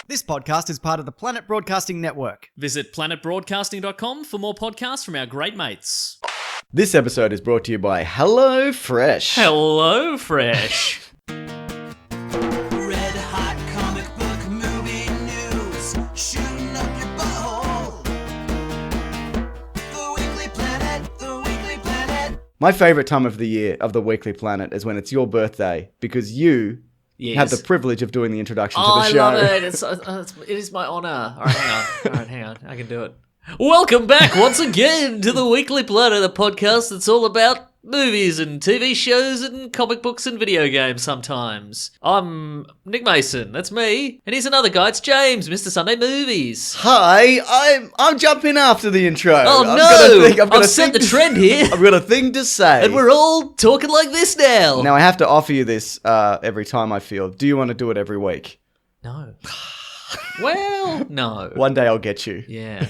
This podcast is part of the Planet Broadcasting Network. Visit planetbroadcasting.com for more podcasts from our great mates. This episode is brought to you by HelloFresh. HelloFresh. Red hot comic book movie news, shooting up your butthole. The Weekly Planet. My favourite time of the year of the Weekly Planet is when it's your birthday, because you have the privilege of doing the introduction to the show. I love it. It is my honour. All right, hang on. I can do it. Welcome back once again to the Weekly Planet, the podcast that's all about movies and TV shows and comic books and video games sometimes. I'm Nick Mason, that's me. And here's another guy, it's James, Mr. Sunday Movies. Hi, I'm jumping after the intro. I've set the trend here. I've got a thing to say. And we're all talking like this now. Now I have to offer you this every time I feel. Do you want to do it every week? No. Well, no. One day I'll get you. Yeah.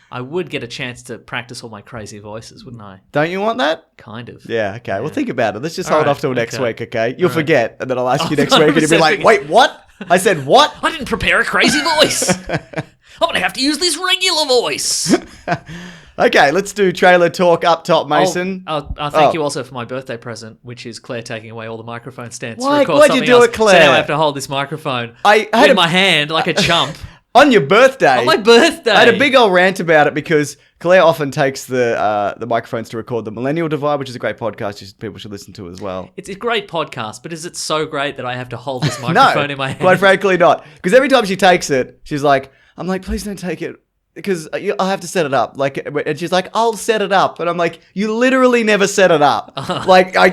I would get a chance to practice all my crazy voices, wouldn't I? Don't you want that? Kind of. Yeah, okay. Yeah. Well, think about it. Let's just All hold right, off till next okay. week, okay? You'll All right. forget, and then I'll ask you next Oh, week, and you'll be like, wait, what? I said what? I didn't prepare a crazy voice. I'm going to have to use this regular voice. Okay, let's do trailer talk up top, Mason. I'll thank you also for my birthday present, which is Claire taking away all the microphone stands. Why? To record Why'd you something do else. it, Claire? So now I have to hold this microphone I had in a- my hand like a chump. On your birthday. On my birthday. I had a big old rant about it because Claire often takes the microphones to record the Millennial Divide, which is a great podcast people should listen to as well. It's a great podcast, but is it so great that I have to hold this microphone in my hand? Quite frankly not. Because every time she takes it, she's like, I'm like, please don't take it. Because I'll have to set it up. And she's like, I'll set it up. And I'm like, you literally never set it up.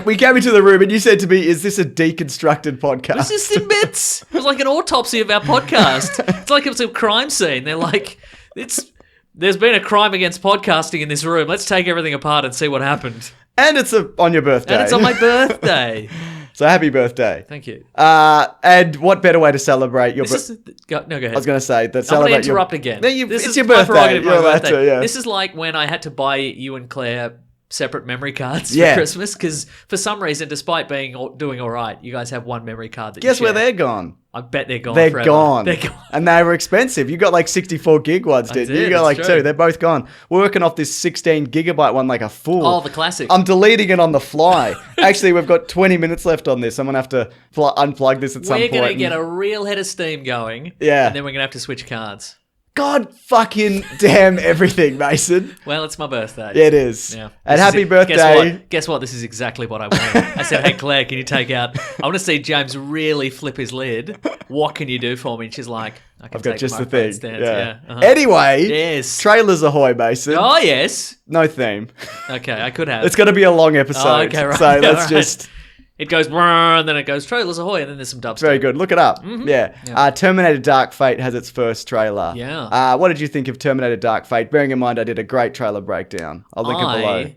We came into the room and you said to me, is this a deconstructed podcast? It's just in bits. It was like an autopsy of our podcast. It's like it's a crime scene. They're like, there's been a crime against podcasting in this room. Let's take everything apart and see what happened. And it's on your birthday. And it's on my birthday. So happy birthday. Thank you. And what better way to celebrate your birthday? Go ahead. I was going to say that I'm celebrate going to interrupt again. No, This it's is your my birthday. prerogative, my You're allowed birthday. to, yeah. This is like when I had to buy you and Claire separate memory cards Yeah. for Christmas because for some reason, despite doing all right, you guys have one memory card that Guess you where share. they're gone? I bet they're gone They're forever. gone. They're gone. And they were expensive. You got like 64 gig ones, didn't you? did, You got like it's two. true. They're both gone. We're working off this 16 gigabyte one like a fool. Oh, the classic. I'm deleting it on the fly. Actually, we've got 20 minutes left on this. I'm going to have to unplug this at some We're point. going to get a real head of steam going. Yeah. And then we're going to have to switch cards. God fucking damn everything, Mason. Well, it's my birthday. Yeah, it is. Yeah. And This is happy it. birthday. Guess what? This is exactly what I wanted. I said, hey, Claire, can you take out... I want to see James really flip his lid. What can you do for me? And she's like, I can I've got take just the microphone thing. stands. Yeah. Uh-huh. Anyway, Yes. trailers ahoy, Mason. Oh, yes. No theme. Okay, I could have. It's going to be a long episode. Oh, okay, right. So Yeah, let's right. just... It goes, "Brrr," and then it goes, trailers ahoy, and then there's some dubstep. Very good. Look it up. Mm-hmm. Yeah. Terminator Dark Fate has its first trailer. Yeah. What did you think of Terminator Dark Fate? Bearing in mind I did a great trailer breakdown. I'll link it below. I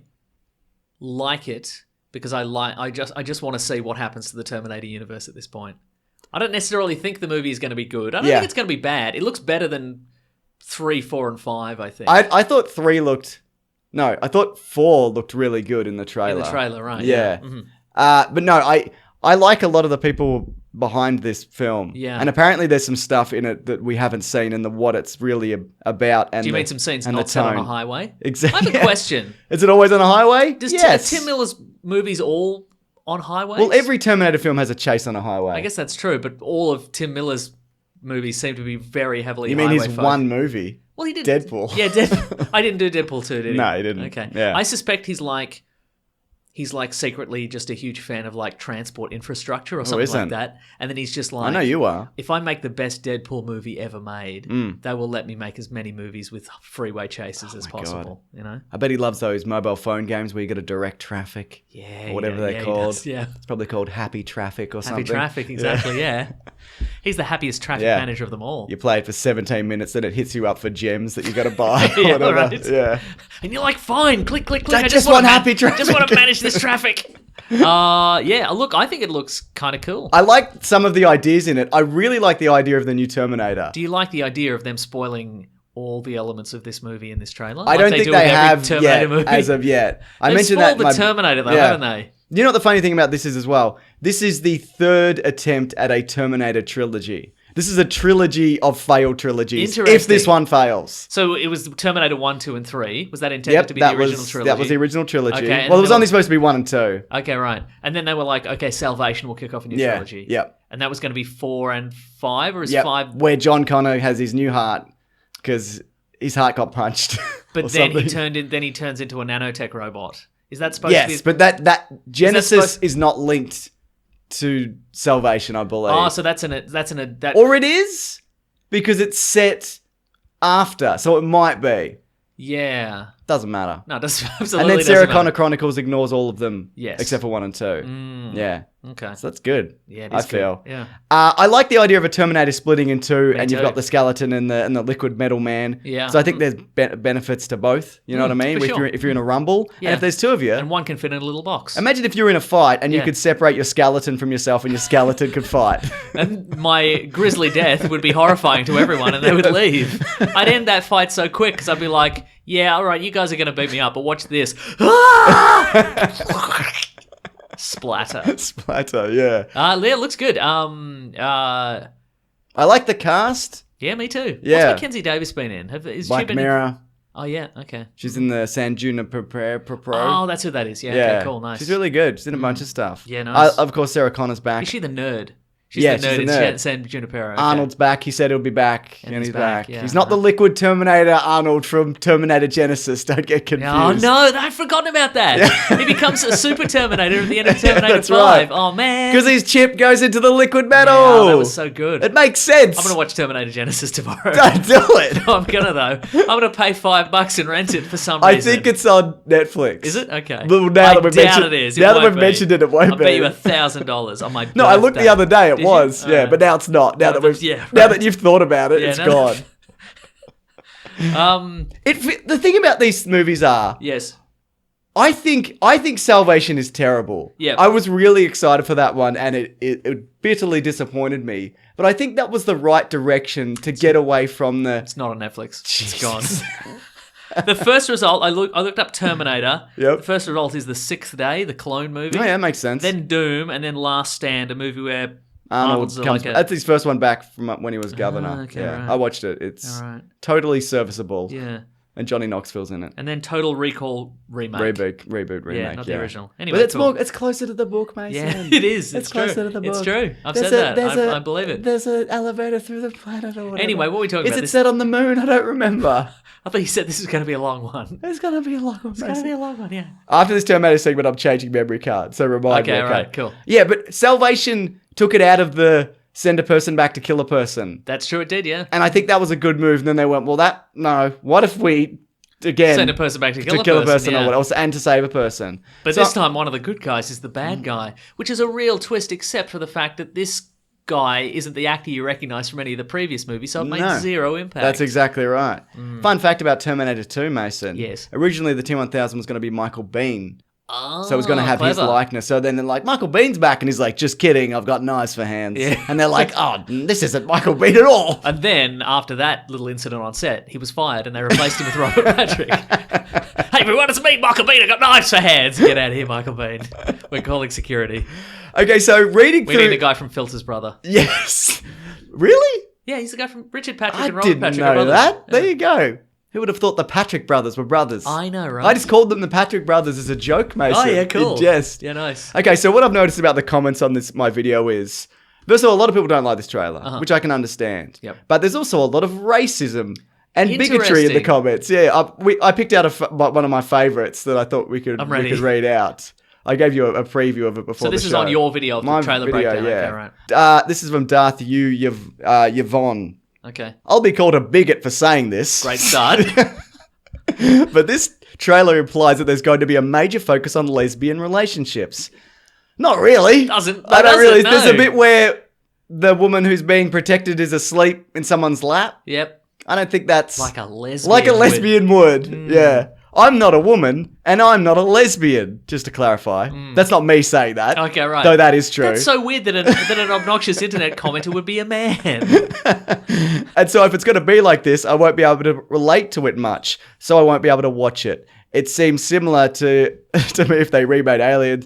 like it because I just want to see what happens to the Terminator universe at this point. I don't necessarily think the movie is going to be good. I don't Yeah. think it's going to be bad. It looks better than 3, 4, and 5, I think. I thought 3 looked... No, I thought 4 looked really good in the trailer. In the trailer, right. Yeah. Mhm. But no, I like a lot of the people behind this film. Yeah. And apparently there's some stuff in it that we haven't seen and what it's really about. And Do you mean some scenes and not the set on a tone. highway? Exactly. I have a question. Is it always on a highway? Are Tim Miller's movies all on highways? Well, every Terminator film has a chase on a highway. I guess that's true, but all of Tim Miller's movies seem to be very heavily You mean highway his focused. one movie? Well, he did Deadpool. Yeah, Deadpool. I didn't do Deadpool 2, did he? No, he didn't. Okay. Yeah. I suspect he's like secretly just a huge fan of like transport infrastructure or something like isn't? that. And then he's just like, I know you are. if I make the best Deadpool movie ever made, they will let me make as many movies with freeway chases as possible. You know? I bet he loves those mobile phone games where you got to direct traffic. Yeah. Or whatever they're he called. does, yeah. It's probably called Happy Traffic or Happy something. traffic, exactly, yeah. He's the happiest traffic Yeah. manager of them all. You play it for 17 minutes, then it hits you up for gems that you got to buy. or Yeah, whatever. right. Yeah. And you're like, fine, click, click, click. I just want wanna happy traffic. Just want to manage this traffic. Yeah, look, I think it looks kind of cool. I like some of the ideas in it. I really like the idea of the new Terminator. Do you like the idea of them spoiling all the elements of this movie in this trailer? I don't think do they with every have Terminator yet, movie? as of yet. I They've mentioned that. spoiled the Terminator, though, haven't they? You know what the funny thing about this is as well? This is the third attempt at a Terminator trilogy. This is a trilogy of failed trilogies. If Interesting. this one fails. So it was Terminator 1, 2, and 3. Was that intended to be the original trilogy? That was the original trilogy. Okay, and Well, it was then- only supposed to be 1 and 2. Okay, right. And then they were like, okay, Salvation will kick off a new trilogy. Yep. And that was going to be 4 and 5, or is Yep. 5? Where John Connor has his new heart because his heart got punched. But or then something. he turns into a nanotech robot. Is that supposed to be? Yes, but that Genesis supposed- is not linked to Salvation, I believe. Oh, so that's that. Or it is because it's set after, so it might be. Yeah. Doesn't matter. No, it does And absolutely. then Sarah doesn't Connor matter. Chronicles ignores all of them, Yes. except for 1 and 2. Yeah, Okay. so that's good. Yeah, it I is good. feel. Yeah. I like the idea of a Terminator splitting in two, and you've too. got the skeleton and the liquid metal man. Yeah. So I think there's benefits to both. You know what I mean? for sure. If you're in a rumble, Yeah. and if there's two of you, And one can fit in a little box. imagine if you're in a fight and you Yeah. could separate your skeleton from yourself, and your skeleton could fight. And my grisly death would be horrifying to everyone, and they would leave. I'd end that fight so quick because I'd be like, "Yeah, all right, you guys are going to beat me up, but watch this." Splatter. Splatter, yeah. Yeah, it looks good. I like the cast. Yeah, me too. Yeah. What's Mackenzie Davis been in? Is she Black been Mirror. Oh yeah, okay. She's in the San Junipero Pro. Oh, that's who that is. Yeah, okay, cool, nice. She's really good. She's in a bunch of stuff. Yeah, nice. Of course, Sarah Connor's back. Is she the nerd? She's Yeah, the nerd. she's the nerd. San Junipero. Okay. Arnold's back. He said he'll be back, And and he's he's back, back. yeah. He's not the liquid Terminator Arnold from Terminator Genesis. Don't get confused. Oh no, I've forgotten about that. He becomes a super Terminator at the end of Terminator That's 5. right. Oh man. Because his chip goes into the liquid metal. Oh, that was so good. It makes sense. I'm gonna watch Terminator Genesis tomorrow. Don't do it. I'm gonna though. I'm gonna pay $5 and rent it for some I reason. think it's on Netflix. Is it? Okay. Well, now I that we've doubt mentioned- it is. now that won't we've mentioned it, it won't I'll bet be. you $1,000 on my No, I looked the birthday. other day. It Did you? was. Yeah, but now it's not. Now that now that you've thought about it, Yeah, it's no. gone. Um. The thing about these movies are, Yes. I think Salvation is terrible. Yeah. I was really excited for that one, and it bitterly disappointed me. But I think that was the right direction to get away from the. It's not on Netflix. It's Jesus. gone. The first result, I looked up Terminator. Yep. The first result is The Sixth Day, the clone movie. Oh yeah, that makes sense. Then Doom, and then Last Stand, a movie where Arnold Arnold's comes. like a... That's his first one back from when he was governor. okay, yeah, right. I watched it. It's All right. totally serviceable. Yeah. And Johnny Knoxville's in it. And then Total Recall remake. Reboot, remake. Yeah, not the original. Anyway, but it's cool. more. It's closer to the book, Mason. Yeah, it is. It's It's true. closer to the book. It's true. I've There's said there's that. I believe it. There's an elevator through the planet or whatever. Anyway, what are we talking Is about? it set on the moon? I don't remember. I thought you said this is going to be a long one. It's gonna be a long one. It's going to be a long one, yeah. After this Terminator segment, I'm changing memory card. So remind me. Okay, right, cool. Yeah, but Salvation took it out of the send a person back to kill a person, That's true, it did, yeah. and I think that was a good move. And then they went, well, what if we again Send a person back to kill a a person yeah. or what else, and to save a person. But So- this time, one of the good guys is the bad guy, which is a real twist, except for the fact that this guy isn't the actor you recognise from any of the previous movies, so it made No. zero impact. That's exactly right. Fun fact about Terminator 2, Mason. Yes. Originally, the T-1000 was going to be Michael Biehn. Oh, So it was going to have his clever. likeness. So then they're like, Michael Bihn's back. And he's like, just kidding. I've got knives for hands. Yeah. And they're like, oh, this isn't Michael Biehn at all. And then, after that little incident on set, he was fired and they replaced him with Robert Patrick. Hey, everyone, it's me, Michael Biehn. I got knives for hands. Get out of here, Michael Biehn. We're calling security. Okay, so reading We through... need the guy from Filter's brother. Yes. Really? Yeah, he's the guy from Richard Patrick I and Robert didn't Patrick. are know brothers. that. Yeah. There you go. Who would have thought the Patrick brothers were brothers? I know, right? I just called them the Patrick brothers as a joke, Mason. Oh, yeah, cool. In jest. Yeah, nice. Okay, so what I've noticed about the comments on my video is, first of all, a lot of people don't like this trailer, which I can understand. Yep. But there's also a lot of racism and bigotry in the Interesting. comments. Yeah, I picked out one of my favorites that I thought we could ready. read out. I gave you a preview of it before So this the is show. on your video of the trailer breakdown. Yeah. Okay, right. This is from Darth Yvonne. Okay. I'll be called a bigot for saying this. Great start. But this trailer implies that there's going to be a major focus on lesbian relationships. Not really. I don't really. no. There's a bit where the woman who's being protected is asleep in someone's lap. Yep. I don't think that's Like a lesbian. like a lesbian would. Yeah. I'm not a woman, and I'm not a lesbian, just to clarify. That's not me saying that. Okay, right. Though that is true. That's so weird that an obnoxious internet commenter would be a man. And so if it's going to be like this, I won't be able to relate to it much, so I won't be able to watch it. It seems similar to me if they remade Alien.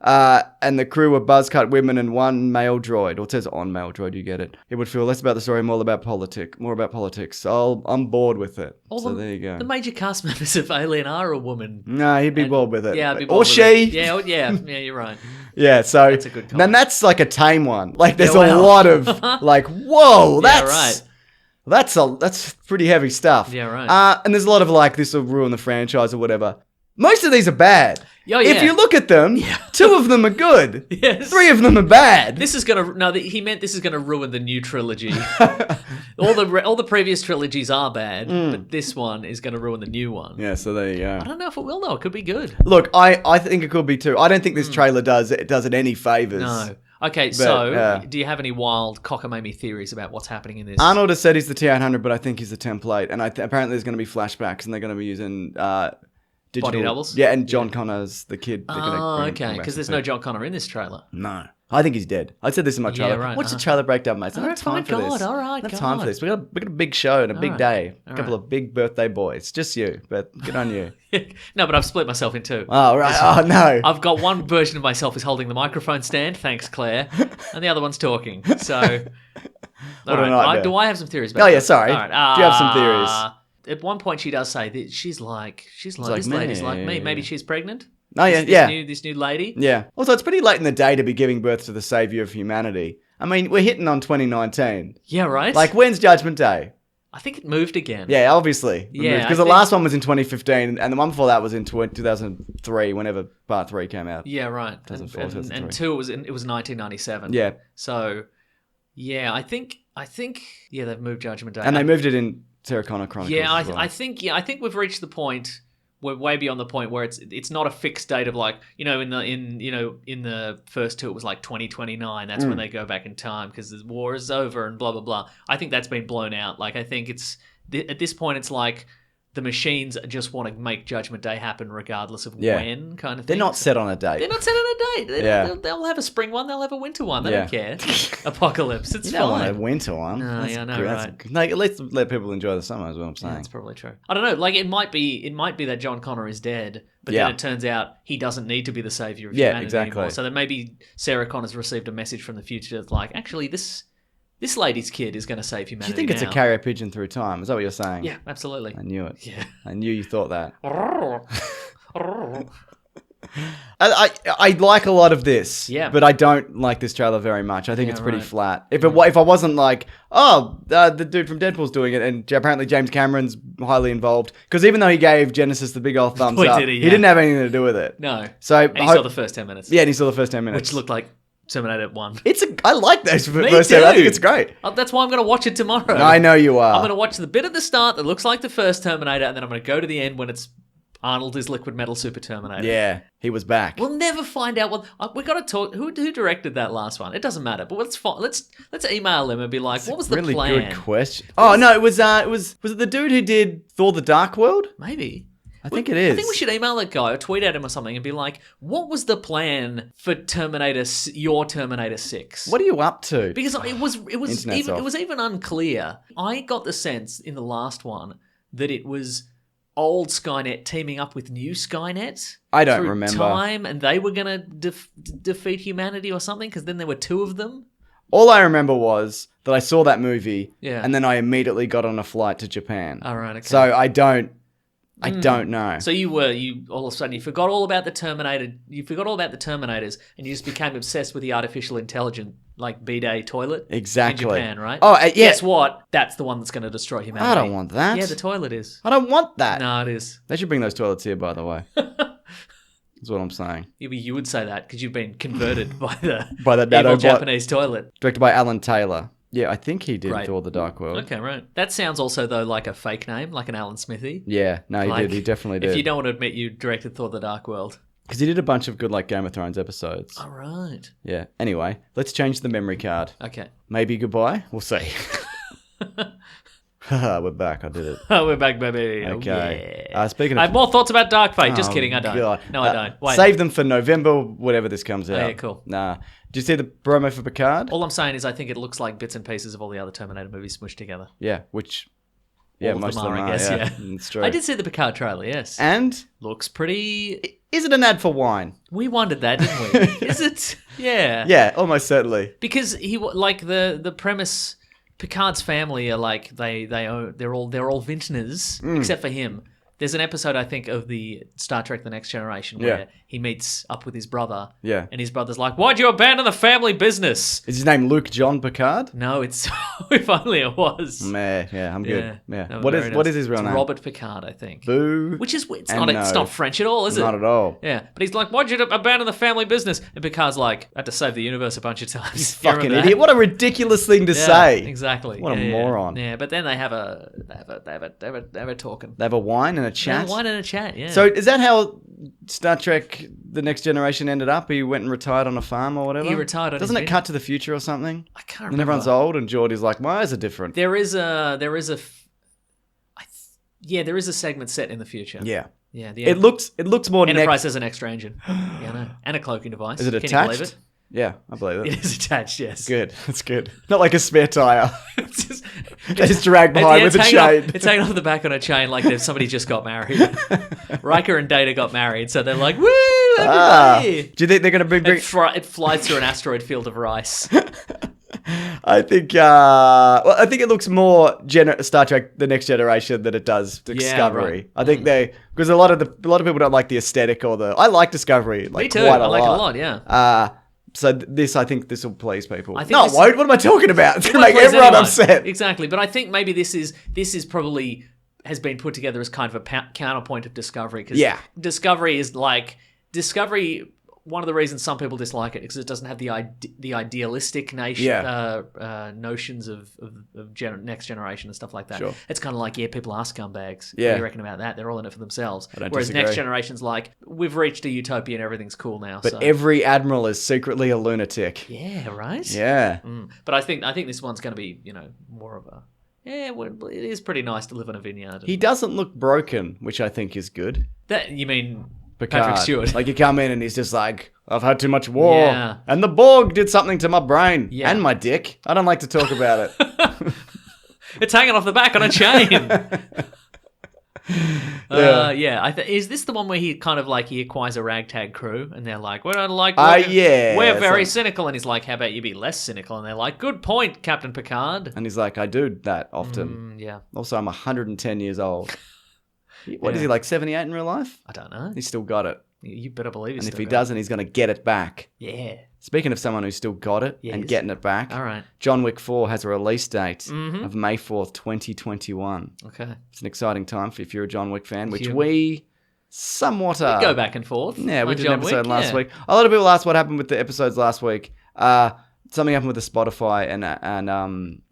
and the crew were buzzcut women and one male droid. Or it says on male droid, you get it. It would feel less about the story, more about politics. So I'm bored with it. There you go. The major cast members of Alien are a woman. No, he'd be bored with it. Yeah, I'd be bored or with she. it. Yeah, you're right. Yeah, so That's a good comment. then that's like a tame one. Like there's Yeah, a wow. lot of like, whoa, Yeah, that's pretty heavy stuff. Yeah, right. And there's a lot of like this will ruin the franchise or whatever. Most of these are bad. Oh, yeah. If you look at them, 2 of them are good. Yes. 3 of them are bad. This is he meant this is gonna ruin the new trilogy. all the previous trilogies are bad, but this one is gonna ruin the new one. Yeah, so there you go. I don't know if it will though. It could be good. Look, I think it could be too. I don't think this trailer does it any favors. No. Okay, do you have any wild cockamamie theories about what's happening in this? Arnold has said he's the T-800, but I think he's the template, and apparently there's going to be flashbacks, and they're going to be using digital Body doubles? Yeah, and John Connor's the kid. They're gonna Oh, bring okay, back because the there's thing. no John Connor in this trailer. No. I think he's dead. I said this in my trailer. right, What's the trailer breakdown, mate? I don't have time for this. All right, I don't have time for God. this. We got a big show and a big right, day. A all couple right. of big birthday boys. Just you, but good on you. No, but I've split myself in two. Oh, right. Oh, no. I've got one version of myself is holding the microphone stand, thanks Claire, and the other one's talking. So, What a nightmare. do I have some theories about Oh, yeah, that? sorry. All right. Do you have some theories? At one point, she does say that she's like like this me. lady's like me. Maybe she's pregnant. Oh, yeah, This new lady. Yeah. Also, it's pretty late in the day to be giving birth to the savior of humanity. I mean, we're hitting on 2019. Yeah, right. Like, when's Judgment Day? I think it moved again. Yeah, obviously. Yeah, Because the last one was in 2015, and the one before that was in 2003, whenever Part 3 came out. Yeah, right. 2004, And 2003. two, it was 1997. Yeah. So, yeah, I think, yeah, they've moved Judgment Day. And they moved it in Sarah Connor Chronicles. Yeah, as well. I think we've reached the point. We're way beyond the point where it's not a fixed date of like, in the first two it was like 2029. That's when they go back in time because the war is over and blah blah blah. I think that's been blown out. Like I think it's at this point it's like the machines just want to make Judgment Day happen regardless of when kind of thing. They're not set on a date. They're not set on a date. Yeah. They'll have a spring one. They'll have a winter one. They Yeah. don't care. Apocalypse. It's You don't want a fine. winter one. No, yeah, I know, right. Like, at least let people enjoy the summer is what I'm saying. That's probably true. I don't know. Like it might be that John Connor is dead, but Yeah. then it turns out he doesn't need to be the savior of Yeah, humanity exactly. anymore. So then maybe Sarah Connor's received a message from the future that's like, actually, this lady's kid is going to save Do humanity. you think it's a now. carrier pigeon through time? Is that what you're saying? Yeah, absolutely. I knew it. Yeah. I knew you thought that. I like a lot of this, Yeah. but I don't like this trailer very much. I think Yeah, it's pretty right. flat. If I wasn't like, the dude from Deadpool's doing it, and apparently James Cameron's highly involved, because even though he gave Genesis the big old thumbs Boy, up, did he, he yeah. didn't have anything to do with it. No. So And he saw the first 10 minutes. and he saw the first 10 minutes, Which looked like Terminator 1. I like those Me first 10. I too. think it's great. Oh, that's why I'm going to watch it tomorrow. I know you are. I'm going to watch the bit at the start that looks like the first Terminator, and then I'm going to go to the end when it's Arnold is Liquid Metal Super Terminator. Yeah, he was back. We'll never find out what we got to talk. Who directed that last one? It doesn't matter. But let's email him and be like, what was the really plan? good question. Oh no, it was it the dude who did Thor: The Dark World? Maybe. I think it is. I think we should email that guy or tweet at him or something and be like, what was the plan for your Terminator 6? What are you up to? Because it was Internet's off. even unclear. I got the sense in the last one that it was old Skynet teaming up with new Skynet. I don't through remember. Time, and they were gonna defeat humanity or something. Because then there were two of them. All I remember was that I saw that movie, Yeah. and then I immediately got on a flight to Japan. All right. Okay. So I don't know. So you all of a sudden you forgot all about the Terminator. You forgot all about the Terminators, and you just became obsessed with the artificial intelligent, like B-Day toilet. Exactly. In Japan, right? Oh, yeah. Guess what? That's the one that's going to destroy humanity. I don't want that. Yeah, the toilet is. I don't want that. No, it is. They should bring those toilets here, by the way. That's what I'm saying. You would say that because you've been converted by the By the evil nanobot. Japanese toilet. Directed by Alan Taylor. Yeah, I think he did Great. Thor: The Dark World. Okay, right. That sounds also though like a fake name, like an Alan Smithy. Yeah, no, he Like, did. He definitely did. If you don't want to admit you directed Thor: The Dark World. Because he did a bunch of good, like, Game of Thrones episodes. All right. Yeah. Anyway, let's change the memory card. Okay. Maybe goodbye? We'll see. We're back. I did it. We're back, baby. Okay. Oh, yeah. Speaking I of... have more thoughts about Dark Fate. Just Oh, kidding. I don't. God. No, I don't. Wait. Save them for November, whatever this comes out. yeah, cool. Nah. Did you see the promo for Picard? All I'm saying is I think it looks like bits and pieces of all the other Terminator movies smushed together. Yeah, which... Yeah, All most of them are, I guess, yeah. It's true. I did see the Picard trailer, yes. And Looks pretty Is it an ad for wine? We wondered that, didn't we? Is it? Yeah. Yeah, almost certainly. Because the premise, Picard's family are like they're all vintners except for him. There's an episode, I think, of the Star Trek: The Next Generation where he meets up with his brother. Yeah. And his brother's like, "Why'd you abandon the family business?" Is his name Luke John Picard? No, it's if only it was. Meh, yeah, I'm good. Yeah. No, What very is nice. his real It's name? Robert Picard, I think. Boo. Which is it's And not French at all, is it? Not at all. Yeah, but he's like, "Why'd you abandon the family business?" And Picard's like, "I had to save the universe a bunch of times." You Fucking remember that? idiot. What a ridiculous thing to Yeah, say. Exactly. What a Yeah, moron. Yeah, but then they have a talking. They have a wine and a They chat. have wine and a chat. Yeah. So is that how Star Trek: The Next Generation ended up? He went and retired on a farm or whatever? He retired on Doesn't his it cut to the future or something? I can't And remember. everyone's old and Geordie's like, my eyes are different. There is a segment set in the future. Yeah. Yeah. The It looks more Enterprise has an extra engine. Yeah, I know. And a cloaking device. Is it Can attached? you believe it? Yeah, I believe it. It is attached, yes. Good. That's good. Not like a spare tire. It's just, They just drag behind with a hanging chain. It's hanging off the back on a chain like if somebody just got married. Riker and Data got married, so they're like, "Woo, everybody!" Do you think they're going to bring... It flies through an asteroid field of rice. I think it looks more Star Trek: The Next Generation than it does Discovery. right. I think because a lot of people don't like the aesthetic or the. I like Discovery. Like, Me too. Quite I like it a lot. lot, yeah. So I think this will please people. I think No, it this- won't. What am I talking about? It's It going to won't make please everyone anyone. upset. Exactly, but I think maybe this is probably has been put together as kind of a counterpoint of Discovery. Because Yeah. Discovery is like one of the reasons some people dislike it is because it doesn't have the idealistic notions of next generation and stuff like that. Sure. It's kind of like, people are scumbags. Yeah. What do you reckon about that? They're all in it for themselves. I don't Whereas disagree. next generation's like, we've reached a utopia and everything's cool now. But so. every admiral is secretly a lunatic. Yeah, right? Yeah. But I think this one's going to be, more of a... Yeah, well, it is pretty nice to live in a vineyard. He doesn't look broken, which I think is good. That you mean Picard. Patrick Stewart? Like, you come in and he's just like, I've had too much war. Yeah. And the Borg did something to my brain. Yeah. And my dick. I don't like to talk about it. It's hanging off the back on a chain. Is this the one where he kind of like he acquires a ragtag crew and they're like, we don't like yeah, we're that's very right. cynical, and he's like, how about you be less cynical? And they're like, good point, Captain Picard. And he's like, I do that often. Yeah, Also, I'm 110 years old. What is Yeah. he, like 78 in real life? I don't know. He's still got it. You better believe he's And if still he got doesn't, he's going to get it back. it. Yeah. Speaking of someone who's still got it and Yes. getting it back, All right. John Wick 4 has a release date Mm-hmm. of May 4th, 2021. Okay. It's an exciting time if you're a John Wick fan, which You- we somewhat are. Go back and forth. Yeah, we on did an John episode Wick, last yeah. week. A lot of people asked what happened with the episodes last week. Something happened with the Spotify and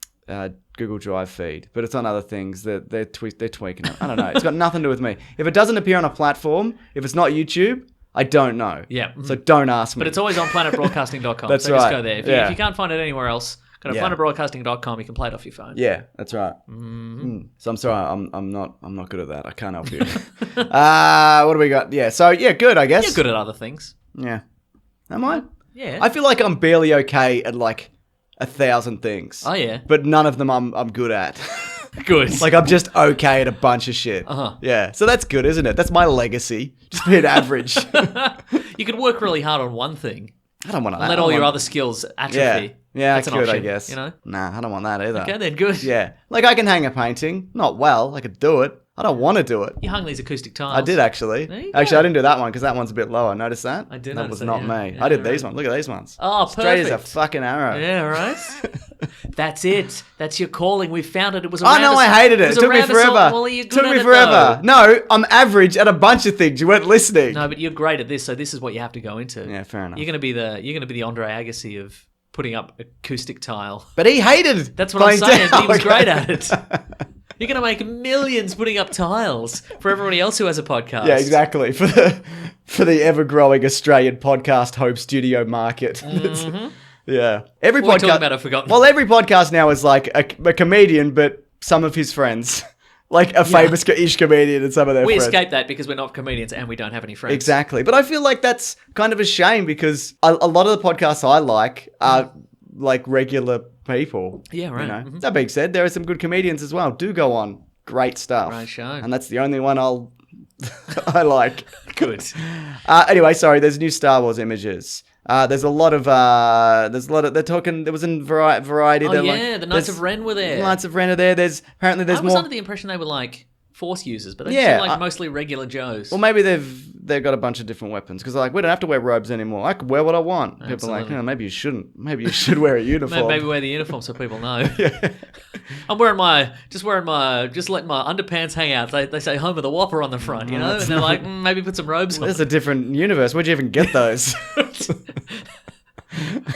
Google Drive feed, but it's on other things. They're tweaking it. I don't know. It's got nothing to do with me. If it doesn't appear on a platform, if it's not YouTube, I don't know. Yeah. So don't ask me. But it's always on planetbroadcasting.com. That's so just right. go there. If Yeah. you can't find it anywhere else, go to Yeah. planetbroadcasting.com. You can play it off your phone. Yeah, that's right. Mm-hmm. So I'm sorry, I'm not good at that. I can't help you. What do we got? Yeah, so yeah, good, I guess. You're good at other things. Yeah. Am I? Yeah. I feel like I'm barely okay at like 1,000 things. Oh, yeah. But none of them I'm good at. Good. Like I'm just okay at a bunch of shit. Uh-huh. Yeah. So that's good, isn't it? That's my legacy. Just being average. You could work really hard on one thing I don't want to. and let all your other skills atrophy. Yeah, That's that's an good, I option, guess. you know? Nah, I don't want that either. Okay, then good. Yeah. Like I can hang a painting. Not well. I could do it. I don't want to do it. You hung these acoustic tiles. I did actually. There you Actually, go. I didn't do that one because that one's a bit lower. Notice that? I did That notice was that, not yeah. me. Yeah, I did right. these ones. Look at these ones. Oh, Straight as a perfect. fucking arrow. Yeah, right? That's it. That's your calling. We found it. It was a Oh no, I hated it. It took me forever. Well, you're good Took at me it, forever. though. No, I'm average at a bunch of things. You weren't listening. No, but you're great at this, so this is what you have to go into. Yeah, fair enough. You're gonna be the Andre Agassi of putting up acoustic tile. But he hated. That's what I'm playing saying. But he was down. great at it. You're gonna make millions putting up tiles for everybody else who has a podcast. Yeah, exactly. For the ever-growing Australian podcast home studio market. Yeah. Every What are we podcast. talking about? I've forgotten. Well, every podcast now is like a comedian, but some of his friends. Like a famous-ish comedian and some of their We friends. escaped that because we're not comedians and we don't have any friends. Exactly. But I feel like that's kind of a shame because a lot of the podcasts I like are like regular people. Yeah, right. You know? Mhm. That being said, there are some good comedians as well. Do go on. Great stuff. Great show. And that's the only one I like. Good. Anyway, sorry. There's new Star Wars images. There's a lot of. They're talking. There was in Variety. Oh, they're yeah, like, the Knights there's- of Ren were there. Knights of Ren are there. There's I more. was under the impression they were like Force users, but they Yeah, seem like mostly regular Joes. Well, maybe they've got a bunch of different weapons because they're like, we don't have to wear robes anymore. I can wear what I want. People are like, Absolutely. no, maybe you shouldn't. Maybe you should wear a uniform. Maybe wear the uniform so people know. I'm wearing my letting my underpants hang out. They say home of the Whopper on the front, you know? And they're like, maybe put some robes on. There's a different universe. Where'd you even get those?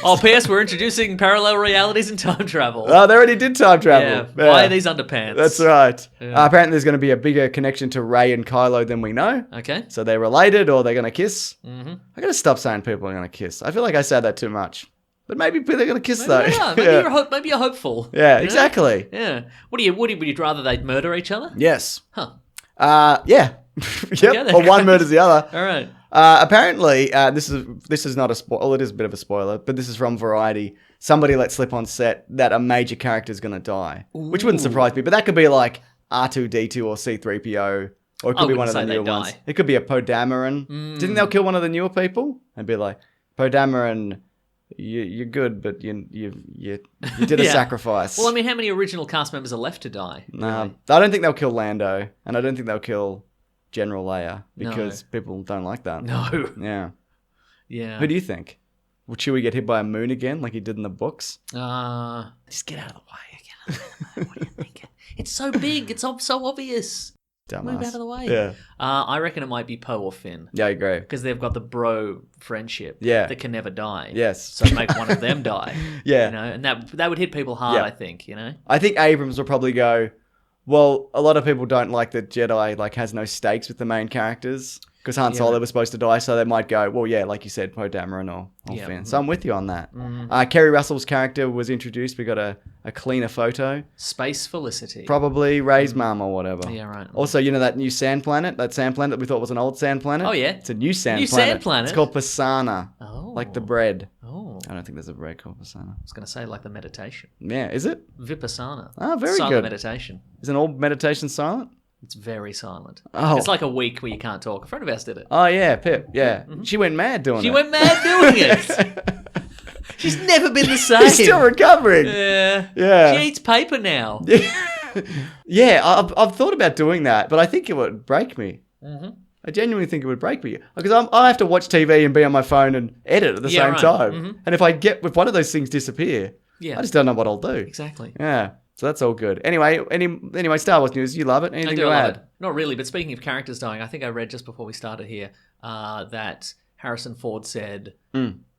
Oh, P.S. We're introducing parallel realities and time travel. Oh, they already did time travel. Yeah. Why are these underpants? That's right. Yeah. Apparently, there's going to be a bigger connection to Rey and Kylo than we know. Okay. So they're related, or they're going to kiss. Mm-hmm. I got to stop saying people are going to kiss. I feel like I say that too much. But maybe they're going to kiss though. Yeah, maybe you're hopeful. Yeah, you know? exactly. Yeah. Would you rather they'd murder each other? Yes. Huh. Yeah. Yep. then. Or one murders the other. All right. Apparently, this is not a spoiler. Well, it is a bit of a spoiler, but this is from Variety. Somebody let slip on set that a major character is going to die, which wouldn't surprise me. But that could be like R2-D2 or C-3PO, or it could be one of the newer ones. It could be a Poe Dameron. Do you think they'll kill one of the newer people and be like, Poe Dameron, you're good, but you did a Yeah. sacrifice. Well, I mean, how many original cast members are left to die? I don't think they'll kill Lando, and I don't think they'll kill General Leia because people don't like that. No. Yeah. Yeah. Who do you think? Will Chewie get hit by a moon again like he did in the books? Just get out of the way. Get out of the way. What are you thinking? It's so big. It's so obvious. Dumbass. Move out of the way. Yeah. I reckon it might be Poe or Finn. Yeah, I agree. Because they've got the bro friendship Yeah. that can never die. Yes. So make one of them die. Yeah. You know, and that would hit people hard, Yeah. I think, you know? I think Abrams will probably go, well, a lot of people don't like that Jedi has no stakes with the main characters because Han Solo was supposed to die, so they might go, well, yeah, like you said, Poe Dameron or Yeah. Finn. So I'm with you on that. Kerry Russell's character was introduced. We got a cleaner photo. Space Felicity. Probably Rey's mum or whatever. Yeah, right. Also, you know that new sand planet? That sand planet that we thought was an old sand planet? Oh, yeah. It's a new sand New planet. sand planet? It's called Pisana. Oh. Like the bread. Oh. I don't think there's a bread called Pisana. I was going to say like the meditation. Yeah, is it? Vipassana. Ah, very Silent good. meditation. Isn't all meditation silent? It's very silent. Oh. It's like a week where you can't talk. A friend of ours did it. Oh, yeah, Pip. Yeah. She went mad doing it. She went mad doing it. She's never been the same. She's still recovering. Yeah. Yeah. She eats paper now. Yeah, I've thought about doing that, but I think it would break me. Mm-hmm. I genuinely think it would break me because I have to watch TV and be on my phone and edit at the Yeah, same right. time. Mhm. And if one of those things disappear, Yeah. I just don't know what I'll do. Exactly. Yeah, so that's all good. Anyway, Star Wars news. You love it? Anything I do to love add? it. Not really, but speaking of characters dying, I think I read just before we started here that Harrison Ford said,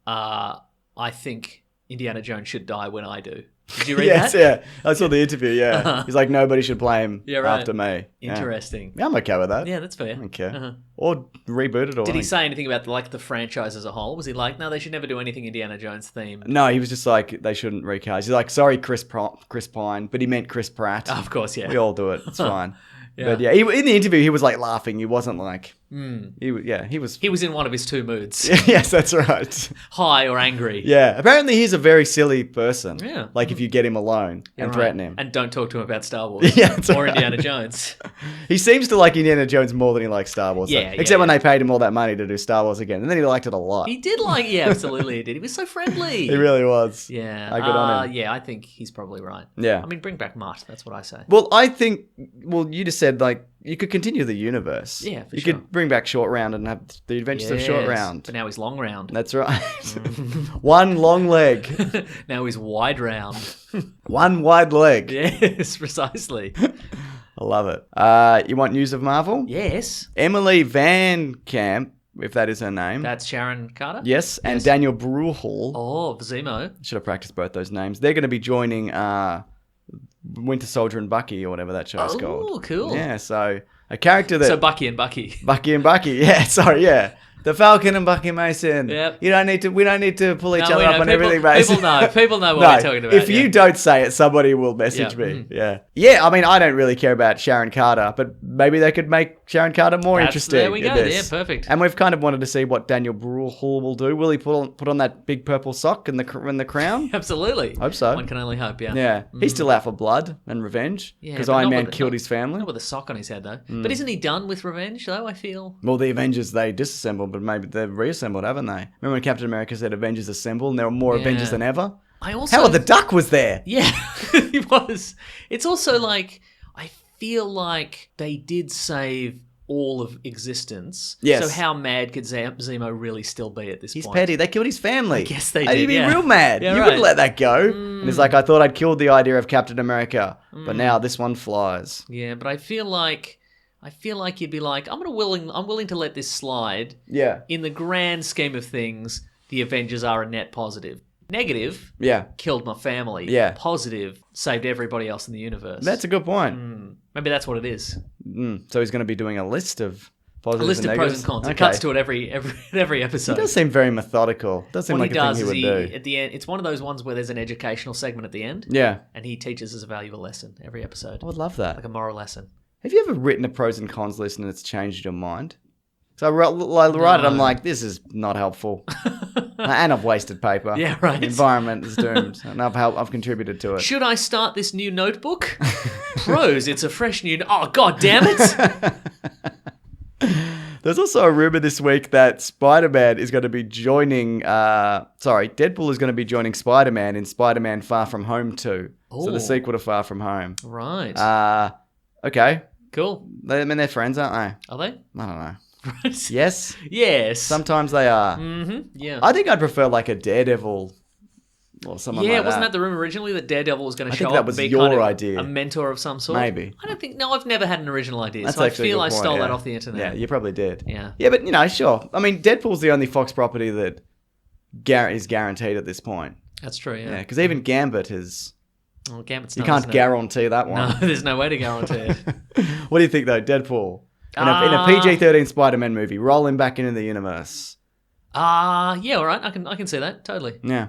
I think Indiana Jones should die when I do. Did you read Yes, that? yeah. I saw the interview. Yeah, he's like, nobody should play him Yeah, right. after me. Yeah. Interesting. Yeah, I'm okay with that. Yeah, that's fair. I don't care. Uh-huh. Or reboot it. Or Did he say anything about the franchise as a whole? Was he like, no, they should never do anything Indiana Jones themed? No, he was just like, they shouldn't recast. He's like, sorry, Chris Pine, but he meant Chris Pratt. Oh, of course, yeah. We all do it. It's fine. Yeah. But yeah, in the interview, he was like laughing. He wasn't like, he was. He was in one of his two moods, Yes, that's right. high or angry. Yeah, apparently he's a very silly person. Yeah. Like if you get him alone Yeah, and right. threaten him. And don't talk to him about Star Wars Yeah, that's or right. Indiana Jones. He seems to like Indiana Jones more than he likes Star Wars. though. Yeah, yeah, Except when yeah. they paid him all that money to do Star Wars again. And then he liked it a lot. He did like, yeah, absolutely he did. He was so friendly. He really was. Yeah. Good on him. Yeah, I think he's probably right. Yeah. I mean, bring back Mutt. That's what I say. Well, I think, you just said like, you could continue the universe. Yeah, for you sure. could bring back Short Round and have the adventures of Short Yes, Round. But now he's long round. That's right. One long leg. Now he's wide round. One wide leg. Yes, precisely. I love it. You want news of Marvel? Yes. Emily Van Camp, if that is her name. That's Sharon Carter? Yes, and Daniel Bruhl. Oh, Zemo. Should have practiced both those names. They're going to be joining Winter Soldier and Bucky or whatever that show's called. Oh, cool. Yeah, so a character that... So Bucky and Bucky. Bucky and Bucky. Yeah, sorry, yeah. The Falcon and Bucky Mason. Yep. We don't need to pull each No, other we up know. on People- everything, Mason. people know what No, we're talking about. if yeah. you don't say it, somebody will message Yeah. me. Yeah. Yeah, I mean, I don't really care about Sharon Carter, but maybe they could make Sharon Carter more interesting. There we go. in this. Yeah, perfect. And we've kind of wanted to see what Daniel Bruhl will do. Will he put on that big purple sock and the crown? Absolutely. Hope so. One can only hope, yeah. Yeah. He's still out for blood and revenge Yeah, because but Iron not Man with- killed not- his family. Not with a sock on his head, though. But isn't he done with revenge, though, I feel? Well, the Avengers, they disassembled, but maybe they've reassembled, haven't they? Remember when Captain America said Avengers assemble and there were more Yeah. Avengers than ever? I also... Howard the Duck was there. Yeah, he was. It's also like, I feel like they did save all of existence. Yes. So how mad could Zemo really still be at this He's point? petty. They killed his family. I guess they He'd did, be yeah. real mad. Yeah, you right. wouldn't let that go. And he's like, I thought I'd killed the idea of Captain America, but now this one flies. Yeah, but I feel like you'd be like, I'm willing to let this slide. Yeah. In the grand scheme of things, the Avengers are a net positive. Negative, Yeah. killed my family. Yeah. Positive, saved everybody else in the universe. That's a good point. Maybe that's what it is. So he's going to be doing a list of A positives list and of negatives. pros and cons. It Okay. cuts to it every episode. He does seem very methodical. Does seem What like he a does thing is he would do. at the end, it's one of those ones where there's an educational segment at the end, Yeah. and he teaches us a valuable lesson every episode, I would love that. like a moral lesson. Have you ever written a pros and cons list and it's changed your mind? So I write it, I'm like, this is not helpful. And I've wasted paper. Yeah, right. The environment is doomed. And I've contributed to it. Should I start this new notebook? Pros, it's a fresh new... Oh, god damn it! There's also a rumor this week that Spider-Man is going to be joining... Deadpool is going to be joining Spider-Man in Spider-Man Far From Home 2. So Ooh. the sequel to Far From Home. Right. Okay. Cool. They're friends, aren't they? Are they? I don't know. Right. Yes? Yes. Sometimes they are. Yeah. I think I'd prefer like a Daredevil or someone like wasn't that the rumor originally that Daredevil was going to I show think that up was and be your kind of idea. a mentor of some sort? Maybe. I don't think... No, I've never had an original idea, That's so I actually a feel good I point, stole yeah. that off the internet. Yeah, you probably did. Yeah. Yeah, but sure. I mean, Deadpool's the only Fox property that is guaranteed at this point. That's true, Yeah, yeah. because even Gambit is... Well, Gambit's You not, can't isn't it? guarantee that No, one. there's no way to guarantee it. What do you think, though? Deadpool. In a PG-13 Spider-Man movie, roll him back into the universe. Yeah, all right. I can see that totally. Yeah.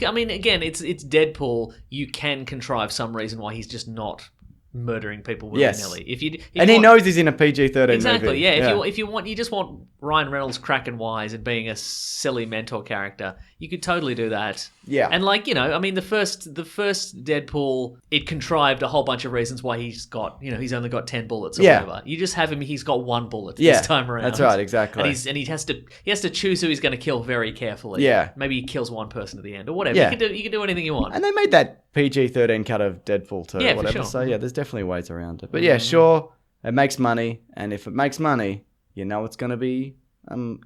I mean, again, it's Deadpool. You can contrive some reason why he's just not murdering people willy Yes. nilly. If And you he want- knows he's in a PG-13 exactly, movie. yeah. If you want, you just want Ryan Reynolds cracking wise and being a silly mentor character. You could totally do that. Yeah. And I mean, the first Deadpool, it contrived a whole bunch of reasons why he's only got 10 bullets or Yeah. whatever. You just have him; he's got one bullet Yeah, this time around. that's right, exactly. And he has to choose who he's going to kill very carefully. Yeah. Maybe he kills one person at the end or whatever. Yeah. You can do anything you want. And they made that PG-13 cut of Deadpool too, Yeah, or for whatever. sure. So yeah, there's definitely ways around it. But yeah, sure, it makes money, and if it makes money, you know it's going to be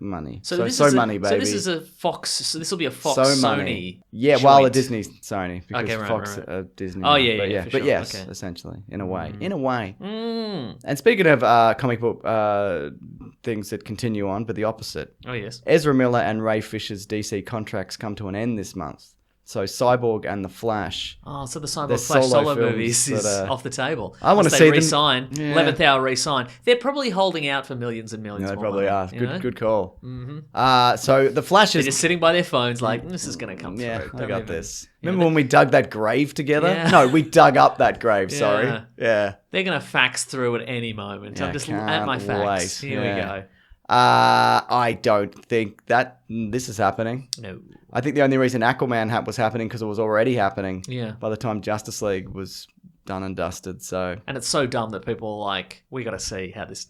money. So this is money, baby. So this is a Fox. So this will be a Fox So Sony. money. Yeah, while a joint. Disney Sony because Okay, right, Fox right. Disney. Oh, now. yeah, but yeah, for but sure. yes, Okay. essentially, in a way, in a way. Mm. And speaking of comic book things that continue on, but the opposite. Oh yes. Ezra Miller and Ray Fisher's DC contracts come to an end this month. So Cyborg and the Flash. Oh, so the They're Cyborg Flash solo solo films movies is that, off the table. I wanna Once see they them- re-sign. Yeah. 11th hour re-sign. They're probably holding out for millions and millions. Yeah, they more probably money, are. you know? Good call. So the Flash They're is. just sitting by their phones, like this is going to come Yeah, through. I Don't got even- this. Yeah, Remember when we dug that grave together? Yeah. No, we dug up that grave. Sorry. Yeah. Yeah. They're going to fax through at any moment. Yeah, I'm just can't at my fax. wait. Here we Yeah. go. I don't think that this is happening. No. I think the only reason Aquaman was happening because it was already happening. Yeah. By the time Justice League was done and dusted. So And it's so dumb that people are like, we got to see how this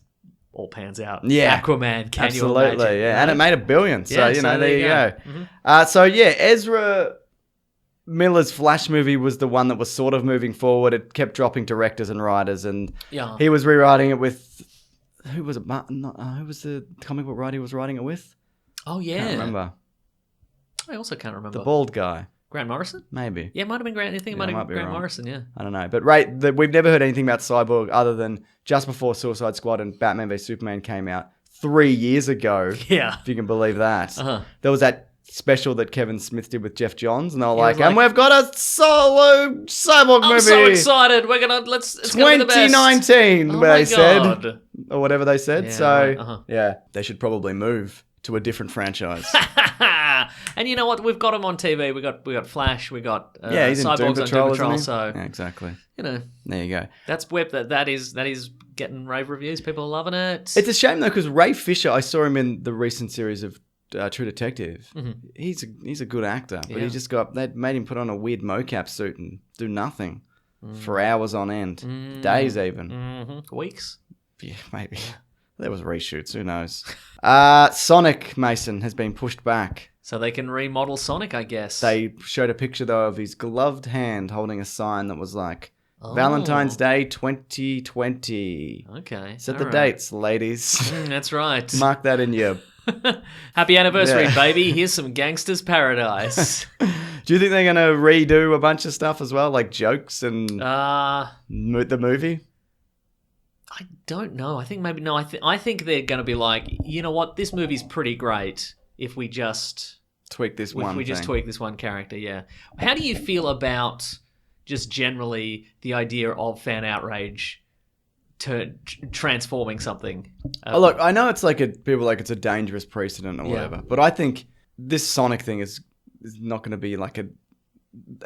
all pans out. Yeah. Aquaman, can you absolutely, imagine? yeah, and it made $1 billion. So Yeah, you know, so there you go. So yeah, Ezra Miller's Flash movie was the one that was sort of moving forward. It kept dropping directors and writers, and Yeah. he was rewriting it with who was it? Who was the comic book writer he was writing it with? Oh, yeah. Can't remember. I also can't remember. The bald guy, Grant Morrison? maybe. Yeah, it might have been Grant. I think it might have might been be Grant wrong. Morrison, yeah. I don't know, but we've never heard anything about Cyborg other than just before Suicide Squad and Batman v Superman came out 3 years ago. Yeah. If you can believe that. Uh-huh. There was that special that Kevin Smith did with Jeff Johns, and they were He like, was and like, we've got a solo Cyborg movie. I'm so excited. We're going to, it's gonna be the best. 2019, Oh they my said. God. Or whatever they said. Yeah, so, right, yeah, they should probably move to a different franchise. And you know what? We've got him on TV. We got Flash. We got Yeah, he's in Doom Cyborg's on Patrol, Doom isn't Patrol. he? So Yeah, exactly. you know, There you go. that's web. That is getting rave reviews. People are loving it. It's a shame though, because Ray Fisher, I saw him in the recent series of True Detective. He's a good actor, but he just they made him put on a weird mocap suit and do nothing for hours on end, days even. Weeks. Yeah, maybe. There was reshoots. Who knows? Sonic Mason has been pushed back. So they can remodel Sonic, I guess. They showed a picture though of his gloved hand holding a sign that was like Valentine's Day 2020. Okay. Set all the right. dates, ladies. That's right. Mark that in your. Happy anniversary, Yeah. baby. Here's some gangsters paradise. Do you think they're going to redo a bunch of stuff as well, like jokes and the the movie? I don't know. I think maybe no. I think they're going to be like, you know what? This movie's pretty great if we just Tweak this one just thing. tweak this one character. Yeah. How do you feel about just generally the idea of fan outrage transforming something? Oh, look, I know it's like people are like it's a dangerous precedent or Yeah. whatever, but I think this Sonic thing is not going to be like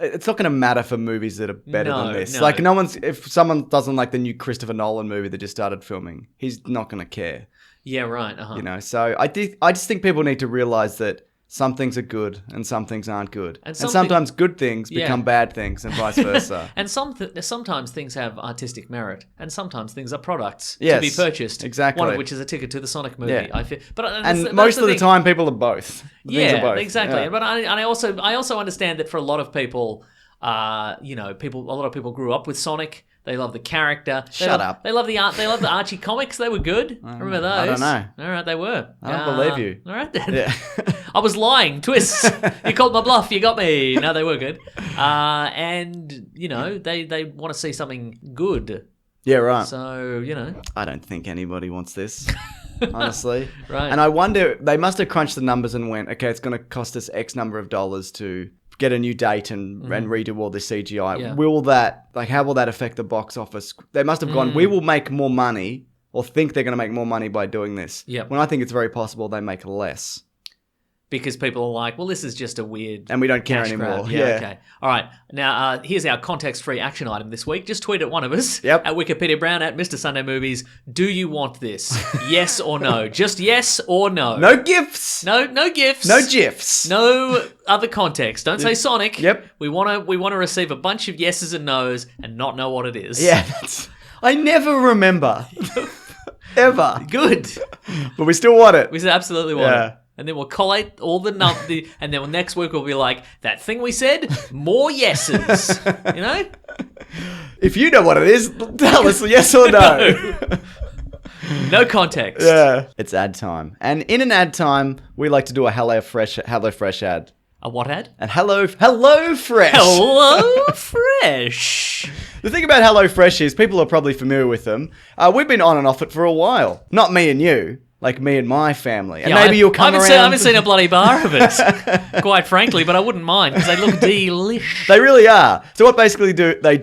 it's not going to matter for movies that are better No, than this. no. Like if someone doesn't like the new Christopher Nolan movie that just started filming, he's not going to care, Yeah, right. Uh-huh. you know? So I just think people need to realize that some things are good and some things aren't good. And And some sometimes good things Yeah. become bad things and vice versa. And sometimes things have artistic merit, and sometimes things are products to Yes, be purchased. exactly. One of which is a ticket to the Sonic movie. Yeah. I feel, but And most of the thing. time people are both. Things are both. Exactly. Yeah. But I also understand that for a lot of people, a lot of people grew up with Sonic. They love the character. Shut up. They love the art. They love the Archie comics. They were good. Remember those? I don't know. All right, they were. I don't believe you. All right then. Yeah. I was lying. Twists. You called my bluff. You got me. No, they were good. And they want to see something good. Yeah, right. So I don't think anybody wants this, honestly. Right. And I wonder, they must have crunched the numbers and went, okay, it's going to cost us X number of dollars to get a new date and redo all the CGI. Yeah. How will that affect the box office? They must have gone, we will make more money, or think they're going to make more money by doing this. Yep. When I think it's very possible they make less. Because people are like, well, this is just a weird And we don't care cash anymore. grab. Yeah, okay. All right. Now, here's our context-free action item this week. Just tweet at one of us. Yep. At Wikipedia Brown, at Mr. Sunday Movies. Do you want this? Yes or no? Just yes or no. No gifts. No gifts. No gifs. No other context. Don't say Sonic. Yep. We want to receive a bunch of yeses and nos and not know what it is. Yeah, I never remember. Ever. Good. But we still want it. We absolutely want Yeah. it. And then we'll collate all and then next week we'll be like, that thing we said, more yeses. You know? If you know what it is, tell us yes or no. No context. Yeah. It's ad time. And in an ad time, we like to do a HelloFresh ad. A what ad? And HelloFresh. Hello Fresh. The thing about HelloFresh is people are probably familiar with them. We've been on and off it for a while. Not me and you. Like me and my family. And maybe you'll come around. I haven't seen a bloody bar of it, quite frankly, but I wouldn't mind because they look delish. They really are. So what basically they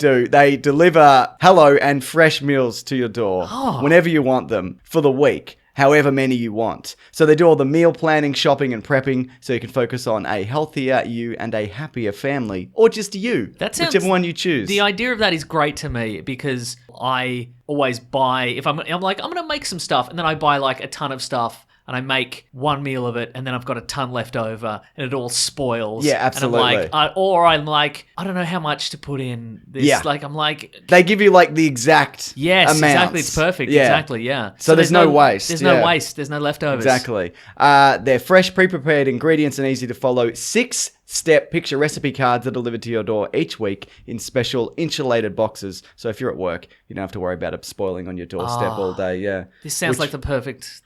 deliver Hello and fresh meals to your door whenever you want them for the week, however many you want. So they do all the meal planning, shopping and prepping so you can focus on a healthier you and a happier family, or just you, That sounds- whichever one you choose. The idea of that is great to me because I always buy, if I'm like, I'm going to make some stuff, and then I buy like a ton of stuff, and I make one meal of it, and then I've got a ton left over, and it all spoils. Yeah, absolutely. And I'm like, I don't know how much to put in this. Yeah. Like, I'm like, They give you like the exact yes, amounts. exactly. It's perfect. Yeah. Exactly. Yeah. So there's no waste, There's yeah. no waste. There's no leftovers. Exactly. They're fresh, pre-prepared ingredients and easy to follow. 6-step picture recipe cards are delivered to your door each week in special insulated boxes. So if you're at work, you don't have to worry about it spoiling on your doorstep all day. Yeah. This sounds like the perfect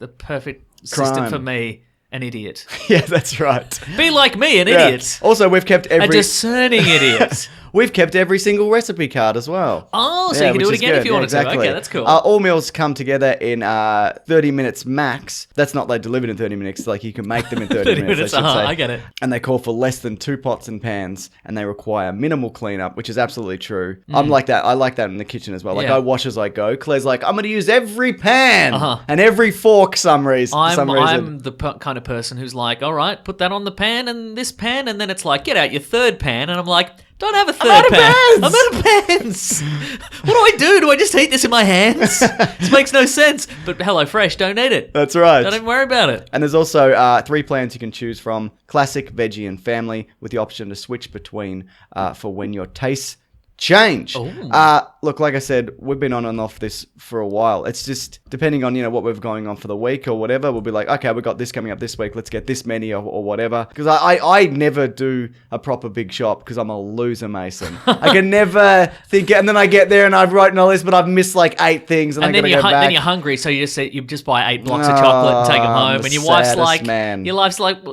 system Crime. for me, an idiot. Yeah, that's right. Be like me, an Yeah. idiot. Also, we've kept A every discerning idiot. We've kept every single recipe card as well. Oh, so you can do it which is again if good. you wanted exactly. to. Okay, that's cool. All meals come together in 30 minutes max. That's not like delivered in 30 minutes. Like you can make them in 30 minutes. I should say. I get it. And they call for less than 2 pots and pans, and they require minimal cleanup, which is absolutely true. I'm like that. I like that in the kitchen as well. Like Yeah. I wash as I go. Claire's like, I'm going to use every pan and every fork. Some reason. I'm the kind of person who's like, all right, put that on the pan and this pan, and then it's like, get out your third pan, and I'm like, don't have a third pan. I'm out of pans. What do? Do I just eat this in my hands? This makes no sense. But HelloFresh, don't eat it. That's right. Don't even worry about it. And there's also 3 plans you can choose from: classic, veggie, and family, with the option to switch between for when your tastes change. Look, like I said, we've been on and off this for a while. It's just depending on, what we've going on for the week or whatever. We'll be like, okay, we got this coming up this week. Let's get this many or whatever. Because I never do a proper big shop because I'm a loser, Mason. I can never think, and then I get there and I've written all this, but I've missed like 8 things, and I then gotta go back. then you're hungry, so you just buy 8 blocks of chocolate and take them home, the and your wife's saddest like, man. your wife's like,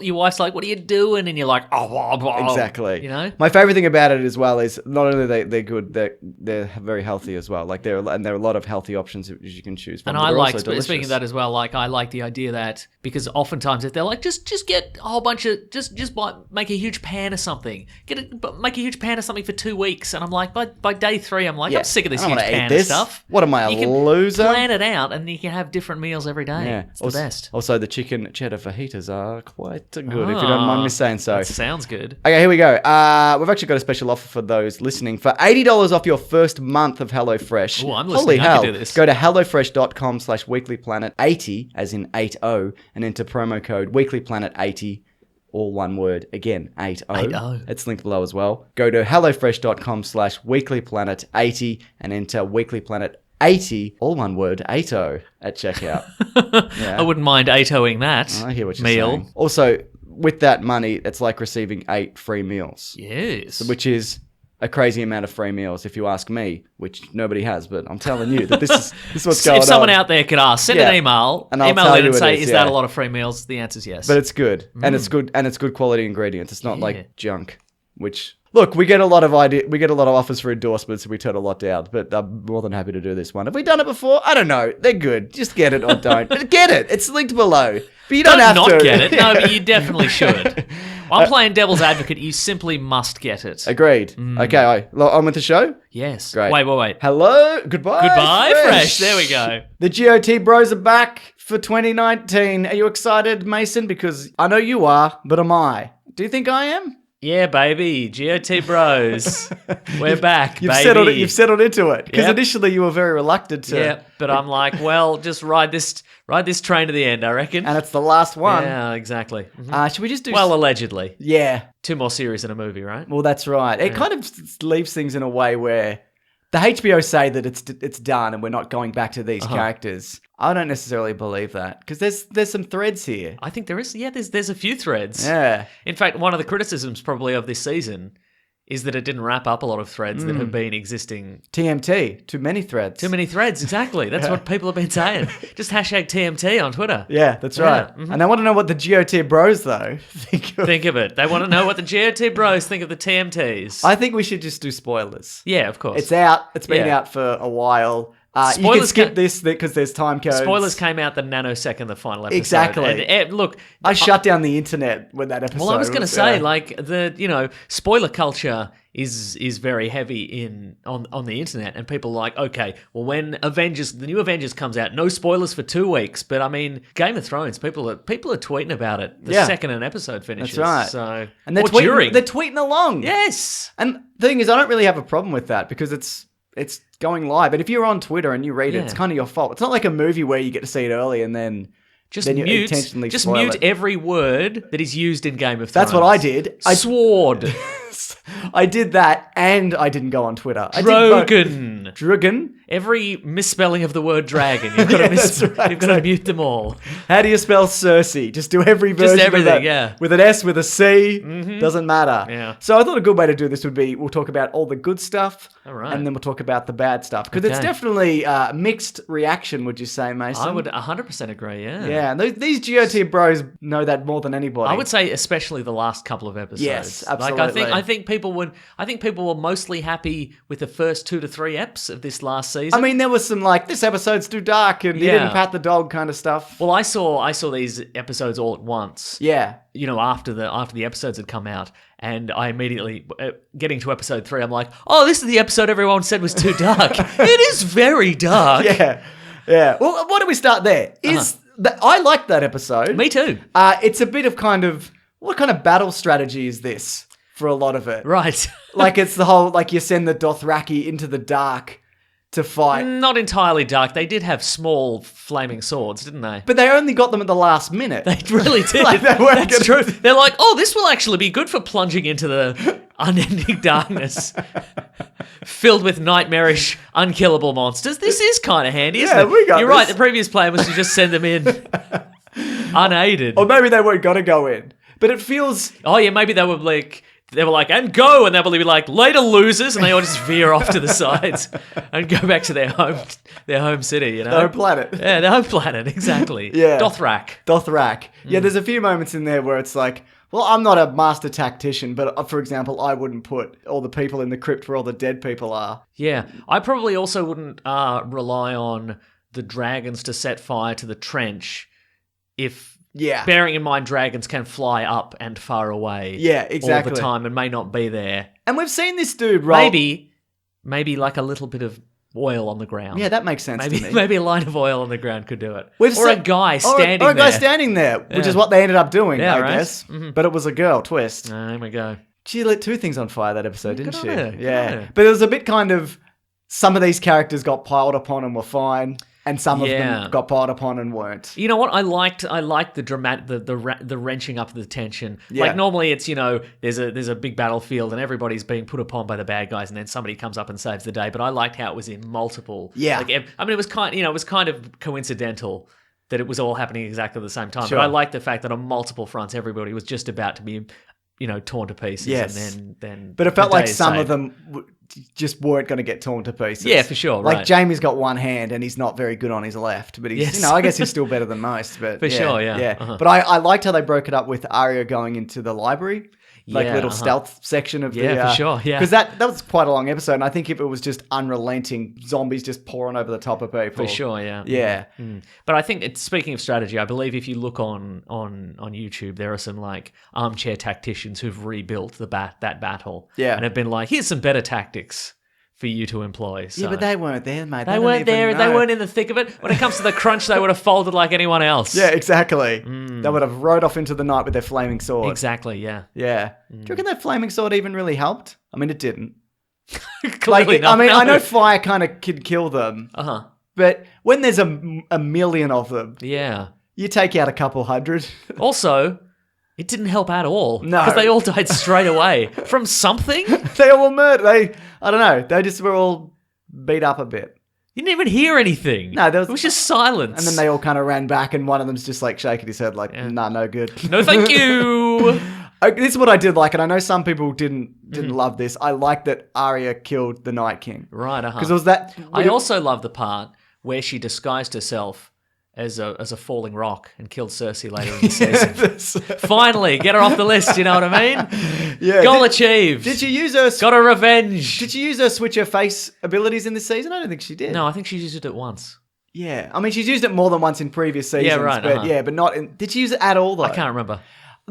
what are you doing? And you're like, Exactly. You know. My favorite thing about it as well is not only they're good, they're very healthy as well. Like there are a lot of healthy options that you can choose from. And but I they're like, also delicious. speaking of that as well, like I like the idea that, because oftentimes if they're like, just get a whole bunch of, just make a huge pan of something, make a huge pan of something for 2 weeks, and I'm like, by day 3, I'm like, Yeah, I'm sick of this I don't huge wanna eat pan this. of stuff. What am I, a you can loser? Plan it out, and you can have different meals every day. Yeah, It's the best. Also, the chicken cheddar fajitas are quite good, if you don't mind me saying so. That sounds good. Okay, here we go. We've actually got a special offer for those listening. For $80 off your first month of HelloFresh. Ooh, I'm Holy listening. I hell. can do this. Go to hellofresh.com/weeklyplanet80, as in 80, and enter promo code weeklyplanet80, all one word. Again, 80. 80. It's linked below as well. Go to hellofresh.com/weeklyplanet80 and enter weeklyplanet80, all one word, 80 at checkout. I wouldn't mind 8-0ing that. I hear what you're meal. saying. Also, with that money, it's like receiving 8 free meals. Yes. Which is a crazy amount of free meals, if you ask me, which nobody has, but I'm telling you that this is what's going on. If someone out there could ask, send an email, and I'll email tell in you and it say, is that yeah. a lot of free meals? The answer's yes. But it's good, and it's good, and it's good quality ingredients. It's not Yeah. like junk. Which, look, we get a lot of offers for endorsements, and we turn a lot down. But I'm more than happy to do this one. Have we done it before? I don't know. They're good. Just get it or don't. Get it. It's linked below. But you don't have not to get it. No, but you definitely should. I'm playing devil's advocate. You simply must get it. Agreed. Okay, on with the show. Yes. Great. Wait. Hello. Goodbye. Goodbye, Fresh. There we go. The GOT bros are back for 2019. Are you excited, Mason? Because I know you are, but am I? Do you think I am? Yeah, baby. GOT bros. We're back, You've baby. You've settled into it. Because Yep. initially you were very reluctant to. Yeah, but I'm like, well, just ride this train to the end, I reckon. And it's the last one. Yeah, exactly. Mhm. Should we just do... Well, allegedly. yeah. 2 more series in a movie, right? Well, that's right. It kind of leaves things in a way where the HBO say that it's done and we're not going back to these characters. I don't necessarily believe that because there's some threads here. I think there is. Yeah, there's a few threads. Yeah. In fact, one of the criticisms probably of this season is that it didn't wrap up a lot of threads that have been existing. TMT. Too many threads. Too many threads, exactly. That's what people have been saying. Just hashtag TMT on Twitter. Yeah, that's right. And I want to know what the GOT bros, though, think of. Think of it. They want to know what the GOT bros think of the TMTs. I think we should just do spoilers. Yeah, of course. It's out. It's been Yeah. out for a while. You can Spoilers skip this because there's time codes. Spoilers came out the nanosecond the final episode. Exactly. And, look, I shut down the internet when that episode. well, I was going to say, yeah. like, spoiler culture is very heavy on the internet, and people are like, okay, well, when the new Avengers comes out, no spoilers for 2 weeks. But I mean, Game of Thrones, people are tweeting about it the second an episode finishes. That's right. So, And they're or tweeting, during. they're tweeting along. Yes. And the thing is, I don't really have a problem with that because it's going live. But if you're on Twitter and you read it, it's kind of your fault. It's not like a movie where you get to see it early and then you intentionally spoil mute it. every word that is used in Game of Thrones. That's what I did. Sword. I did that, and I didn't go on Twitter. Drogon. Drogon. Every misspelling of the word dragon, you've got to that's right. you've got to mute them all. How do you spell Cersei? Just do every version everything, of that. yeah. With an S, with a C, doesn't matter. Yeah. So I thought a good way to do this would be we'll talk about all the good stuff, All right. and then we'll talk about the bad stuff. Because it's Okay. definitely mixed reaction, would you say, Mason? I would 100% agree, yeah. Yeah, and these GOT bros know that more than anybody. I would say especially the last couple of episodes. Yes, Like, absolutely. I I think people were mostly happy with the first 2 to 3 eps of this last season. I mean, there was some like, this episode's too dark and he didn't pat the dog kind of stuff. Well, I saw these episodes all at once. Yeah. You know, after the episodes had come out, and I immediately, getting to episode 3, I'm like, oh, this is the episode everyone said was too dark. It is very dark. Yeah. Yeah. Well, why don't we start there? I liked that episode. Me too. It's a bit of what kind of battle strategy is this for a lot of it? Right. Like it's the whole, like you send the Dothraki into the dark to fight. Not entirely dark. They did have small flaming swords, didn't they? But they only got them at the last minute. They really did. Like, they weren't That's true. They're like, oh, this will actually be good for plunging into the unending darkness filled with nightmarish, unkillable monsters. This is kind of handy, isn't it? We got You're this. right. The previous plan was to just send them in unaided. Or maybe they weren't going to go in. But it feels... Oh, yeah, maybe they were like, and go, and they'll be like, later losers, and they all just veer off to the sides and go back to their home city, you know? Their home planet. Yeah, their home planet, exactly. Yeah. Dothrak. Yeah, there's a few moments in there where it's like, well, I'm not a master tactician, but for example, I wouldn't put all the people in the crypt where all the dead people are. Yeah, I probably also wouldn't rely on the dragons to set fire to the trench if... Yeah. Bearing in mind dragons can fly up and far away. Yeah, exactly. All the time and may not be there. And we've seen this dude roll... Maybe like a little bit of oil on the ground. Yeah, that makes sense to me. Maybe a line of oil on the ground could do it. A guy standing there. Or a guy standing there, which is what they ended up doing, I right? guess. Mm-hmm. But it was a girl, twist. There we go. She lit 2 things on fire that episode, didn't she? Good on her, good on Yeah. her. But it was a bit kind of... Some of these characters got piled upon and were fine. And some of them got piled upon and weren't. You know what? I liked the dramatic, the wrenching up of the tension. Yeah. Like normally it's, you know, there's a big battlefield and everybody's being put upon by the bad guys and then somebody comes up and saves the day. But I liked how it was in multiple. Yeah. Like, I mean, it was kind of coincidental that it was all happening exactly at the same time. Sure. But I liked the fact that on multiple fronts, everybody was just about to be, you know, torn to pieces. Yes. And then But it felt the like day is some saved. of them just weren't going to get torn to pieces. Yeah, for sure. Like right. Jamie's got one hand and he's not very good on his left, but he's, Yes. you know, I guess he's still better than most. But For sure, yeah. yeah. Uh-huh. But I liked how they broke it up with Arya going into the library, like Yeah, little uh-huh. stealth section of the. Yeah, for sure, yeah. Because that was quite a long episode, and I think if it was just unrelenting zombies just pouring over the top of people, For sure, yeah. Yeah. But I think speaking of strategy, I believe if you look on YouTube, there are some like armchair tacticians who've rebuilt that battle, Yeah. and have been like, here's some better tactics for you to employ. So. Yeah, but they weren't there, mate. They didn't weren't even there. They know. weren't in the thick of it. When it comes to the crunch, they would have folded like anyone else. Yeah, exactly. They would have rode off into the night with their flaming sword. Exactly. Yeah. Yeah. Do you reckon that flaming sword even really helped? I mean, it didn't. Clearly not, I know no. fire kind of can kill them, but when there's a million of them, Yeah. you take out a couple hundred. Also, it didn't help at all. No. Because they all died straight away from something. They all were murdered. I don't know. They just were all beat up a bit. You didn't even hear anything. No, there was- It was just silence. And then they all kind of ran back, and one of them's just like shaking his head like, nah, no good. No, thank you. This is what I did like, and I know some people didn't love this. I like that Arya killed the Night King. Right, Because it was that... I also love the part where she disguised herself as a falling rock and killed Cersei later in the season. Finally, get her off the list, you know what I mean? Yeah. Goal achieved. Did she use her... Got her revenge. Did she use her switch her face abilities in this season? I don't think she did. No, I think she used it once. Yeah. I mean, she's used it more than once in previous seasons. Yeah, right, But uh-huh. yeah, but not in... Did she use it at all, though? I can't remember.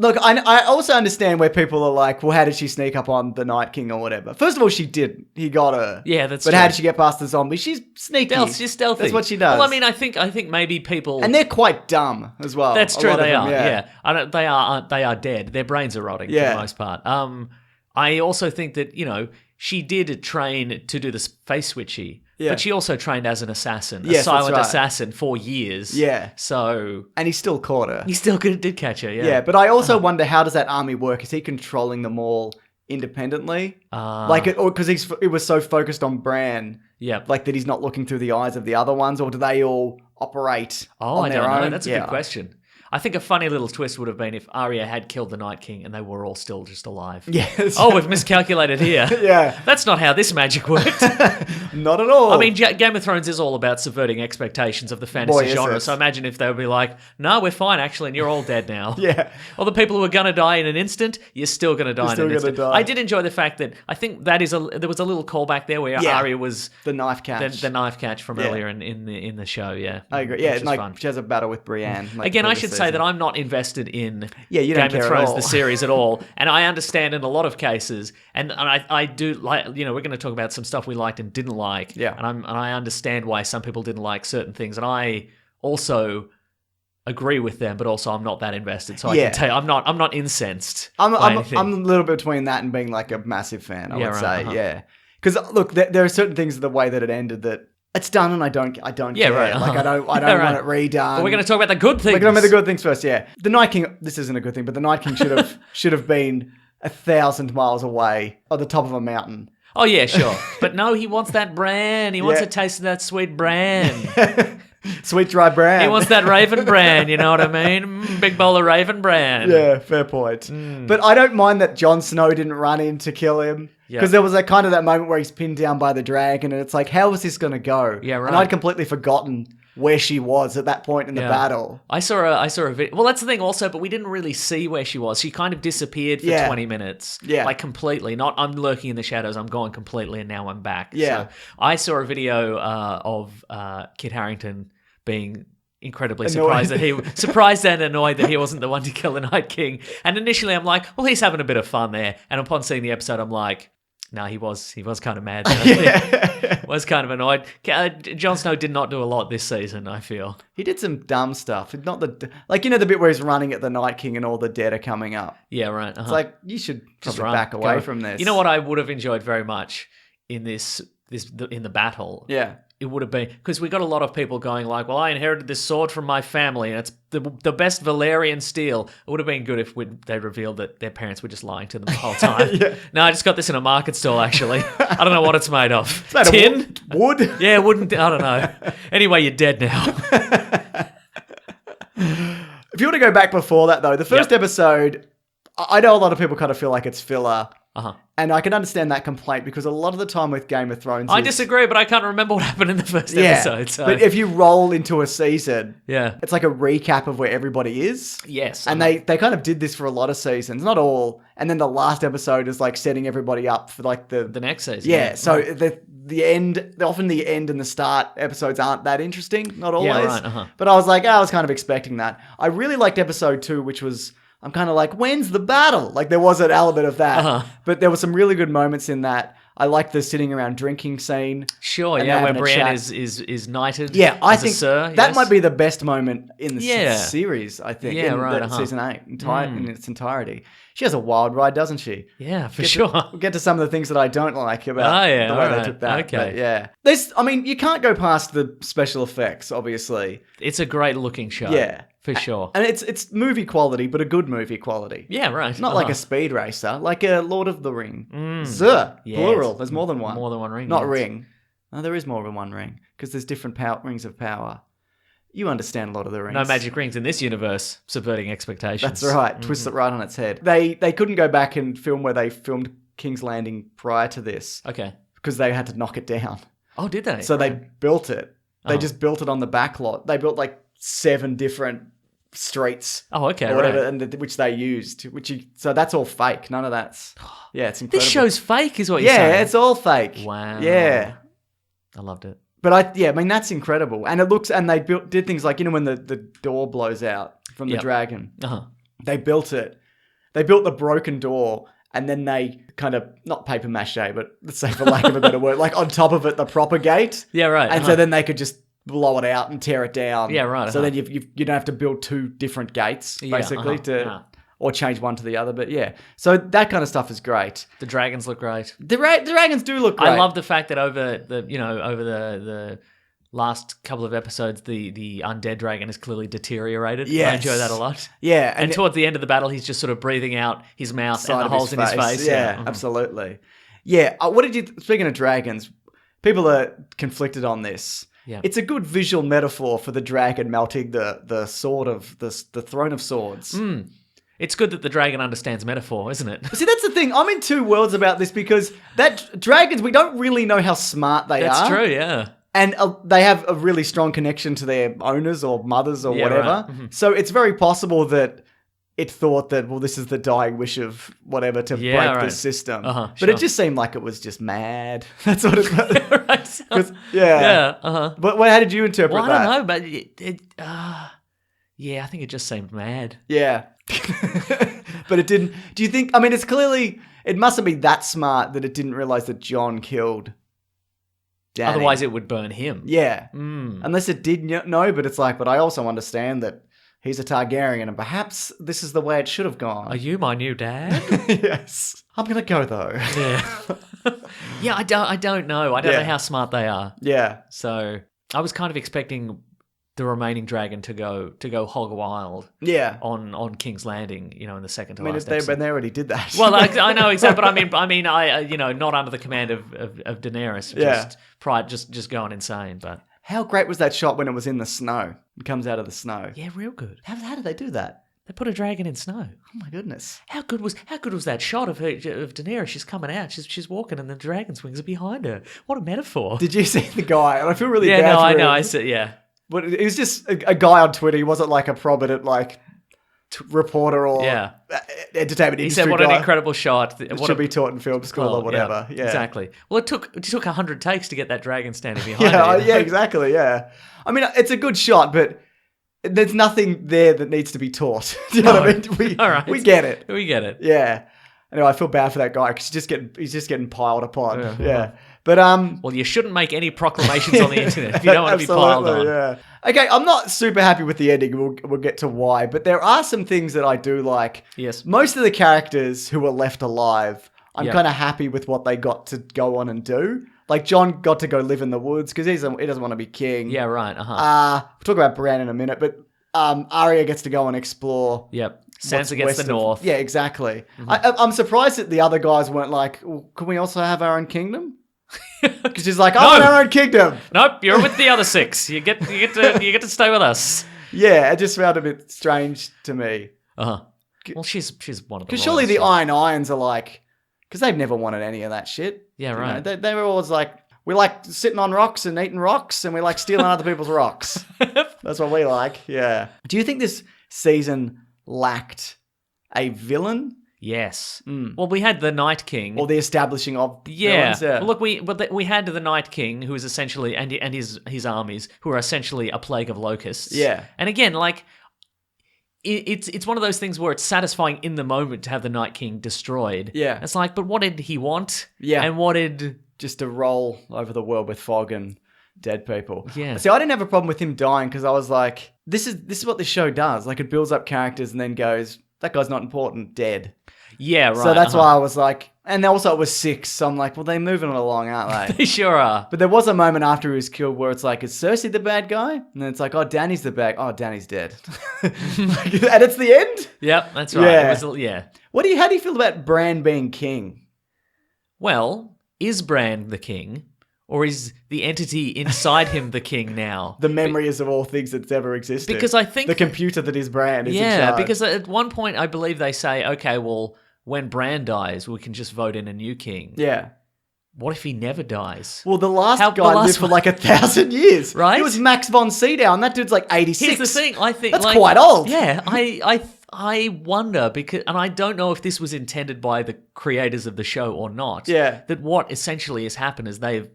Look, I also understand where people are like, well, how did she sneak up on the Night King or whatever? First of all, she did. He got her. Yeah, that's But true. how did she get past the zombie? She's sneaky. She's stealthy. That's what she does. Well, I mean, I think maybe people... And they're quite dumb as well. That's A true, lot of they them, are, yeah. They are dead. Their brains are rotting for Yeah. the most part. I also think that, you know, she did train to do this face switchy, Yeah. but she also trained as an assassin, Yes, a silent that's right. assassin for years. Yeah. So And he still caught her. he still did catch her, yeah. Yeah, but I also wonder, how does that army work? Is he controlling them all independently? Because it was so focused on Bran, Yeah. like that he's not looking through the eyes of the other ones, or do they all operate Oh, on I their don't know. own? That's a Yeah. good question. I think a funny little twist would have been if Arya had killed the Night King and they were all still just alive. Yes. Oh, we've miscalculated here. Yeah. That's not how this magic worked. Not at all. I mean, Game of Thrones is all about subverting expectations of the fantasy Boy, is genre. it. So imagine if they would be like, no, we're fine, actually, and you're all dead now. Yeah. Or the people who are going to die in an instant, you're still going to die in still an gonna instant. die. I did enjoy the fact that I think there was a little callback there where Yeah. Arya was the knife catch. the knife catch from Yeah. earlier in the show, yeah. I agree. Yeah, Which is like fun. she has a battle with Brienne. Like, Again, I through should the say that season. I'm not invested in Yeah, you don't Game care of at Thrones, all. the series at all. And I understand in a lot of cases, and I do like, we're going to talk about some stuff we liked and didn't like. Yeah. And I understand why some people didn't like certain things. And I also agree with them, but also I'm not that invested. So I Yeah. can tell you, I'm not incensed. I'm by anything. a little bit between that and being like a massive fan, I Yeah, would right, say. uh-huh. Yeah. Because look, there are certain things the way that it ended that it's done and I don't Yeah, care. right, Like I don't Yeah, right. want it redone. But we're going to talk about the good things. We're going to make the good things first, yeah. The Night King, this isn't a good thing, but the Night King should have been 1,000 miles away at the top of a mountain. Oh, yeah, sure. But no, he wants that bran. He wants Yeah. a taste of that sweet bran. Sweet dry bran. He wants that raven bran, you know what I mean? Big bowl of raven bran. Yeah, fair point. But I don't mind that Jon Snow didn't run in to kill him. Yeah. Because there was that moment where he's pinned down by the dragon and it's like, how was this going to go? Yeah, right. And I'd completely forgotten where she was at that point in the Yeah. battle. I saw a video. Well, that's the thing also, but we didn't really see where she was. She kind of disappeared for Yeah. 20 minutes. Yeah. Like completely. Not, I'm lurking in the shadows, I'm gone completely, and now I'm back. Yeah. So I saw a video of Kit Harington being incredibly Annoyed. surprised and annoyed that he wasn't the one to kill the Night King. And initially I'm like, well, he's having a bit of fun there. And upon seeing the episode, I'm like, no, he was kind of mad. Was kind of annoyed. Jon Snow did not do a lot this season, I feel. He did some dumb stuff. Not the the bit where he's running at the Night King and all the dead are coming up. Yeah, right. It's like, you should Just probably run, back away go. from this. You know what I would have enjoyed very much in in the battle? Yeah. It would have been, because we got a lot of people going like, well, I inherited this sword from my family and it's the best Valerian steel. It would have been good if they revealed that their parents were just lying to them the whole time. Yeah. No, I just got this in a market stall, actually. I don't know what it's made of. It's made of Tin? Wood? Yeah, wouldn't, I don't know. Anyway, you're dead now. If you want to go back before that, though, the first episode, I know a lot of people kind of feel like it's filler. Uh-huh. And I can understand that complaint because a lot of the time with Game of Thrones I is- disagree, but I can't remember what happened in the first Yeah, episode. So. but if you roll into a season, yeah. it's like a recap of where everybody is. Yes. And they kind of did this for a lot of seasons, not all. And then the last episode is like setting everybody up for like the next season. yeah. So the end, often the end and the start episodes aren't that interesting, not always. Yeah, right, uh-huh. But I was like, I was kind of expecting that. I really liked episode 2, which was, I'm kind of like, when's the battle? Like there was an element of that, Uh-huh. but there were some really good moments in that. I liked the sitting around drinking scene. Sure, and yeah, where having a Brienne chat. is knighted. Yeah, I as a think sir, that yes. might be the best moment in the Yeah. series, I think. Yeah, in right, the uh-huh. season 8 in its entirety. She has a wild ride, doesn't she? Yeah, for Get to- sure. We'll get to some of the things that I don't like about Oh, yeah, the way they alright, took that. okay. But yeah. You can't go past the special effects, obviously. It's a great looking show. Yeah. For sure. And it's movie quality, but a good movie quality. Yeah, right. Not like Uh-huh. a speed racer, like a Lord of the Ring. Yes. Plural. There's more than one. More than one ring. Not yes. ring. No, there is more than one ring because there's different rings of power. You understand Lord of the Rings. No magic rings in this universe, subverting expectations. That's right. Twist it right on its head. They couldn't go back and film where they filmed King's Landing prior to this Okay. because they had to knock it down. Oh, did they? So they built it. They Oh. just built it on the back lot. They built like 7 different streets Oh, okay. or whatever, Right. and which they used. So that's all fake. None of that's. Yeah, it's incredible. This show's fake, is what you're Yeah, saying. it's all fake. Wow. Yeah. I loved it. But that's incredible. And it looks, and they did things like, when the door blows out from the Yep. dragon, Uh-huh. they built it. They built the broken door and then they kind of, not paper mache, but let's say for lack of a better word, like on top of it, the proper gate. Yeah, right. And uh-huh. so then they could just blow it out and tear it down. Yeah, right, So uh-huh. then you don't have to build 2 different gates, Yeah, basically, uh-huh, or change one to the other. But yeah, so that kind of stuff is great. The dragons look great. The dragons do look great. I love the fact that over the last couple of episodes, the undead dragon is clearly deteriораted. Yes. I enjoy that a lot. Yeah. And towards the end of the battle, he's just sort of breathing out his mouth side and the of holes in his face. Yeah, Mhm. absolutely. Yeah. What did you? Speaking of dragons, people are conflicted on this. Yeah. it's a good visual metaphor for the dragon melting the sword of the throne of swords. It's good that the dragon understands metaphor, isn't it? See, that's the thing. I'm in two worlds about this because that dragons, we don't really know how smart they are. That's true, yeah. And they have a really strong connection to their owners or mothers or whatever. Right. So it's very possible that it thought that, well, this is the dying wish of whatever to break this system. But sure. it just seemed like it was just mad. That's what it was. Right. 'Cause- yeah. Yeah. But how did you interpret Well, that? I don't know, but yeah, I think it just seemed mad. Yeah. But it didn't. Do you think, I mean, it mustn't be that smart that it didn't realize that John killed Danny. Otherwise, it would burn him. Yeah. Unless it did know, but it's like, but I also understand that he's a Targaryen and perhaps this is the way it should have gone. Are you my new dad? Yes. I'm going to go though. Yeah. Yeah, I don't know. I don't know how smart they are. Yeah. So I was kind of expecting the remaining dragon to go hog wild. Yeah. On King's Landing, in the second to I mean, last they episode. already did that. Well, I know exactly, but I mean, not under the command of Daenerys. Just going insane. But how great was that shot when it was in the snow? It comes out of the snow. yeah, real good. How did they do that? They put a dragon in snow. Oh my goodness. How good was that shot of Daenerys? She's coming out. She's walking, and the dragon's wings are behind her. What a metaphor! Did you see the guy? And I feel really bad yeah, no, for I him. know. I said, yeah. But it was just a guy on Twitter. He wasn't like a prominent reporter or entertainment He industry said, "What guy. an incredible shot! It What should a be taught in film school or whatever. Yeah, exactly. Well, it took 100 takes to get that dragon standing behind Yeah, her. yeah, exactly. Yeah. I mean, it's a good shot, but there's nothing there that needs to be taught. Do you know what I mean? All right. We get it. We get it. Yeah. Anyway, I feel bad for that guy because he's just getting piled upon. Yeah. Yeah. But Well, you shouldn't make any proclamations on the internet if you don't want to be piled on. Yeah. Okay, I'm not super happy with the ending. We'll get to why, but there are some things that I do like. Yes. Most of the characters who were left alive, I'm Yeah. kind of happy with what they got to go on and do. Like John got to go live in the woods because he doesn't want to be king. Yeah, right. We'll talk about Bran in a minute, but Arya gets to go and explore. Yep. what's Sansa gets west the of- north. Yeah, exactly. I'm surprised that the other guys weren't like, well, can we also have our own kingdom? Because she's like, I want our own kingdom. Nope, you're with the other 6. You get to stay with us. Yeah, it just felt a bit strange to me. Well, she's one of the. Because surely the royals, Iron Irons are like, because they've never wanted any of that shit. Yeah, You right. know, they were always like, we like sitting on rocks and eating rocks, and we like stealing other people's rocks. That's what we like. Yeah. Do you think this season lacked a villain Yes. Well, we had the Night King. or the establishing of Yeah. villains? Yeah. Well, look, we had the Night King, who is essentially and his armies, who are essentially a plague of locusts. Yeah. And again, like it's one of those things where it's satisfying in the moment to have the Night King destroyed. Yeah. It's like, but what did he want? Yeah. And what did Just to roll over the world with fog and dead people. Yeah. See, I didn't have a problem with him dying because I was like, this is what this show does. Like, it builds up characters and then goes, that guy's not important, dead. Yeah, right. So that's why I was like, and also it was 6, so I'm like, well, they're moving it along, aren't they? They sure are. But there was a moment after he was killed where it's like, is Cersei the bad guy? And then it's like, oh, Danny's the bad. Oh, Danny's dead. And it's the end. Yep, that's right. Yeah. It was, yeah. How do you feel about Bran being king? Well, is Bran the king, or is the entity inside him the king now? The memory is of all things that's ever existed. Because I think the computer that is Bran is in yeah, charge. because at one point I believe they say, okay, well, when Bran dies, we can just vote in a new king. Yeah. What if he never dies? Well, the last The guy last lived for one- like 1,000 years. Right? It was Max von Sydow, and that dude's like 86. Here's the thing. I think That's like, quite old. Yeah, I wonder because, and I don't know if this was intended by the creators of the show or not. Yeah. That what essentially has happened is they've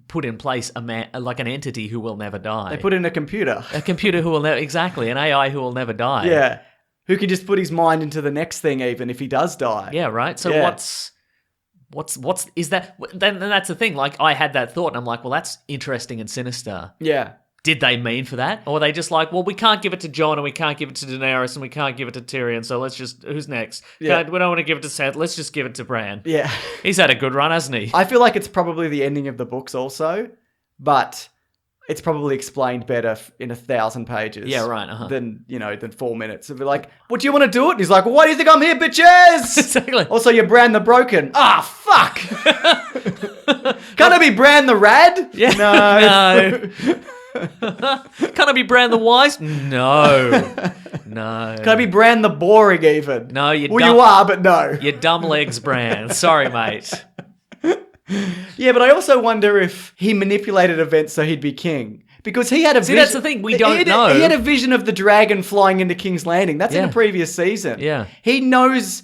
put in place a man, like an entity who will never die. They put in a computer. a computer who will never exactly an AI who will never die. Yeah. Who can just put his mind into the next thing even if he does die. Yeah. Right. So Yeah. what's is that? Then that's the thing. Like I had that thought, and I'm like, well, that's interesting and sinister. Yeah. Did they mean for that? Or were they just like, well, we can't give it to Jon and we can't give it to Daenerys and we can't give it to Tyrion, so let's just, who's next? Yeah. We don't want to give it to Sansa, let's just give it to Bran. Yeah. He's had a good run, hasn't he? I feel like it's probably the ending of the books also, but it's probably explained better in 1,000 pages. Yeah, right, Than 4 minutes. It'd be like, what do you want to do it? And he's like, well, why do you think I'm here, bitches? Exactly. Also, you're Bran the Broken. Ah, fuck! Can't I be Bran the Rad? Yeah. No. Can I be Bran the Wise? No. No. Can I be Bran the Boring even? No, you Well, dumb, you are, but no. you dumb legs, Bran. Sorry, mate. Yeah, but I also wonder if he manipulated events so he'd be king. Because he had a vision. that's the thing, we don't know. He had a vision of the dragon flying into King's Landing. That's in Yeah. the previous season. Yeah. He knows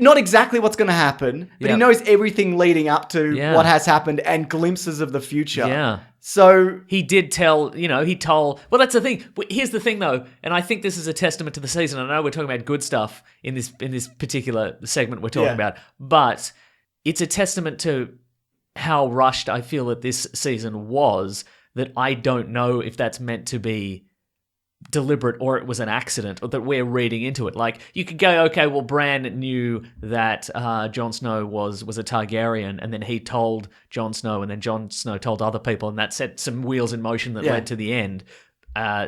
not exactly what's going to happen, but Yeah. he knows everything leading up to Yeah. what has happened and glimpses of the future. Yeah. So He did tell, he told... Well, that's the thing. Here's the thing, though, and I think this is a testament to the season. I know we're talking about good stuff in this particular segment we're talking about, but it's a testament to how rushed I feel that this season was, that I don't know if that's meant to be deliberate or it was an accident or that we're reading into it. Like, you could go, okay, well, Bran knew that Jon Snow was a Targaryen, and then he told Jon Snow, and then Jon Snow told other people, and that set some wheels in motion that led to the end.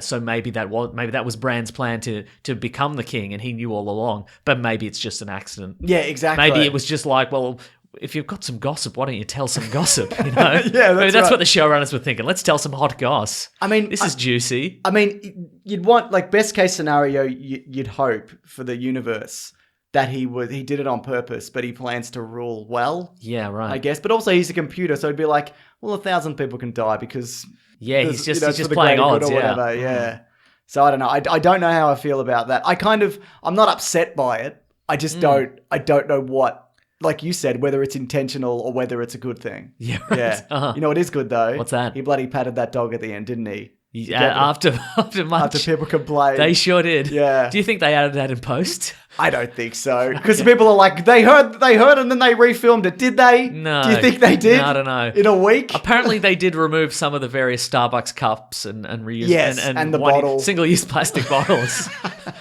So maybe that was Bran's plan to become the king, and he knew all along. But maybe it's just an accident. yeah, exactly. Maybe it was just like, well, if you've got some gossip, why don't you tell some gossip? You know, that's that's right. what the showrunners were thinking. Let's tell some hot goss. I mean, This is juicy. I mean, you'd want, like, best case scenario, you'd hope for the universe that he did it on purpose, but he plans to rule well. Yeah, right. I guess, but also he's a computer, so it'd be like, well, 1,000 people can die because Yeah, there's- he's it's just for the playing greater good odds. or Yeah, whatever. Yeah. So I don't know. I don't know how I feel about that. I'm not upset by it. I just don't know what. Like you said, whether it's intentional or whether it's a good thing. Yeah, right. Yeah. Uh-huh. You know what is good though? What's that? He bloody patted that dog at the end, didn't he? Yeah, after much, After people complained. they sure did. Yeah. Do you think they added that in post? I don't think so. Because people are like, they heard and then they refilmed it. Did they? No. Do you think they did? No, I don't know. In a week? Apparently, they did remove some of the various Starbucks cups and reuse Yes, and the bottles. single-use plastic bottles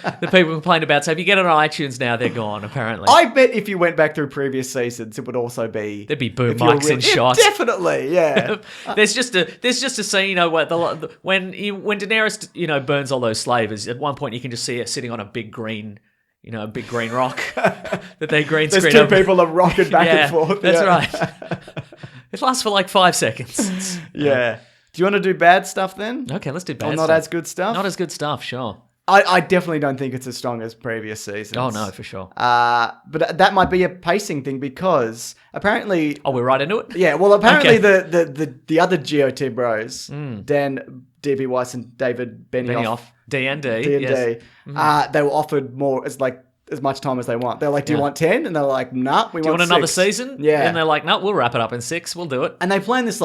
that people complained about. So if you get it on iTunes now, they're gone. Apparently, I bet if you went back through previous seasons, it would also be... there'd be boom if you're mics and Yeah, shots. definitely, yeah. There's just a scene, when Daenerys, burns all those slavers. At one point, you can just see her sitting on a big green rock that they green There's screen. two over. people are rocking back and forth. That's yeah. right. It lasts for like 5 seconds. Yeah. Do you want to do bad stuff then? Okay, let's do bad Or stuff. not as good stuff? Not as good stuff, sure. I definitely don't think it's as strong as previous seasons. Oh, no, for sure. But that might be a pacing thing because apparently... Oh, we're right into it? Yeah, well, apparently Okay. the other GOT bros, Dan D.B. Weiss and David Benioff, D&D. D&D, Yes. they were offered more as much time as they want. They're like, do you want 10? And they're like, nah, we Do you want another 6. season? Yeah. And they're like, no, we'll wrap it up in 6. We'll do it. And they planned this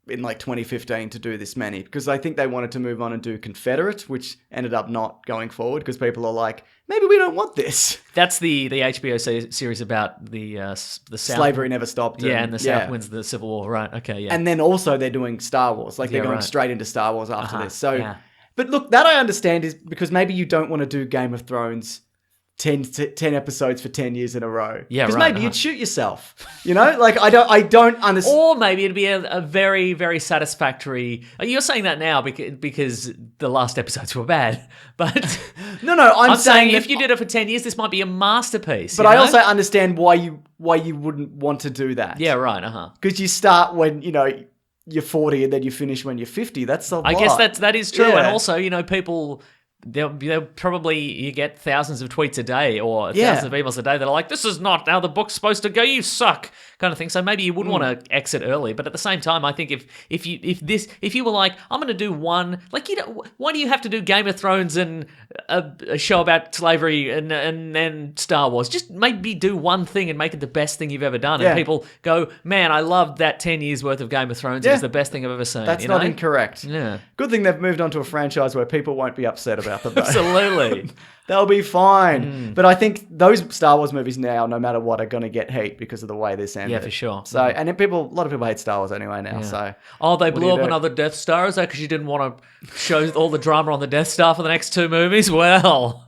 in 2015 to do this many because I think they wanted to move on and do Confederate, which ended up not going forward because people are like, maybe we don't want this. That's the HBO series about the South. Slavery never stopped. Yeah, and the South wins the Civil War. Right, okay, yeah. And then also they're doing Star Wars. They're going right. straight into Star Wars after this. So, yeah. But look, that I understand is because maybe you don't want to do Game of Thrones 10 episodes for 10 years in a row. Yeah, Because right, maybe you'd shoot yourself. You know? I don't understand. Or maybe it'd be a very, very satisfactory... You're saying that now because the last episodes were bad. But No, I'm saying that- if you did it for 10 years, this might be a masterpiece. But I also understand why you wouldn't want to do that. Yeah, right, uh-huh. Because you start when, you're 40 and then you finish when you're 50. That's a lot. I guess that is true. Yeah. And also, people... They'll probably, you get thousands of tweets a day or Yeah. thousands of emails a day that are like, this is not how the book's supposed to go, you suck, kind of thing. So maybe you wouldn't want to exit early, but at the same time, I think if you were like, I'm going to do one, why do you have to do Game of Thrones and a show about slavery and then Star Wars? Just maybe do one thing and make it the best thing you've ever done. Yeah. And people go, man, I loved that 10 years worth of Game of Thrones. It Yeah. was the best thing I've ever seen. That's you not know? incorrect. Yeah. Good thing they've moved on to a franchise where people won't be upset about them. Though. Absolutely. They'll be fine. But I think those Star Wars movies now, no matter what, are going to get heat because of the way this ended. Yeah, for sure. So, and then a lot of people hate Star Wars anyway now. So, Oh, they do blew you up do? another Death Star? Is that because you didn't want to show all the drama on the Death Star for the next 2 movies? Well,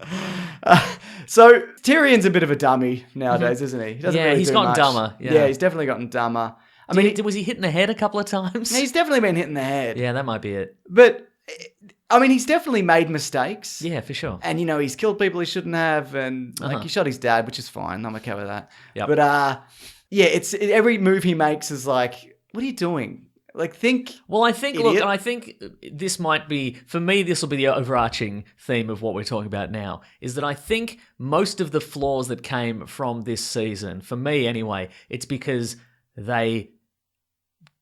so Tyrion's a bit of a dummy nowadays, isn't he? He doesn't Yeah, really he's do gotten much. dumber, yeah. He's definitely gotten dumber. I mean, was he hit in the head a couple of times? he's definitely been hit in the head. Yeah, that might be it. But I mean, he's definitely made mistakes. Yeah, for sure. And, he's killed people he shouldn't have. And, he shot his dad, which is fine. I'm okay with that. Yep. But, every move he makes is like, what are you doing? Like, think. Well, I think, idiot. look, and I think this might be, for me, this will be the overarching theme of what we're talking about now, is that I think most of the flaws that came from this season, for me anyway, it's because they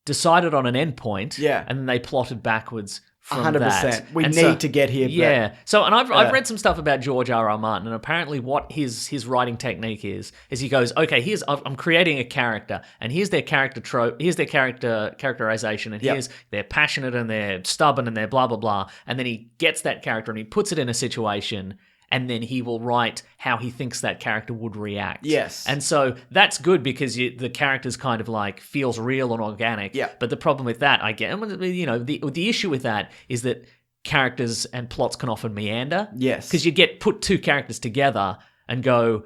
decided on an endpoint, and then they plotted backwards from 100%. that. We And need to get here. Yeah. So, and I've read some stuff about George R.R. Martin, and apparently what his writing technique is he goes, okay, I'm creating a character, and here's their character here's their characterization, and here's they're passionate and they're stubborn and they're blah blah blah, and then he gets that character and he puts it in a situation. And then he will write how he thinks that character would react. Yes. And so that's good because the character's kind of like feels real and organic. Yeah. But the problem with that, I get, the issue with that is that characters and plots can often meander. Yes. Because you put two characters together and go,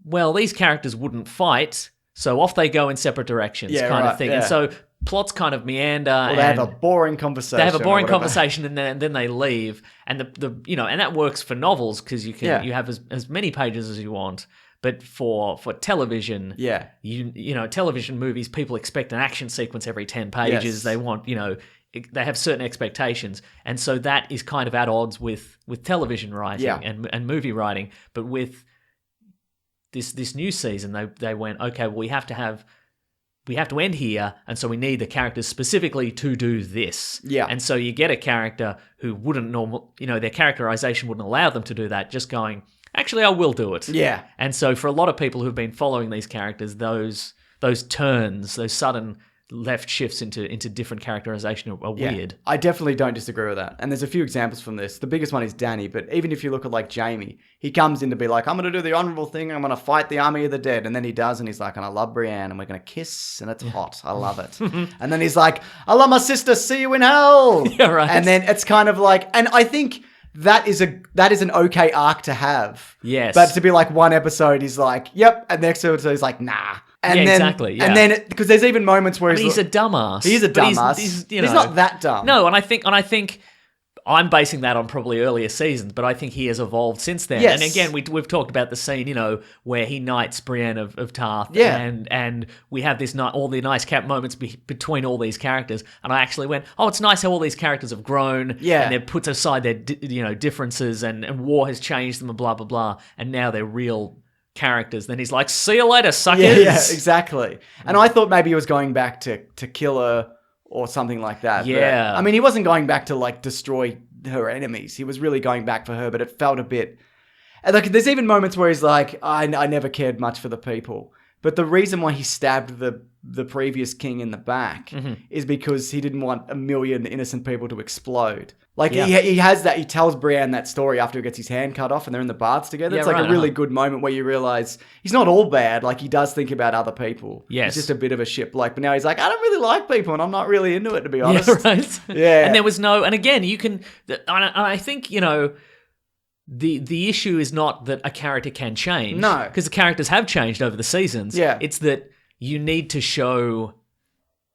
well, these characters wouldn't fight, so off they go in separate directions, of thing. Yeah. And so plots kind of meander. Well, they have a boring conversation. They have a boring conversation, and then they leave. And and that works for novels because you have as many pages as you want. But for television, television movies, people expect an action sequence every 10 pages. Yes. They want, they have certain expectations, and so that is kind of at odds with television writing and movie writing. But with this new season, they went, okay, well, we have to end here, and so we need the characters specifically to do this. Yeah. And so you get a character who wouldn't their characterization wouldn't allow them to do that, just going, actually, I will do it. Yeah. And so for a lot of people who've been following these characters, those turns, those sudden left shifts into different characterization are weird. I definitely don't disagree with that. And there's a few examples from this. The biggest one is Danny, but even if you look at like Jamie, he comes in to be like, I'm going to do the honorable thing, I'm going to fight the army of the dead. And then he does, and he's like, and I love Brienne, and we're going to kiss, and it's hot. I love it. And then he's like, I love my sister, see you in hell. Yeah, right. And then it's kind of like, and I think that is an okay arc to have. Yes. But to be like one episode, he's like, yep, and the next episode he's like, nah. And Yeah, then, exactly, yeah. And then, because there's even moments where He's a dumbass. He is a but dumbass. He's not that dumb. No, and I think I'm basing that on probably earlier seasons, but I think he has evolved since then. Yes. And again, we've talked about the scene, where he knights Brienne of Tarth. Yeah. And we have all the nice moments between all these characters. And I actually went, oh, it's nice how all these characters have grown. Yeah. And they've put aside their differences, and war has changed them, and blah blah blah. And now they're real characters. Then he's like, see you later, suckers. Yeah, exactly. And I thought maybe he was going back to kill her or something like that. Yeah. But, I mean, he wasn't going back to like destroy her enemies. He was really going back for her, but it felt a bit... And like, there's even moments where he's like, I never cared much for the people. But the reason why he stabbed the previous king in the back is because he didn't want 1 million innocent people to explode. Like, he has that, he tells Brienne that story after he gets his hand cut off and they're in the baths together. Yeah, it's like right, a really good moment where you realize he's not all bad. Like, he does think about other people. Yes. He's just a bit of a shit bloke. But now he's like, I don't really like people and I'm not really into it, to be honest. Yeah, right. Yeah. And there was and again, you can, I think, the issue is not that a character can change. No. Because the characters have changed over the seasons. Yeah. It's that you need to show,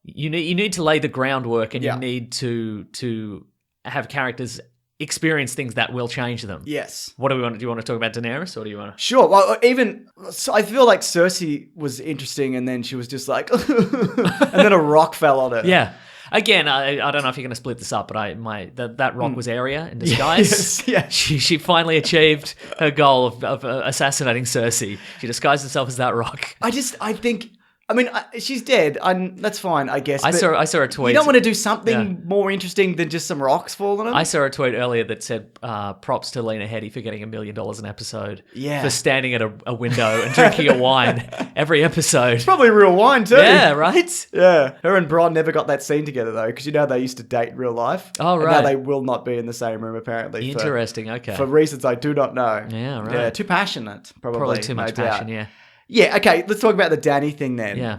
you need to lay the groundwork, and you need to have characters experience things that will change them. Yes. What do we want? Do you want to talk about Daenerys, or do you want to? Sure. Well, I feel like Cersei was interesting, and then she was just like, and then a rock fell on her. Yeah. Again, I don't know if you're going to split this up, but that rock was Arya in disguise. Yes, yeah. She finally achieved her goal of assassinating Cersei. She disguised herself as that rock. I mean, she's dead. That's fine, I guess. I but saw a tweet. You don't want to do something more interesting than just some rocks falling on? I saw a tweet earlier that said, props to Lena Headey for getting $1 million an episode. Yeah. For standing at a window and drinking a wine every episode. It's probably real wine, too. Yeah, right? Yeah. Her and Bron never got that scene together, though, because they used to date in real life. Oh, and right. now they will not be in the same room, apparently. Interesting, okay. For reasons I do not know. Yeah, right. Yeah, too passionate, probably. Probably too much passion, yeah. Yeah, okay, let's talk about the Danny thing then. Yeah.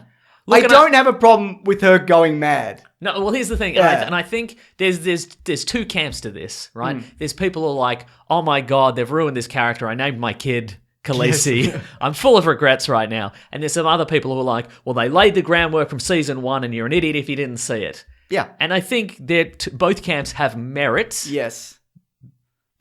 I don't have a problem with her going mad. No, well, here's the thing, Yeah. and I think there's two camps to this, right? There's people who are like, oh my god, they've ruined this character. I named my kid Khaleesi. Yes. I'm full of regrets right now. And there's some other people who are like, well, they laid the groundwork from season 1, and you're an idiot if you didn't see it. Yeah. And I think both camps have merit. Yes.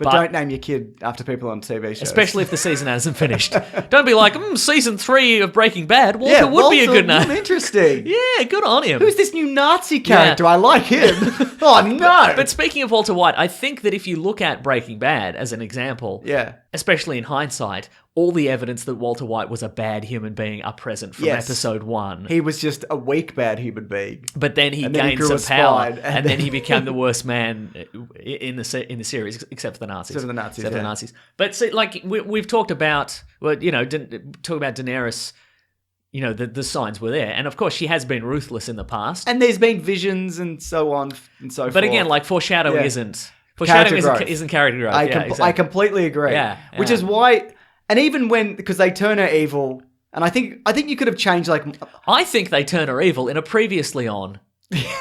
But don't name your kid after people on TV shows. Especially if the season hasn't finished. Don't be like, season 3 of Breaking Bad. Walter would be a good name. Interesting. Yeah, good on him. Who's this new Nazi character? I like him. Oh, no. But speaking of Walter White, I think that if you look at Breaking Bad as an example, especially in hindsight, all the evidence that Walter White was a bad human being are present from episode 1. He was just a weak bad human being. But then he gained some power, and then he became the worst man in the series, except for the Nazis. Except for the Nazis, But see, like we've talked about, talk about Daenerys. The signs were there, and of course she has been ruthless in the past. And there's been visions and so on and so forth. But again, like foreshadowing isn't character growth. I completely agree. Which is why. And even because they turn her evil, and I think you could have changed like. I think they turn her evil in a previously on.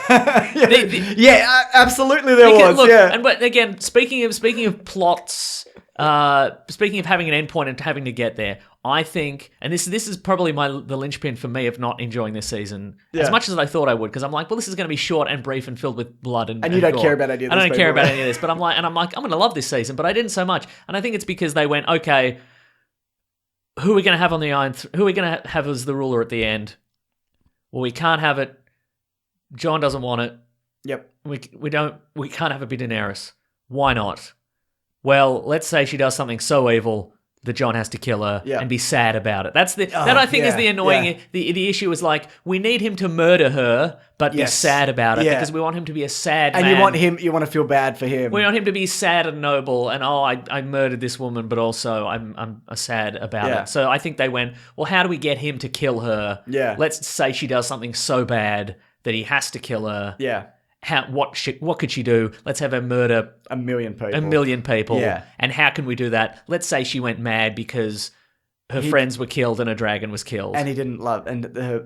Absolutely there was. Look, but again, speaking of plots, speaking of having an endpoint and having to get there, I think, and this is probably the linchpin for me of not enjoying this season as much as I thought I would, because I'm like, well, this is going to be short and brief and filled with blood and you don't gore. care about any of this. I don't care about any of this, but I'm like, I'm going to love this season, but I didn't so much, and I think it's because they went, okay, who are we going to have on the Iron? Who are we going to have as the ruler at the end? Well, we can't have it. John doesn't want it. Yep. We can't have it be Daenerys. Why not? Well, let's say she does something so evil that John has to kill her and be sad about it. That's that I think is the annoying. The issue is like we need him to murder her, but be sad about it because we want him to be a sad man. And you want to feel bad for him. We want him to be sad and noble, and I murdered this woman, but also I'm sad about it. So I think they went, well, how do we get him to kill her? Yeah. Let's say she does something so bad that he has to kill her. Yeah. What could she do? Let's have her murder a million people. Yeah. And how can we do that? Let's say she went mad because her friends were killed and her dragon was killed. And he didn't love, and her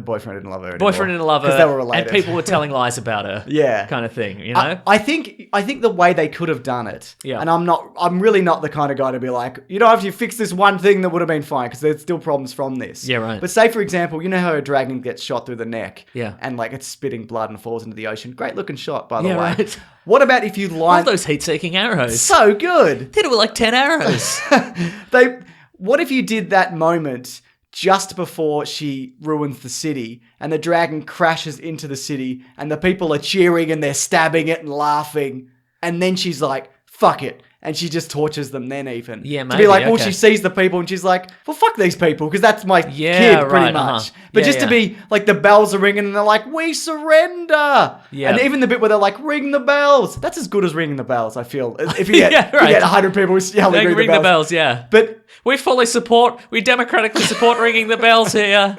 boyfriend didn't love her anymore. Boyfriend didn't love her. Because they were related. And people were telling lies about her. Kind of thing, you know? I think the way they could have done it, and I'm really not the kind of guy to be like, if you fix this one thing, that would have been fine, because there's still problems from this. Yeah, right. But say, for example, you know how a dragon gets shot through the neck? Yeah. And like it's spitting blood and falls into the ocean. Great looking shot, by the way. Right. What about if you line... All those heat-seeking arrows. So good. They were like 10 arrows. What if you did that moment just before she ruins the city and the dragon crashes into the city and the people are cheering and they're stabbing it and laughing, and then she's like, fuck it. And she just tortures them then even. Yeah, maybe. To be like, well, she sees the people and she's like, well, fuck these people, because that's my kid, pretty much. But just to be like, the bells are ringing and they're like, we surrender. Yeah. And even the bit where they're like, ring the bells. That's as good as ringing the bells, I feel. If you get, if you get 100 people yelling, ring the bells. Yeah. But we democratically support ringing the bells here.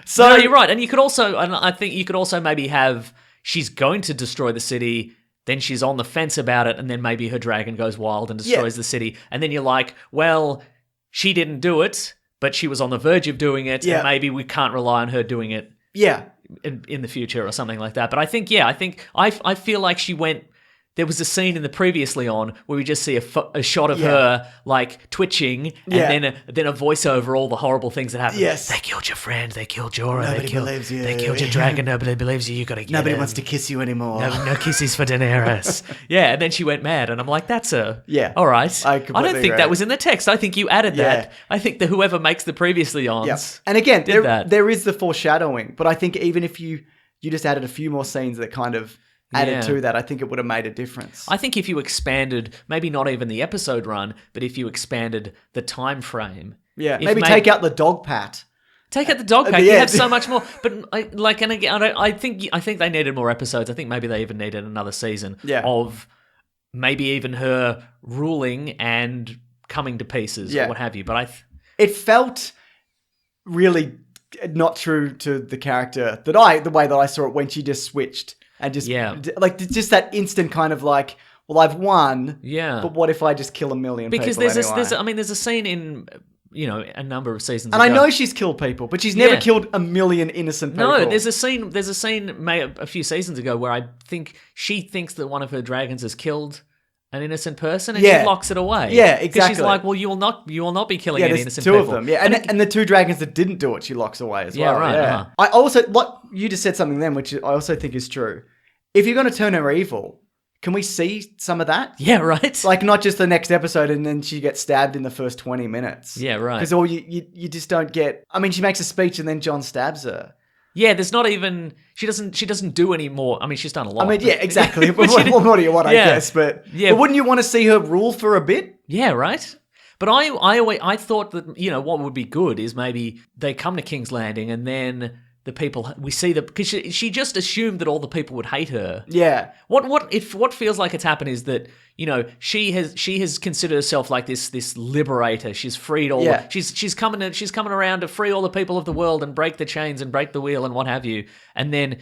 So no, you're right. And I think you could also maybe have, she's going to destroy the city, then she's on the fence about it, and then maybe her dragon goes wild and destroys the city. And then you're like, well, she didn't do it, but she was on the verge of doing it, and maybe we can't rely on her doing it in the future or something like that. But I think I feel like she went... There was a scene in the previously on where we just see a shot of her like twitching, and then a voiceover, all the horrible things that happen. Yes. They killed your friend. They killed Jorah. Nobody believes you. They killed your dragon. Nobody believes you. You gotta get Nobody him. wants to kiss you anymore. No kisses for Daenerys. And then she went mad, and I'm like, that's a... Yeah. All right. I don't think agree. that was in the text. I think you added that. I think that whoever makes the previously ons And again, that. there is the foreshadowing, but I think even if you just added a few more scenes that kind of added to that, I think it would have made a difference. I think if you expanded, maybe not even the episode run, but if you expanded the time frame. Yeah, maybe take out the dog pat. Take out the dog pack. You have so much more. But I think they needed more episodes. I think maybe they even needed another season of maybe even her ruling and coming to pieces or what have you. But it felt really not true to the character the way that I saw it when she just switched. And just just that instant kind of like, well, I've won. Yeah. But what if I just kill a million people? Because there's a scene in a number of seasons. And ago. I know she's killed people, but she's never killed a million innocent people. No, there's a scene made a few seasons ago where I think she thinks that one of her dragons has killed an innocent person, and she locks it away. Yeah, exactly. She's like, well, you will not be killing any innocent people. Two of them. Yeah, and the two dragons that didn't do it, she locks away as well. Right. Yeah, right. I also, you just said something then, which I also think is true. If you're going to turn her evil, Can we see some of that? Yeah, right. Like, not just the next episode and then she gets stabbed in the first 20 minutes. Yeah, right. Because all you just don't get... I mean, she makes a speech and then John stabs her. Yeah, there's not even... She doesn't do any more. I mean, she's done a lot. I mean, yeah, exactly. But what do you want, I Yeah. guess? But wouldn't you want to see her rule for a bit? Yeah, right. But I thought that, you know, what would be good is maybe they come to King's Landing and then the people we see because she just assumed that all the people would hate her. Yeah. What feels like it's happened is that, you know, she has considered herself like this liberator. She's freed all. Yeah. She's coming around to free all the people of the world and break the chains and break the wheel and what have you. And then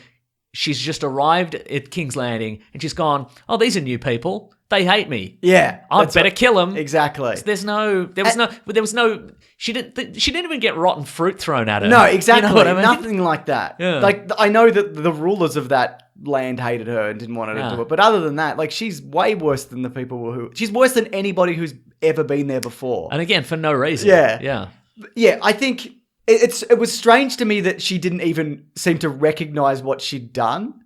she's just arrived at King's Landing and she's gone, oh, these are new people. They hate me. Yeah. I better kill them. Exactly. There was no. She didn't even get rotten fruit thrown at her. No, exactly. You know what I mean? Nothing like that. Yeah. Like, I know that the rulers of that land hated her and didn't want her to Yeah. do it. But other than that, like, she's way worse than the people she's worse than anybody who's ever been there before. And again, for no reason. Yeah. Yeah. Yeah, I think it was strange to me that she didn't even seem to recognize what she'd done.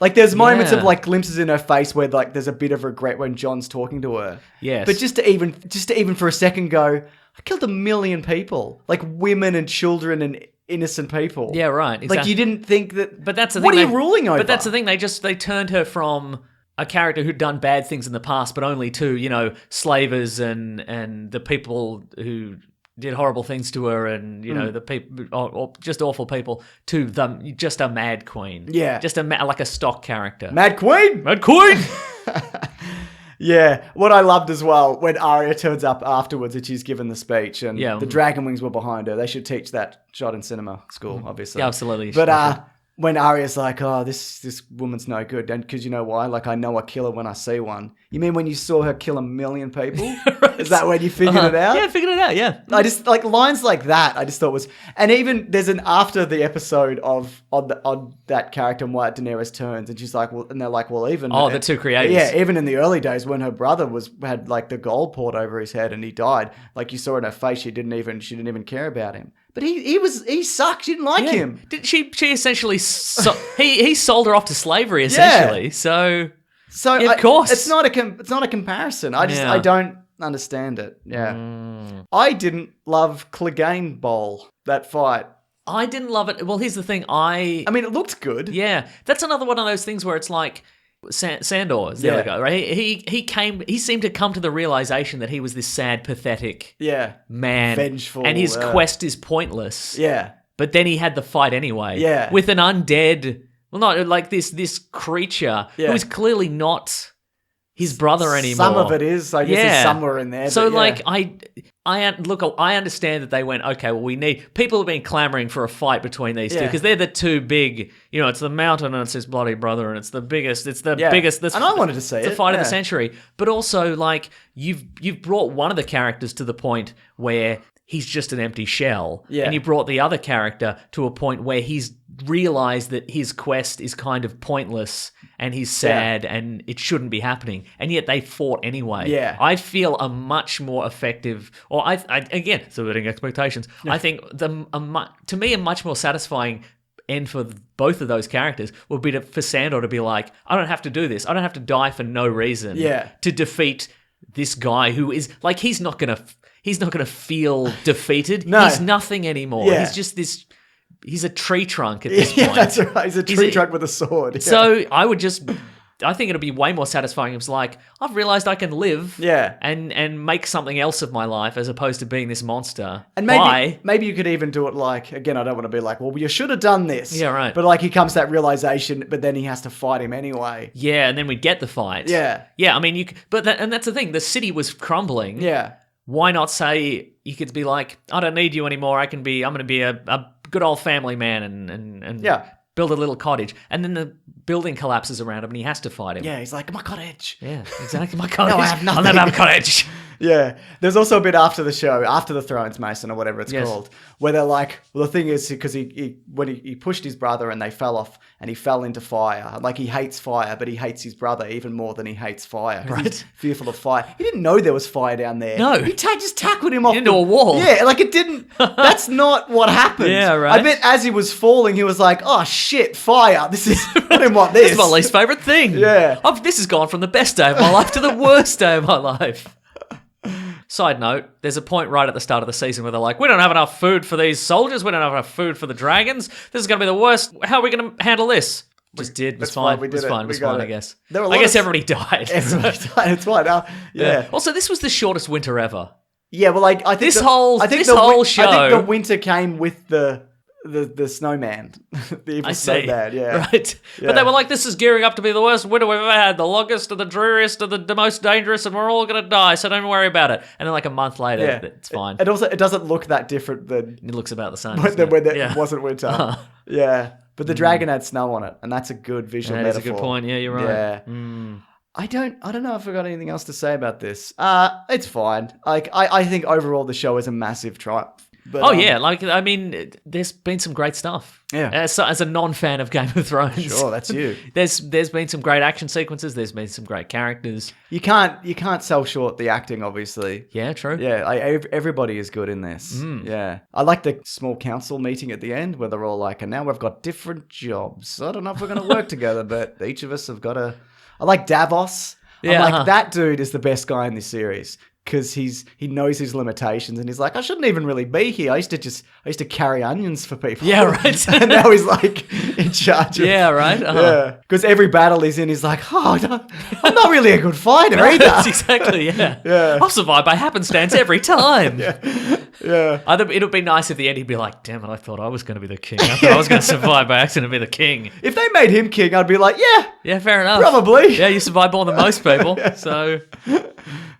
Like, there's moments Yeah. of, like, glimpses in her face where, like, there's a bit of regret when John's talking to her. Yes. But just to even for a second go, I killed 1 million people. Like, women and children and innocent people. Yeah, right. Exactly. Like, you didn't think that... But that's the what thing. are you ruling over? But that's the thing. They turned her from a character who'd done bad things in the past, but only to, you know, slavers and the people who did horrible things to her, and, you know, the people or just awful people, to just a mad queen. Yeah. Just like a stock character. Mad Queen? Mad queen. Yeah, what I loved as well, when Arya turns up afterwards and she's given the speech and the dragon wings were behind her. They should teach that shot in cinema school, obviously. Yeah, absolutely. But when Arya's like, oh, this woman's no good, and because you know why? Like, I know a killer when I see one. You mean when you saw her kill 1 million people? Right. Is that when you figured it out? Yeah, I figured it out, yeah. I just, like, lines like that, I just thought was... And even, there's an after the episode on that character and why Daenerys turns, and she's like, well, and they're like, well, even... Oh, the two creators. Yeah, even in the early days when her brother had, like, the gold poured over his head and he died, like, you saw in her face, she didn't even care about him. But he sucked. She didn't like him. Did she essentially... he sold her off to slavery, essentially, so yeah, of course. It's not a comparison. I don't understand it. Yeah. I didn't love Clegane Bowl, that fight. I didn't love it. Well, here's the thing. I mean, it looked good. Yeah, that's another one of those things where it's like Sandor is the other guy, right? He seemed to come to the realization that he was this sad, pathetic man. Vengeful. And his quest is pointless. Yeah. But then he had the fight anyway. Yeah. With an undead... Well, not like this creature who is clearly not his brother anymore. Some of it is. I guess it's somewhere in there. So, but like, I understand that they went, okay, well, people have been clamoring for a fight between these two because they're the two big, you know, it's the Mountain and it's his bloody brother and it's the biggest. And I wanted to see it. It's the fight of the century. But also, like, you've brought one of the characters to the point where he's just an empty shell. Yeah. And you brought the other character to a point where he's realized that his quest is kind of pointless and he's sad and it shouldn't be happening. And yet they fought anyway. Yeah. I feel a much more effective, or again, subverting expectations, I think to me a much more satisfying end for both of those characters would be for Sandor to be like, I don't have to do this. I don't have to die for no reason to defeat this guy who is, like, he's not going to feel defeated. No. He's nothing anymore. Yeah. He's just this... He's a tree trunk at this point. Yeah, that's right. He's a tree trunk with a sword. Yeah. So I think it'd be way more satisfying if it's like, I've realized I can live and make something else of my life as opposed to being this monster. And maybe you could even do it like, again, I don't want to be like, well, you should have done this. Yeah, right. But like he comes to that realization, but then he has to fight him anyway. Yeah, and then we get the fight. Yeah. Yeah, I mean, and that's the thing. The city was crumbling. Yeah. Why not say, you could be like, I don't need you anymore. I'm going to be a good old family man and build a little cottage. And then the building collapses around him and he has to fight him. Yeah, he's like, my cottage. Yeah, exactly. My cottage. No, I have nothing. I'll never have a cottage. Yeah. There's also a bit after the show, after the Thrones Mason or whatever it's Yes. called, where they're like, well, the thing is, because when he pushed his brother and they fell off and he fell into fire. Like, he hates fire, but he hates his brother even more than he hates fire. 'Cause he's fearful of fire. He didn't know there was fire down there. No. He just tackled him off Into a wall. Yeah, like it didn't. That's not what happened. Yeah, right. I bet as he was falling, he was like, oh shit, fire. This is, I didn't want this. This is my least favourite thing. Yeah. This has gone from the best day of my life to the worst day of my life. Side note, there's a point right at the start of the season where they're like, we don't have enough food for these soldiers. We don't have enough food for the dragons. This is going to be the worst. How are we going to handle this? Just did. It was That's fine. fine, we It was did it. fine. It We was got fine, it. I guess. There were a I lot guess of- everybody died. It's fine. Yeah. Also, this was the shortest winter ever. Yeah, well, like I think This whole I think whole I show- think the winter came with the snowman, the evil I see. snowman. Yeah, Right. Yeah. But they were like, this is gearing up to be the worst winter we've ever had, the longest and the dreariest and the most dangerous, and we're all going to die, so don't worry about it. And then like a month later, Yeah. it's fine. And also, it doesn't look that different than It looks about the same. when, doesn't when it? it wasn't winter. Yeah, but the dragon had snow on it, and that's a good visual That is metaphor. a good point. Yeah, you're right. Yeah. I don't know if I got anything else to say about this. It's fine. Like I think overall the show is a massive triumph. But, Oh yeah, like I mean, there's been some great stuff. Yeah. As a non-fan of Game of Thrones, Sure, that's you. There's been some great action sequences. There's been some great characters. You can't sell short the acting, obviously. Yeah, true. Yeah, everybody is good in this. Yeah. I like the small council meeting at the end where they're all like, and now we've got different jobs. I don't know if we're going to work together, but each of us have got to... I like Davos. Yeah, I'm like, that dude is the best guy in this series because he knows his limitations and he's like, I shouldn't even really be here. I used to carry onions for people. Yeah, right. And now he's like in charge of... Yeah, right. Yeah, because every battle he's in, he's like, oh, I'm not really a good fighter either. That's exactly, yeah. Yeah. I'll survive by happenstance every time. Yeah. It would be nice if the end he'd be like, damn it, I thought I was going to be the king. I thought I was going to survive by accident and be the king. If they made him king, I'd be like, yeah, Yeah, fair enough. probably. Yeah, you survive more than most people. So,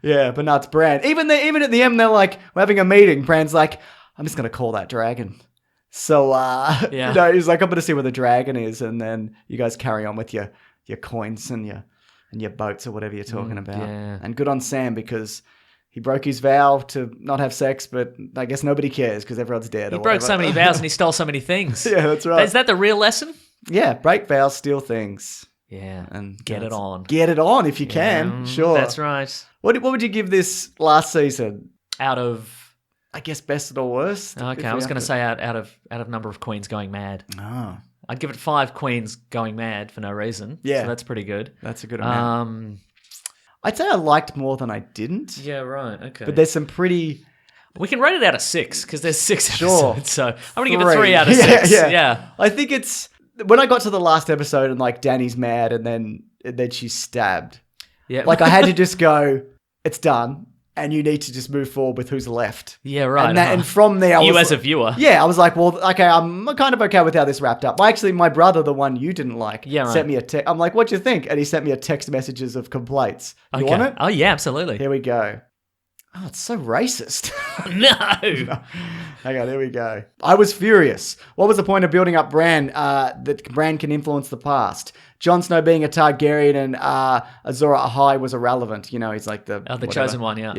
Yeah, but no, it's Bran. Even at the end, they're like, we're having a meeting. Bran's like, I'm just going to call that dragon. So, Yeah. he's like, I'm going to see where the dragon is. And then you guys carry on with your coins and your boats or whatever you're talking about. yeah. And good on Sam because he broke his vow to not have sex, but I guess nobody cares because everyone's dead. he broke so many vows and he stole so many things. Yeah, that's right. Is that the real lesson? Yeah, break vows, steal things. Yeah. And Get it on. Get it on if you can. Sure. That's right. What would you give this last season? Out of... I guess best or worst. Okay, I was going to say out of number of queens going mad. Oh, I'd give it 5 queens going mad for no reason. Yeah. So that's pretty good. that's a good amount. Um, I'd say I liked more than I didn't. yeah, right. Okay. But there's some pretty... we can rate it out of 6 because there's 6 Sure. episodes. So I'm going to give it 3 out of 6. Yeah. I think it's... When I got to the last episode and like Danny's mad and then she's stabbed. Yeah. Like I had to just go, it's done. And you need to just move forward with who's left. Yeah, right. And from there, I You was as a viewer. Yeah, I was like, well, okay, I'm kind of okay with how this wrapped up. Well, actually, my brother, the one you didn't like, Yeah, right. sent me a text. I'm like, what'd you think? And he sent me a text messages of complaints. You want it? Oh, yeah, absolutely. Here we go. Oh, it's so racist. No. Hang on, here we go. I was furious. What was the point of building up Bran that Bran can influence the past? Jon Snow being a Targaryen and Azor Ahai was irrelevant. You know, he's like the... The whatever. chosen one, yeah.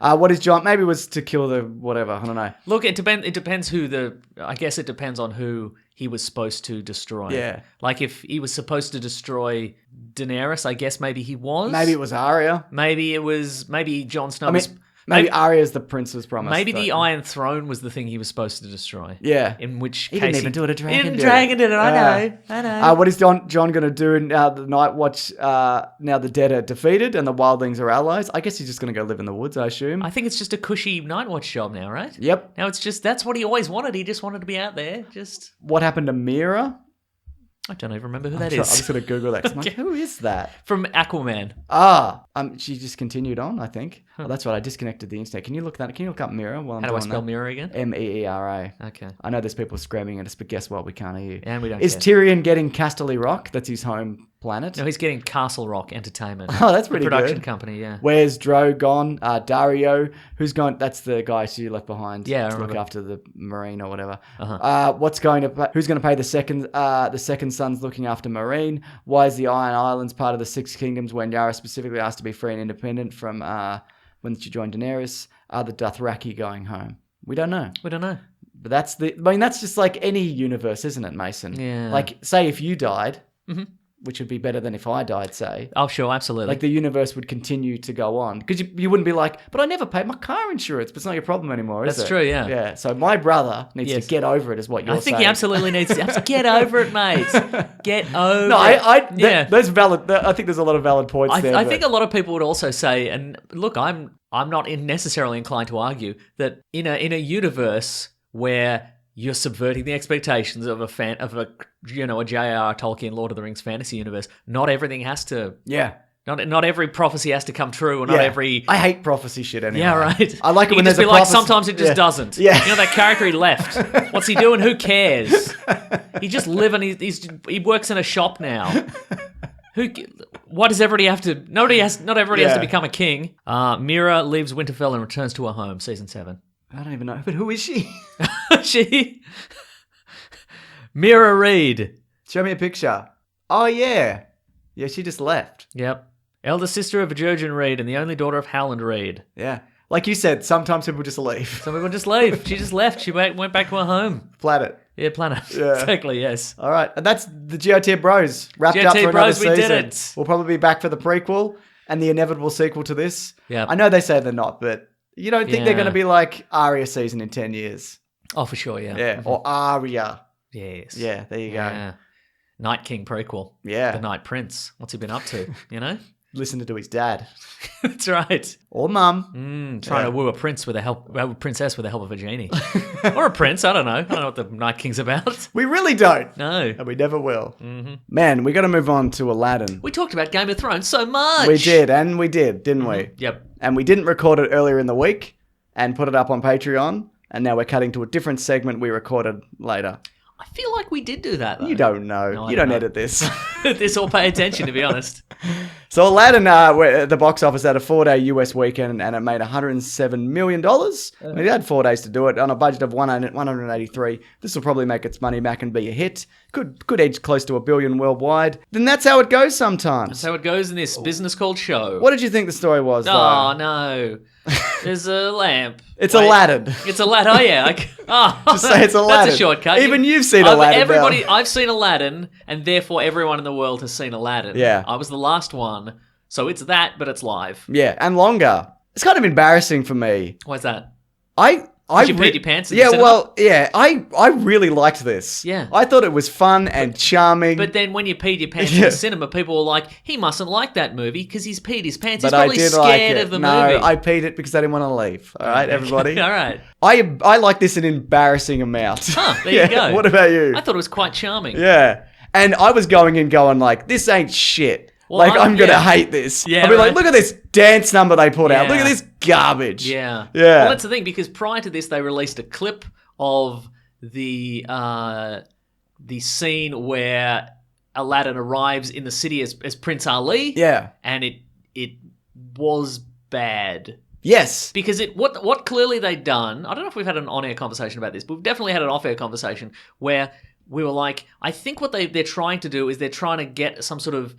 Yeah. What is Jon... Maybe it was to kill the whatever. I don't know. Look, it depends who the... I guess it depends on who he was supposed to destroy. Yeah. Like if he was supposed to destroy Daenerys, I guess maybe he was. Maybe it was Arya. Maybe Jon Snow I mean, was... maybe Arya's the prince's promise. Maybe the though. Iron Throne was the thing he was supposed to destroy. Yeah. In which He case didn't even do it, a dragon Even did it. dragon did it, I Yeah. know. I know. What is John going to do now the Night Watch, now the dead are defeated and the wildlings are allies? I guess he's just going to go live in the woods, I assume. I think it's just a cushy Night Watch job now, right? Yep. Now it's just, that's what he always wanted. He just wanted to be out there. Just, What happened to Mira? I don't even remember who that I'm is. just going to Google that. 'cause I'm like, Okay. who is that? From Aquaman. She just continued on, I think. Oh, that's right. I disconnected the internet. Can you look up Mira while I'm How do I doing spell that? mirror again? Meera. Okay. I know there's people screaming at us, but guess what? We can't hear you. And we don't Is care. Tyrion getting Casterly Rock? That's his home planet. No, he's getting Castle Rock Entertainment. Oh, that's The pretty production good. company, yeah. Where's Dro gone? Dario, who's gone? That's the guy she left behind. Yeah, I to look remember. after the marine or whatever. Uh-huh. Who's going to pay the second? The second son's looking after marine. Why is the Iron Islands part of the Six Kingdoms when Yara specifically asked to be free and independent from when she joined Daenerys? Are the Dothraki going home? We don't know. We don't know. But that's just like any universe, isn't it, Mason? Yeah. Like, say if you died, which would be better than if I died, say. Oh, sure, absolutely. Like the universe would continue to go on. Because you wouldn't be like, but I never paid my car insurance. But it's not your problem anymore, is it? That's true, yeah. Yeah. So my brother needs to get over it, is what you're saying. I think he absolutely needs to get over it, mate. Get over No, it. There's valid. I think there's a lot of valid points there. I think a lot of people would also say, and look, I'm not necessarily inclined to argue that in a universe where you're subverting the expectations of a J.R.R. Tolkien Lord of the Rings fantasy universe, not everything has to. Yeah. Not every prophecy has to come true, or not every. I hate prophecy shit anyway. Yeah, right. I like it You when can there's just be a like, prophecy. sometimes it just doesn't. Yeah. You know, that character he left. What's he doing? Who cares? He just living. He works in a shop now. Why does everybody have to? Not everybody has to become a king. Mira leaves Winterfell and returns to her home. Season 7. I don't even know. But who is she? Mira Reed. Show me a picture. Oh, yeah. Yeah, she just left. Yep. Elder sister of Jurgen Reed and the only daughter of Howland Reed. Yeah. Like you said, sometimes people just leave. Some people just leave. She just left. She went back to her home. Planet. Yeah, planet. Yeah. Exactly, yes. All right. And that's the GOT Bros. Wrapped GOT up for another Bros, we season. did it. We'll probably be back for the prequel and the inevitable sequel to this. Yeah. I know they say they're not, but you don't think they're Yeah. going to be like Arya season in 10 years? Oh, for sure, yeah. Yeah. Or Arya. Yes. Yeah, there you go. Yeah. Night King prequel. Yeah. The Night Prince. What's he been up to? You know? Listen to his dad. That's right. Or mum. Trying to woo a princess with the help of a genie. Or a prince, I don't know. I don't know what the Night King's about. We really don't. No. And we never will. Mm-hmm. Man, we got to move on to Aladdin. We talked about Game of Thrones so much. We did, didn't we? Yep. And we didn't record it earlier in the week and put it up on Patreon. And now we're cutting to a different segment we recorded later. I feel like we did do that, though. You don't know. No, I you don't know. edit this. This all pay attention, to be honest. So Aladdin, the box office had a 4-day US weekend and it made $107 million. It had 4 days to do it on a budget of 183. This will probably make its money back and be a hit. Could edge close to $1 billion worldwide. Then that's how it goes sometimes. That's how it goes in this business called show. What did you think the story was, though? Oh, no. There's a lamp. It's Wait, Aladdin. It's Aladdin. Oh, yeah. Just say it's Aladdin. That's a shortcut. Even you've seen Aladdin now. I've seen Aladdin, and therefore everyone in the world has seen Aladdin. Yeah. I was the last one. So it's that, but it's live. Yeah, and longer. It's kind of embarrassing for me. Why's that? Did you peed your pants in the Yeah, cinema? well, yeah. I really liked this. Yeah. I thought it was fun and charming. But then when you peed your pants in the cinema, people were like, he mustn't like that movie because he's peed his pants. He's But probably I did scared like it. of the No, movie. I peed it because I didn't want to leave. All right, everybody. All right. I like this an embarrassing amount. Huh, there you go. What about you? I thought it was quite charming. Yeah. And I was going like, this ain't shit. Well, I'm going to hate this. Yeah, I'll be like, right. look at this dance number they put out. Look Yeah. at this garbage. Yeah. Yeah. Well, that's the thing, because prior to this, they released a clip of the scene where Aladdin arrives in the city as Prince Ali. Yeah. And it was bad. Yes. Because what clearly they'd done, I don't know if we've had an on-air conversation about this, but we've definitely had an off-air conversation where we were like, I think what they're trying to do is they're trying to get some sort of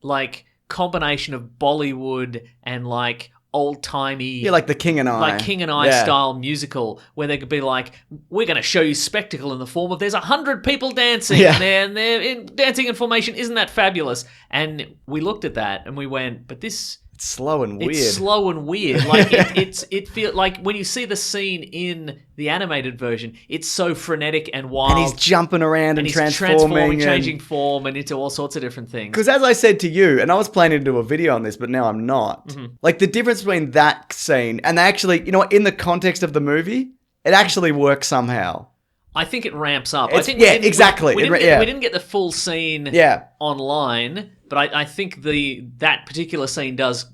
like combination of Bollywood and like old-timey... Yeah, like the King and I. Like King and I style musical where they could be like, we're going to show you spectacle in the form of there's 100 people dancing and they're dancing in formation. Isn't that fabulous? And we looked at that and we went, but this... It's slow and weird. It's slow and weird. Like it feels like when you see the scene in the animated version, it's so frenetic and wild. And he's jumping around and he's transforming. changing form and into all sorts of different things. Because as I said to you, and I was planning to do a video on this, but now I'm not. Mm-hmm. Like the difference between that scene and actually, you know what, in the context of the movie, it actually works somehow. I think it ramps up. It's- I think yeah, exactly. We Yeah. didn't get the full scene online, but I think that particular scene does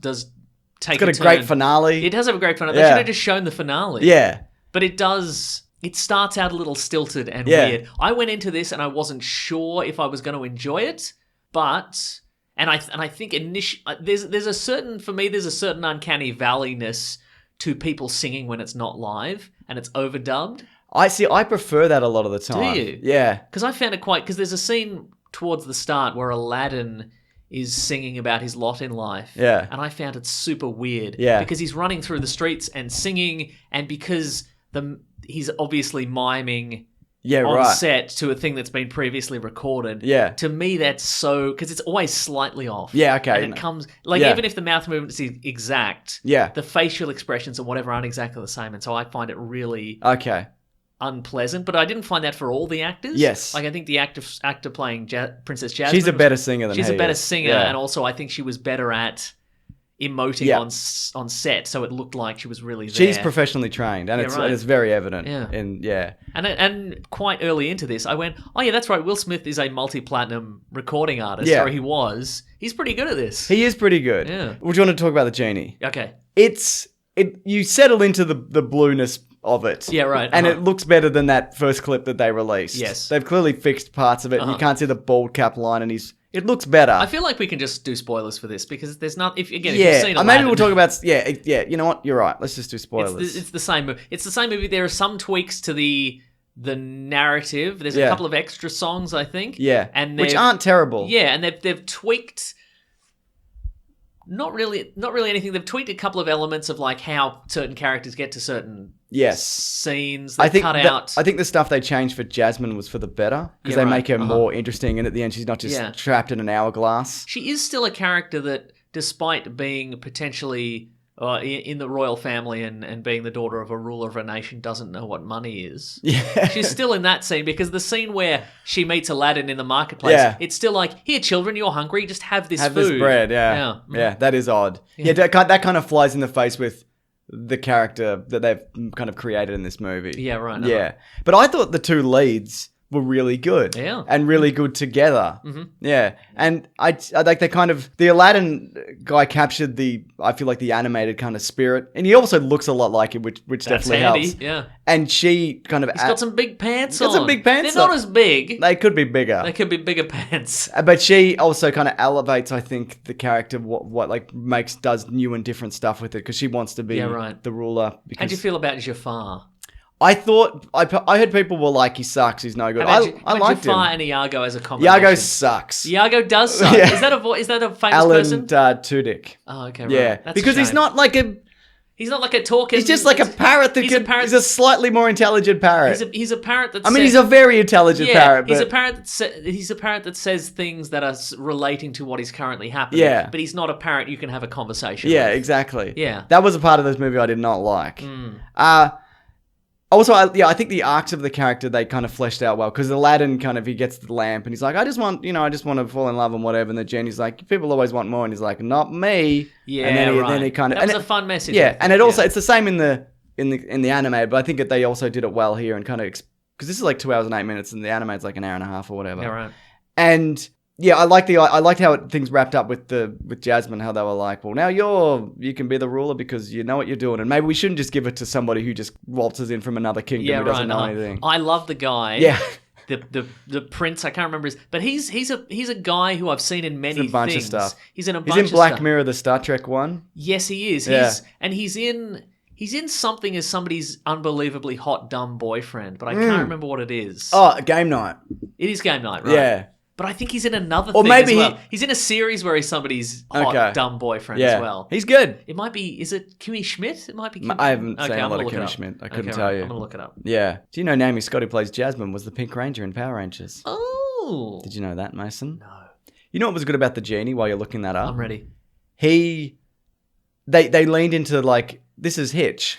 take It's got a turn. great finale. It does have a great finale. Yeah. They should have just shown the finale. Yeah. But it does. It starts out a little stilted and Yeah. weird. I went into this and I wasn't sure if I was going to enjoy it, but I think there's a certain uncanny valleyness to people singing when it's not live and it's overdubbed. I prefer that a lot of the time. Do you? Yeah. Because I found it because there's a scene towards the start where Aladdin is singing about his lot in life. Yeah. And I found it super weird. Yeah. Because he's running through the streets and singing, and because he's obviously miming on set to a thing that's been previously recorded. Yeah. To me, that's so... Because it's always slightly off. Yeah, okay. And it comes... Like, even if the mouth movement is exact, the facial expressions and whatever aren't exactly the same. And so I find it really... unpleasant, but I didn't find that for all the actors. Yes. Like, I think the actor playing Princess Jasmine... She's a better singer than he is. She's a better singer, and also I think she was better at emoting on set, so it looked like she was really there. She's professionally trained, and it's very evident. Yeah. And quite early into this, I went, oh yeah, that's right, Will Smith is a multi-platinum recording artist, or he was. He's pretty good at this. He is pretty good. Yeah. Would you want to talk about the genie? Okay. You settle into the blueness of it. Yeah, right. And it looks better than that first clip that they released. Yes. They've clearly fixed parts of it. You can't see the bald cap line, and it looks better. I feel like we can just do spoilers for this because there's not... If you've seen Aladdin... Maybe we'll talk about... Yeah, you know what? You're right. Let's just do spoilers. It's the same movie. It's the same movie. There are some tweaks to the narrative. There's a couple of extra songs, I think. Yeah, and which aren't terrible. Yeah, and they've tweaked... Not really anything. They've tweaked a couple of elements of like how certain characters get to certain scenes. They cut out. I think the stuff they changed for Jasmine was for the better because they make her more interesting, and at the end she's not just trapped in an hourglass. She is still a character that, despite being potentially in the royal family and being the daughter of a ruler of a nation, doesn't know what money is. Yeah. She's still in that scene because the scene where she meets Aladdin in the marketplace, it's still like, here, children, you're hungry, just have this food. Have this bread, yeah. That is odd. Yeah, that kind of flies in the face with the character that they've kind of created in this movie. Yeah, right. Yeah. But I thought the two leads were really good. Yeah. And really good together. Mm-hmm. Yeah. And I like the Aladdin guy captured I feel like the animated kind of spirit. And he also looks a lot like it, which definitely handy. helps. Yeah. And she kind of... He's got some big pants on. Got some big pants They're not as big. They could be bigger. They could be bigger pants. But she also kind of elevates, I think, the character, what like does new and different stuff with it, because she wants to be the ruler. How'd you feel about Jafar? I thought I heard people were like, he sucks, he's no good. I liked him. Jafar and Iago as a combination. Iago sucks. Iago does suck. Yeah. Is that a famous Alan person? Tudyk. Oh, okay, right. Yeah, That's because he's not like a. He's not like a talker. He's just like a parrot that he's a slightly more intelligent parrot. He's a parrot that. He's a very intelligent parrot. But he's a parrot that says things that are relating to what is currently happening. Yeah, but he's not a parrot you can have a conversation. Yeah, with. Exactly. Yeah, that was a part of this movie I did not like. Also, I think the arcs of the character, they kind of fleshed out well, because Aladdin he gets the lamp and he's like, I just want to fall in love and whatever, and the genie's like, people always want more, and he's like, not me. Yeah, and then he kind of... That was a fun message. Yeah, and it's the same in the animated, but I think that they also did it well here, and kind of... Because this is like 2 hours and 8 minutes, and the animated's like an hour and a half or whatever. Yeah, right. And... Yeah, I liked how things wrapped up with Jasmine, how they were like, well, now you can be the ruler because you know what you're doing, and maybe we shouldn't just give it to somebody who just waltzes in from another kingdom who doesn't know anything. I love the guy. Yeah. The prince, I can't remember but he's a guy who I've seen in many things. A bunch of stuff. He's in a bunch of stuff. He's in Black Mirror, the Star Trek one. Yes, he is. Yeah. He's in something as somebody's unbelievably hot, dumb boyfriend, but I can't remember what it is. Oh, Game Night. It is Game Night, right? Yeah. But I think he's in another thing as well. He's in a series where he's somebody's hot, dumb boyfriend as well. He's good. It might be... Is it Kimmy Schmidt? It might be Kimmy... I haven't seen a lot of Kimmy Schmidt. I couldn't tell you. I'm going to look it up. Yeah. Do you know Naomi Scott, who plays Jasmine, was the Pink Ranger in Power Rangers? Oh. Did you know that, Mason? No. You know what was good about the genie while you're looking that up? I'm ready. They leaned into like, this is Hitch.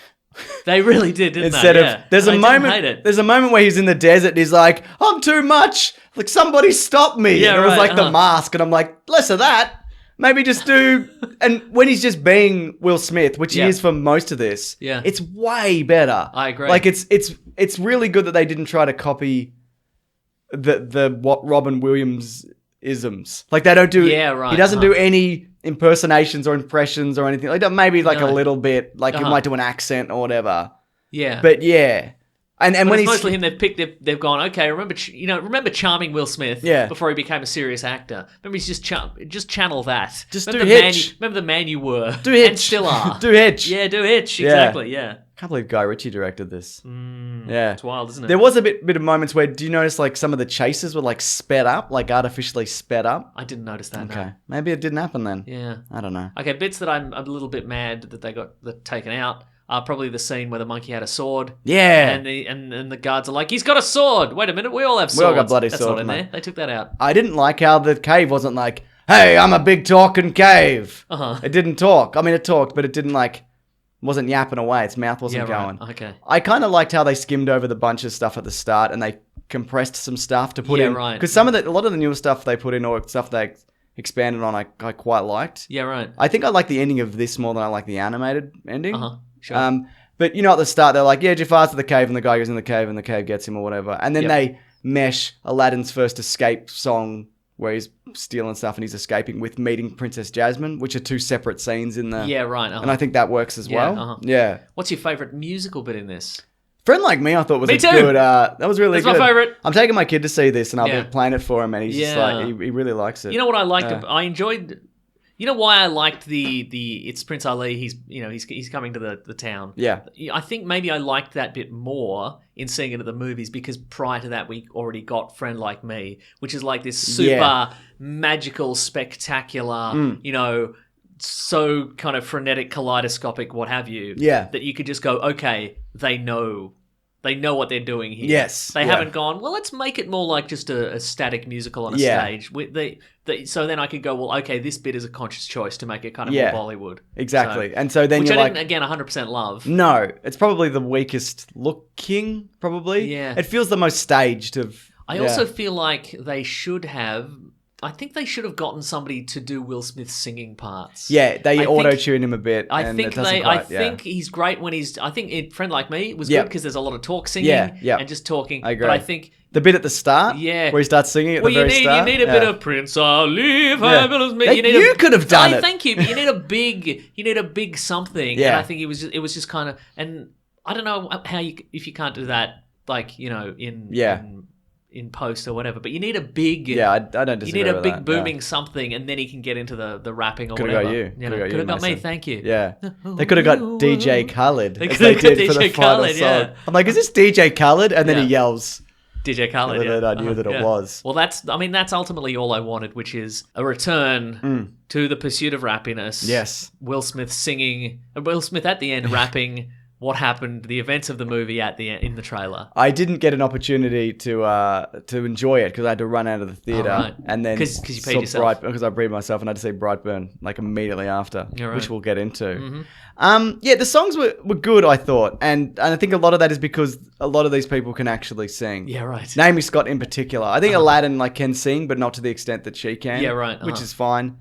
They really did, didn't Instead they? of there's a moment where he's in the desert and he's like, I'm too much. Like, somebody stop me. Yeah, and it was like the mask, and I'm like, less of that. Maybe just do. And when he's just being Will Smith, which he is for most of this, it's way better. I agree. Like it's really good that they didn't try to copy what Robin Williams isms. Like, they don't do. Yeah, right. He doesn't do any impersonations or impressions or anything. Like, maybe like a little bit. Like, he might do an accent or whatever. Yeah. But yeah. And when it's he's mostly him, they've gone, okay, remember charming Will Smith before he became a serious actor. Remember, he's just channel that. Just remember do Hitch. Remember the man you were. Do Hitch. And still are. Do Hitch. Yeah, do Hitch. Exactly, yeah. Can't believe Guy Ritchie directed this. Yeah. It's wild, isn't it? There was a bit of moments where, do you notice like some of the chases were like sped up, like artificially sped up? I didn't notice that. Okay. No. Maybe it didn't happen then. Yeah. I don't know. Okay, bits that I'm a little bit mad that they got taken out are probably the scene where the monkey had a sword. Yeah. And the guards are like, he's got a sword. Wait a minute, we all have swords. We all got bloody That's swords, not in mate. there. They took that out. I didn't like how the cave wasn't like, hey, I'm a big talking cave. Uh-huh. It didn't talk. I mean, it talked, but it didn't like, wasn't yapping away. Its mouth wasn't going. Right. Okay. I kind of liked how they skimmed over the bunch of stuff at the start and they compressed some stuff to put Yeah, in. right. Because a lot of the newer stuff they put in or stuff they expanded on, I quite liked. Yeah, right. I think I like the ending of this more than I like the animated ending. Uh-huh. Sure. But at the start they're like, yeah, Jafar's to the cave, and the guy goes in the cave, and the cave gets him or whatever. And then they mesh Aladdin's first escape song where he's stealing stuff and he's escaping with meeting Princess Jasmine, which are two separate scenes in the. Yeah, right. Uh-huh. And I think that works as well. Uh-huh. Yeah. What's your favourite musical bit in this? Friend Like Me, I thought was Me a too. good. That was really That's good. my favourite. I'm taking my kid to see this, and I'll Yeah. be playing it for him, and he's just like, he really likes it. You know what I liked? I enjoyed. You know why I liked the it's Prince Ali. He's coming to the town. Yeah. I think maybe I liked that bit more in seeing it at the movies because prior to that we already got Friend Like Me, which is like this super magical, spectacular, so kind of frenetic, kaleidoscopic, what have you. Yeah. That you could just go, okay, they know what they're doing here. Yes, They yeah. haven't gone, well, let's make it more like just a static musical on a Yeah. stage. So then I could go, well, okay, this bit is a conscious choice to make it kind of more Bollywood. Exactly. And so then Which you're I like, didn't, again, 100% love. no, it's probably the weakest looking, probably. Yeah. It feels the most staged of. I also feel like they should have... I think they should have gotten somebody to do Will Smith's singing parts. Yeah, they I auto-tune him a bit. I and think it doesn't quite, think he's great when he's... I think in Friend Like Me was Yeah. good because there's a lot of talk singing and just talking. I agree. But I think... the bit at the start, Yeah. where he starts singing at the very start. You need a bit of Prince Ali, fabulous me. You could have done it. Thank you, but you need a big something. Yeah. And I think it was just kind of, and I don't know how if you can't do that, like in post or whatever, but you need a big. Yeah, I don't You disagree need a with big that, booming something, and then he can get into the rapping or Could have whatever. got you. Could have got me. Mason. Thank you. Yeah. They could have got DJ Khaled. They as could have got did for the DJ final Khaled, song. yeah. I'm like, is this DJ Khaled? And then he Yeah. yells. DJ Khaled. And then I knew that it was. Well, that's ultimately all I wanted, which is a return to the pursuit of rappiness. Yes. Will Smith singing, Will Smith at the end rapping what happened, the events of the movie at the end, in the trailer. I didn't get an opportunity to enjoy it because I had to run out of the theater, right. and then 'Cause you paid yourself. because I breathed myself and I had to see Brightburn like immediately after, You're right. which we'll get into. The songs were good, I thought, and I think a lot of that is because a lot of these people can actually sing. Yeah, right. Naomi Scott in particular. I think Aladdin can sing, but not to the extent that she can. Yeah, right. Which is fine.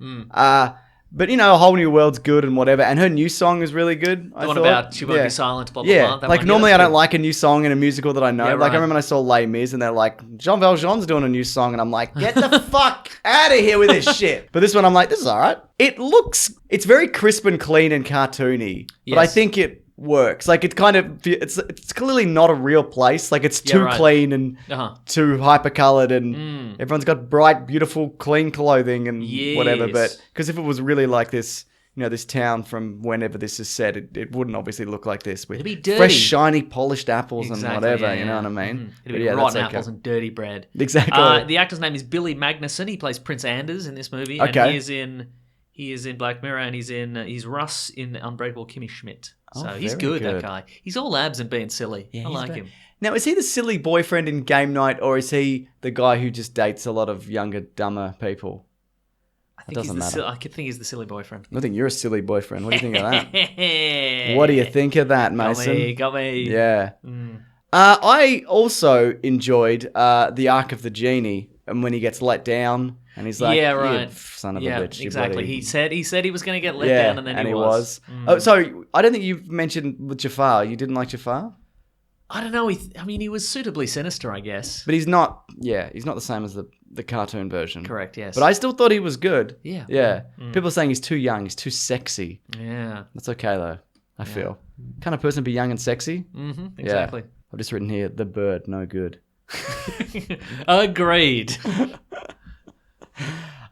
But A Whole New World's good and whatever, and her new song is really good. The one about She Won't Be Silent, blah, blah, Yeah, blah. That like one, normally that's I don't good. like a new song in a musical that I know. Yeah, Like right. I remember when I saw Les Mis and they're like, Jean Valjean's doing a new song, and I'm like, get the fuck out of here with this shit. But this one I'm like, this is alright. It's very crisp and clean and cartoony, but I Yes. think it works. Like it's clearly not a real place. Like it's too right. clean and Uh-huh. too hyper-colored, and everyone's got bright, beautiful, clean clothing and whatever. Yes. But because if it was really like this, this town from whenever this is set, it wouldn't obviously look like this with It'd be dirty. fresh, shiny, polished apples Exactly, and whatever. yeah, You know yeah. what I mean? It'd But be yeah, rotten that's okay. apples and dirty bread. Exactly. The actor's name is Billy Magnuson. He plays Prince Anders in this movie. Okay. And he is in Black Mirror, and he's Russ in Unbreakable Kimmy Schmidt. So he's very good, that good. guy. He's all abs and being silly. I like him. Now, is he the silly boyfriend in Game Night, or is he the guy who just dates a lot of younger, dumber people? I think doesn't matter. I could think he's the silly boyfriend. I think you're a silly boyfriend. What do you think of that? What do you think of that, Mason? Got me. Yeah. I also enjoyed the arc of the genie, and when he gets let down, and he's like, Yeah, "You right. son of Yeah, a bitch." you exactly. bloody-" He said he was going to get let down, and then he was. Oh, sorry, I don't think you've mentioned with Jafar. You didn't like Jafar? I don't know. He was suitably sinister, I guess. But he's not, he's not the same as the cartoon version. Correct, yes. But I still thought he was good. Yeah. Yeah. People are saying he's too young, he's too sexy. Yeah. That's okay, though, I feel. Kind of person to be young and sexy? Mm-hmm. Exactly. Yeah. I've just written here, the bird, no good. Agreed.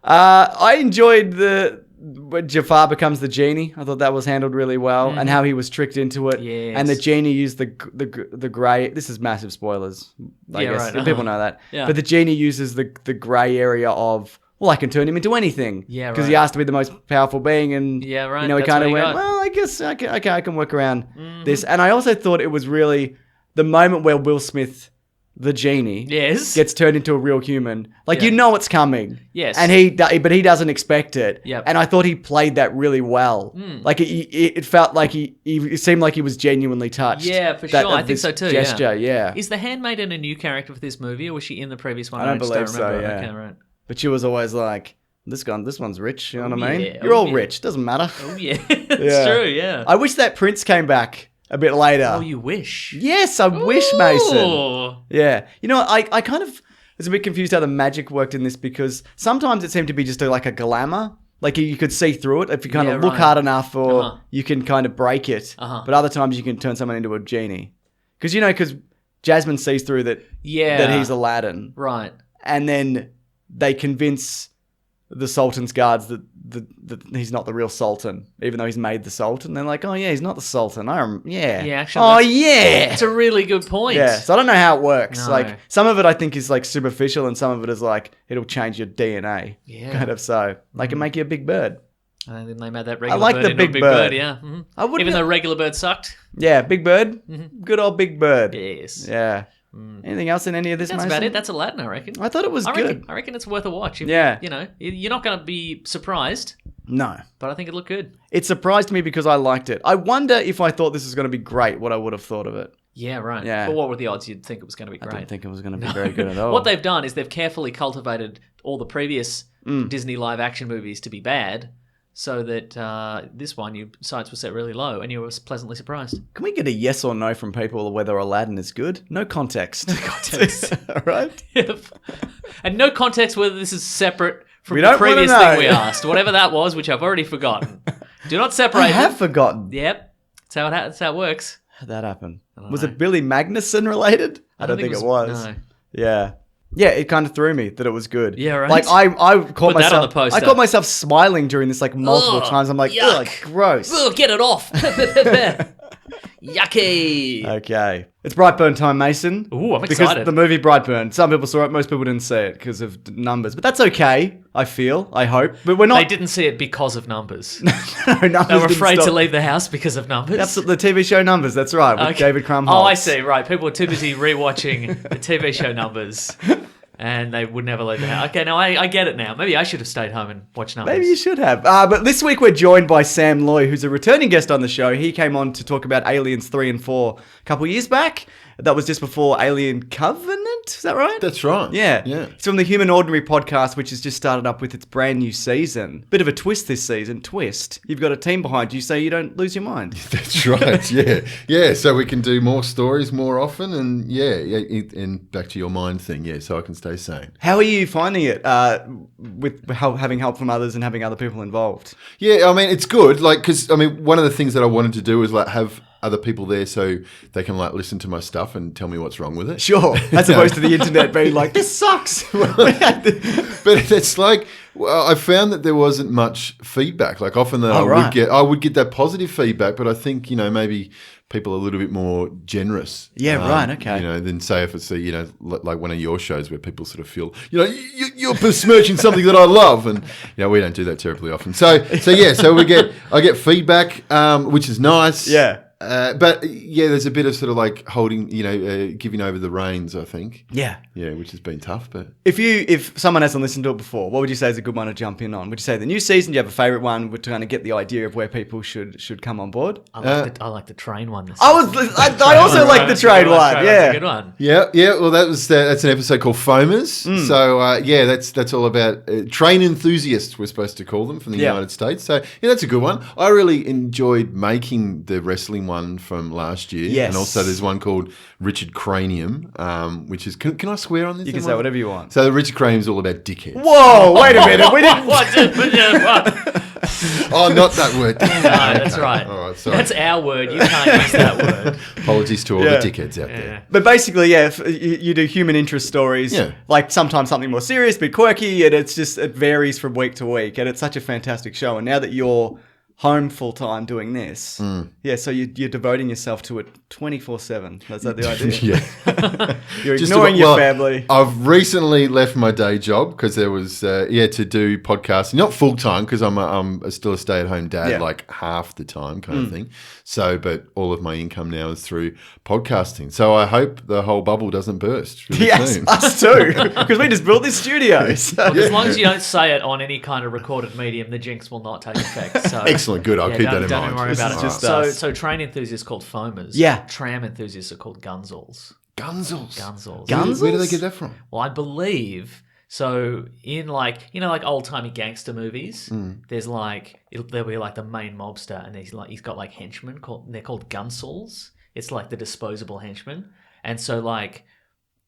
I enjoyed the when Jafar becomes the genie, I thought that was handled really well, and how he was tricked into it. Yes. And the genie used the grey. This is massive spoilers. I guess people know that. Yeah. But the genie uses the grey area of, well, I can turn him into anything. Yeah, because he asked to be the most powerful being, and Yeah, right, You know, he that's kind of what he went, got. well, I guess I can work around this. And I also thought it was really the moment where Will Smith, the genie, Yes. gets turned into a real human. Like, Yeah. you know it's coming. Yes. And but he doesn't expect it. Yep. And I thought he played that really well. Like, it felt like it seemed like he was genuinely touched. Yeah, for sure. I think this so too. Gesture, yeah. Is the handmaiden a new character for this movie, or was she in the previous one? I don't just believe so, remember. yeah. Okay, right. But she was always like, this one's rich, you know what I mean? yeah, You're oh, all yeah. rich, doesn't matter. Oh yeah, it's Yeah. true. Yeah. I wish that Prince came back a bit later. Oh, you wish. Yes, I wish, Mason. Ooh. Yeah. You know, I kind of was a bit confused how the magic worked in this, because sometimes it seemed to be just like a glamour. Like, you could see through it if you kind of look right. hard enough, or Uh-huh. you can kind of break it. Uh-huh. But other times you can turn someone into a genie. Because Jasmine sees through that he's Aladdin. Right. And then they convince the Sultan's guards that he's not the real Sultan, even though he's made the Sultan. They're like, oh yeah, he's not the Sultan. Yeah, actually, Oh that's- yeah. It's a really good point. Yeah, so I don't know how it works. No. Like, some of it I think is like superficial, and some of it is like it'll change your DNA. Yeah. Kind of so. Like, it make you a big bird. And then they made that regular like bird the into a big big bird. Yeah. Mm-hmm. I wouldn't Even have- though regular bird sucked. Yeah, big bird. Good old big bird. Yes. Yeah. Anything else in any of this, That's Mason? about it. That's Aladdin, I reckon. I thought it was good. I reckon it's worth a watch. Yeah. You know, you're not going to be surprised, No. but I think it looked good. It surprised me because I liked it. I wonder if I thought this was going to be great, what I would have thought of it. Yeah, right. Yeah. But what were the odds you'd think it was going to be I great? didn't think it was going to be very good at all. What they've done is they've carefully cultivated all the previous Mm. Disney live action movies to be bad, so that this one, your sights were set really low and you were pleasantly surprised. Can we get a yes or no from people whether Aladdin is good? No context. No context. All right. Yep. And no context whether this is separate from We the don't wanna previous know. thing we asked. Whatever that was, which I've already forgotten. Do not separate I have them. forgotten. Yep. That's how it works. How'd that happen? don't Was know. it Billy Magnuson related? I don't think it was. No. Yeah. Yeah, it kind of threw me that it was good. Yeah, right. Like, I caught Put that myself. on the poster. I caught myself smiling during this like multiple Ugh, times. I'm like, yuck. ugh, gross. Ugh, get it off. Yucky. Okay, it's Brightburn time, Mason. Ooh, I'm Because excited. the movie Brightburn. Some people saw it, most people didn't see it because of numbers, but that's okay. I hope, but we're not. They didn't see it because of numbers. No, numbers They were didn't afraid stop. to leave the house because of numbers. That's the TV show Numbers. That's right, with Okay. David Krumholtz. Oh, I see. Right. People were too busy rewatching the TV show Numbers, and they would never leave the house. Okay, now I get it now. Maybe I should have stayed home and watched Numbers. Maybe you should have. But this week we're joined by Sam Loy, who's a returning guest on the show. He came on to talk about Aliens 3 and 4 a couple years back. That was just before Alien Covenant. Is that right? That's right. Yeah. Yeah. It's from the Human Ordinary podcast, which has just started up with its brand new season. Bit of a twist this season. Twist. You've got a team behind you so you don't lose your mind. That's right. Yeah. Yeah. So we can do more stories more often. And and back to your mind thing. Yeah. So I can stay sane. How are you finding it with having help from others and having other people involved? Yeah. I mean, it's good. Like, because, I mean, one of the things that I wanted to do is like have other people there so they can like listen to my stuff and tell me what's wrong with it. Sure. As opposed to the internet being like, this sucks. But it's like, well, I found that there wasn't much feedback. Like often that I would get that positive feedback, but I think, maybe people are a little bit more generous. Yeah, right, okay. Than say if it's like one of your shows where people sort of feel, you're besmirching something that I love, and we don't do that terribly often. So I get feedback, which is nice. Yeah. But there's a bit of sort of like holding, giving over the reins, I think. Yeah. Yeah, which has been tough, but If someone hasn't listened to it before, what would you say is a good one to jump in on? Would you say the new season? Do you have a favourite one to kind of get the idea of where people should come on board? I like the train one. I also like the trade one. That's Yeah. a good one. yeah. Well, that's an episode called Foamers. So that's all about train enthusiasts. We're supposed to call them from the Yeah. United States. So that's a good one. I really enjoyed making the wrestling one one from last year. Yes. And also there's one called Richard Cranium, which is... Can I swear on this? You can say whatever you want. So the Richard Cranium is all about dickheads. Whoa, wait a minute. We didn't... Oh, not that word. No, that's right. All right, sorry. That's our word. You can't use that word. Apologies to all Yeah. the dickheads out there. But basically, yeah, you do human interest stories. Yeah. Like sometimes something more serious, but quirky, and it varies from week to week. And it's such a fantastic show. And now that you're home full time doing this, yeah, so you're devoting yourself to it 24/7. Is that the idea? Yeah. You're Just ignoring about- your well, family. I've recently left my day job because there was to do podcasting, not full time because I'm still a stay at home dad, Yeah. like half the time kind of thing. So, but all of my income now is through podcasting. So I hope the whole bubble doesn't burst really Yes, soon. us too, because we just built this studio. So. As long as you don't say it on any kind of recorded medium, the jinx will not take effect. So Excellent, good. I'll keep that in don't mind. worry This about is it. just So, us. so train enthusiasts called foamers. Yeah. Tram enthusiasts are called gunzels. Gunzels. Gunzels. Where do they get that from? Well, I believe so. In like old timey gangster movies, there's there'll be like the main mobster, and he's got like henchmen they're called gunsels. It's like the disposable henchmen, and so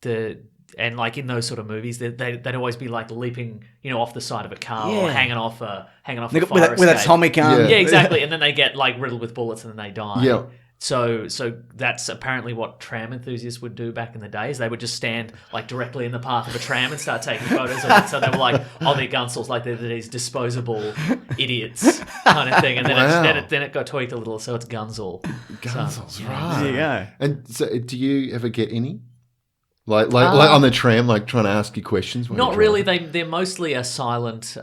in those sort of movies, they'd always be like leaping, off the side of a car or Yeah. hanging off a fire With a escape. Tommy gun. Yeah. Yeah, exactly. And then they get like riddled with bullets and then they die. Yeah. So that's apparently what tram enthusiasts would do back in the days. They would just stand like directly in the path of a tram and start taking photos of it. So they were like, oh, they're gunsels, like they're these disposable idiots kind of thing. And then, Wow. then it got tweaked a little, so it's gunzel. Gunzels, So, right. There you go. And so, do you ever get any? Like on the tram, like trying to ask you questions? while Not you're really. driving? They're mostly a silent,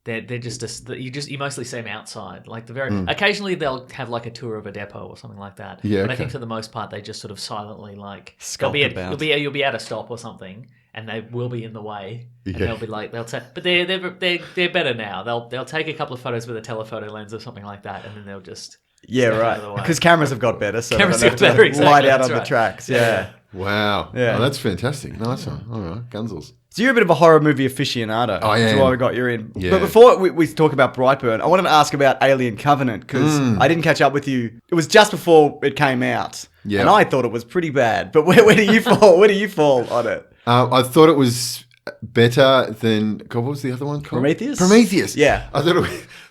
they're just you mostly see them outside. Like occasionally they'll have like a tour of a depot or something like that. Yeah, but I okay. think for the most part they just sort of silently like Skulk about. you'll be at a stop or something, and they will be in the way, and Yeah. they'll be like they'll take. But they're better now. They'll take a couple of photos with a telephoto lens or something like that, and then they'll just Yeah, step out of the right. way. Because cameras have got better, so Cameras they don't got have to better, exactly, light out that's on the right. tracks. Yeah. Wow. Yeah. Oh, that's fantastic. Nice one. All right. Gunzels. So you're a bit of a horror movie aficionado. I That's am. why we got you in. Yeah. But before we talk about Brightburn, I wanted to ask about Alien Covenant because I didn't catch up with you. It was just before it came out. Yeah. And I thought it was pretty bad. But where do you fall? Where do you fall on it? I thought it was better than... God, what was the other one called? Prometheus? Prometheus. Yeah. I thought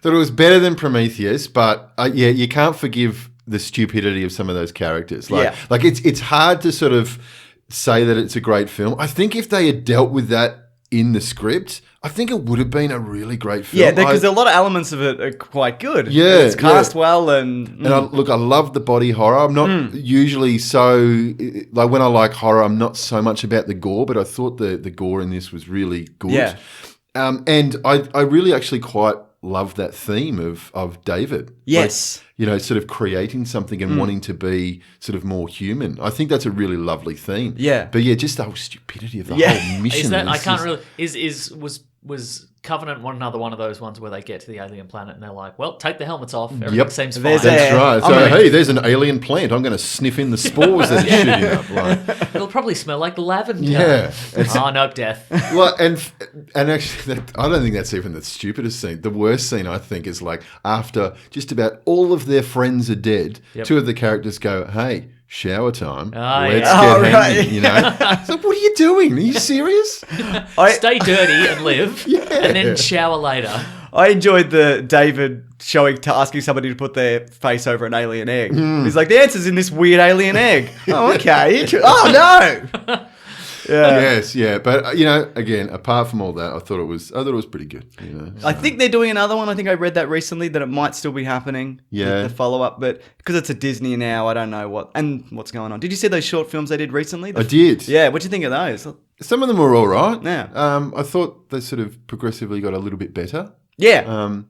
it was better than Prometheus, but yeah, you can't forgive the stupidity of some of those characters. Like it's hard to sort of say that it's a great film. I think if they had dealt with that in the script, I think it would have been a really great film. Yeah, because a lot of elements of it are quite good. Yeah, It's cast yeah. well and... And I love the body horror. I'm not usually so like when I like horror, I'm not so much about the gore, but I thought the gore in this was really good. Yeah. And I really actually quite love that theme of David. Yes. Like, sort of creating something and wanting to be sort of more human. I think that's a really lovely theme. Yeah. But yeah, just the whole stupidity of the Yeah. whole mission. Is that I is can't just- really was Covenant another one of those ones where they get to the alien planet and they're like, well, take the helmets off. Everything seems fine. There's That's Yeah. right. So, I'm gonna- hey, there's an alien plant. I'm going to sniff in the spores that it's shooting up. Like, It'll probably smell like lavender. yeah. Oh, nope, death. Well, and actually, I don't think that's even the stupidest scene. The worst scene, I think, is like after just about all of their friends are dead, two of the characters go, hey, shower time. Let's yeah. get right. handy, So what are you doing? Are you serious? Stay dirty and live, and then shower later. I enjoyed the David asking somebody to put their face over an alien egg. He's like, the answer's in this weird alien egg. Oh, okay. Oh, no. Yeah. Yes, yeah. But, again, apart from all that, I thought it was pretty good. I think they're doing another one. I think I read that recently that it might still be happening. Yeah. The follow-up. But because it's a Disney now, I don't know what's going on. Did you see those short films they did recently? I did. Yeah. What do you think of those? Some of them were all right. Yeah. I thought they sort of progressively got a little bit better. Yeah.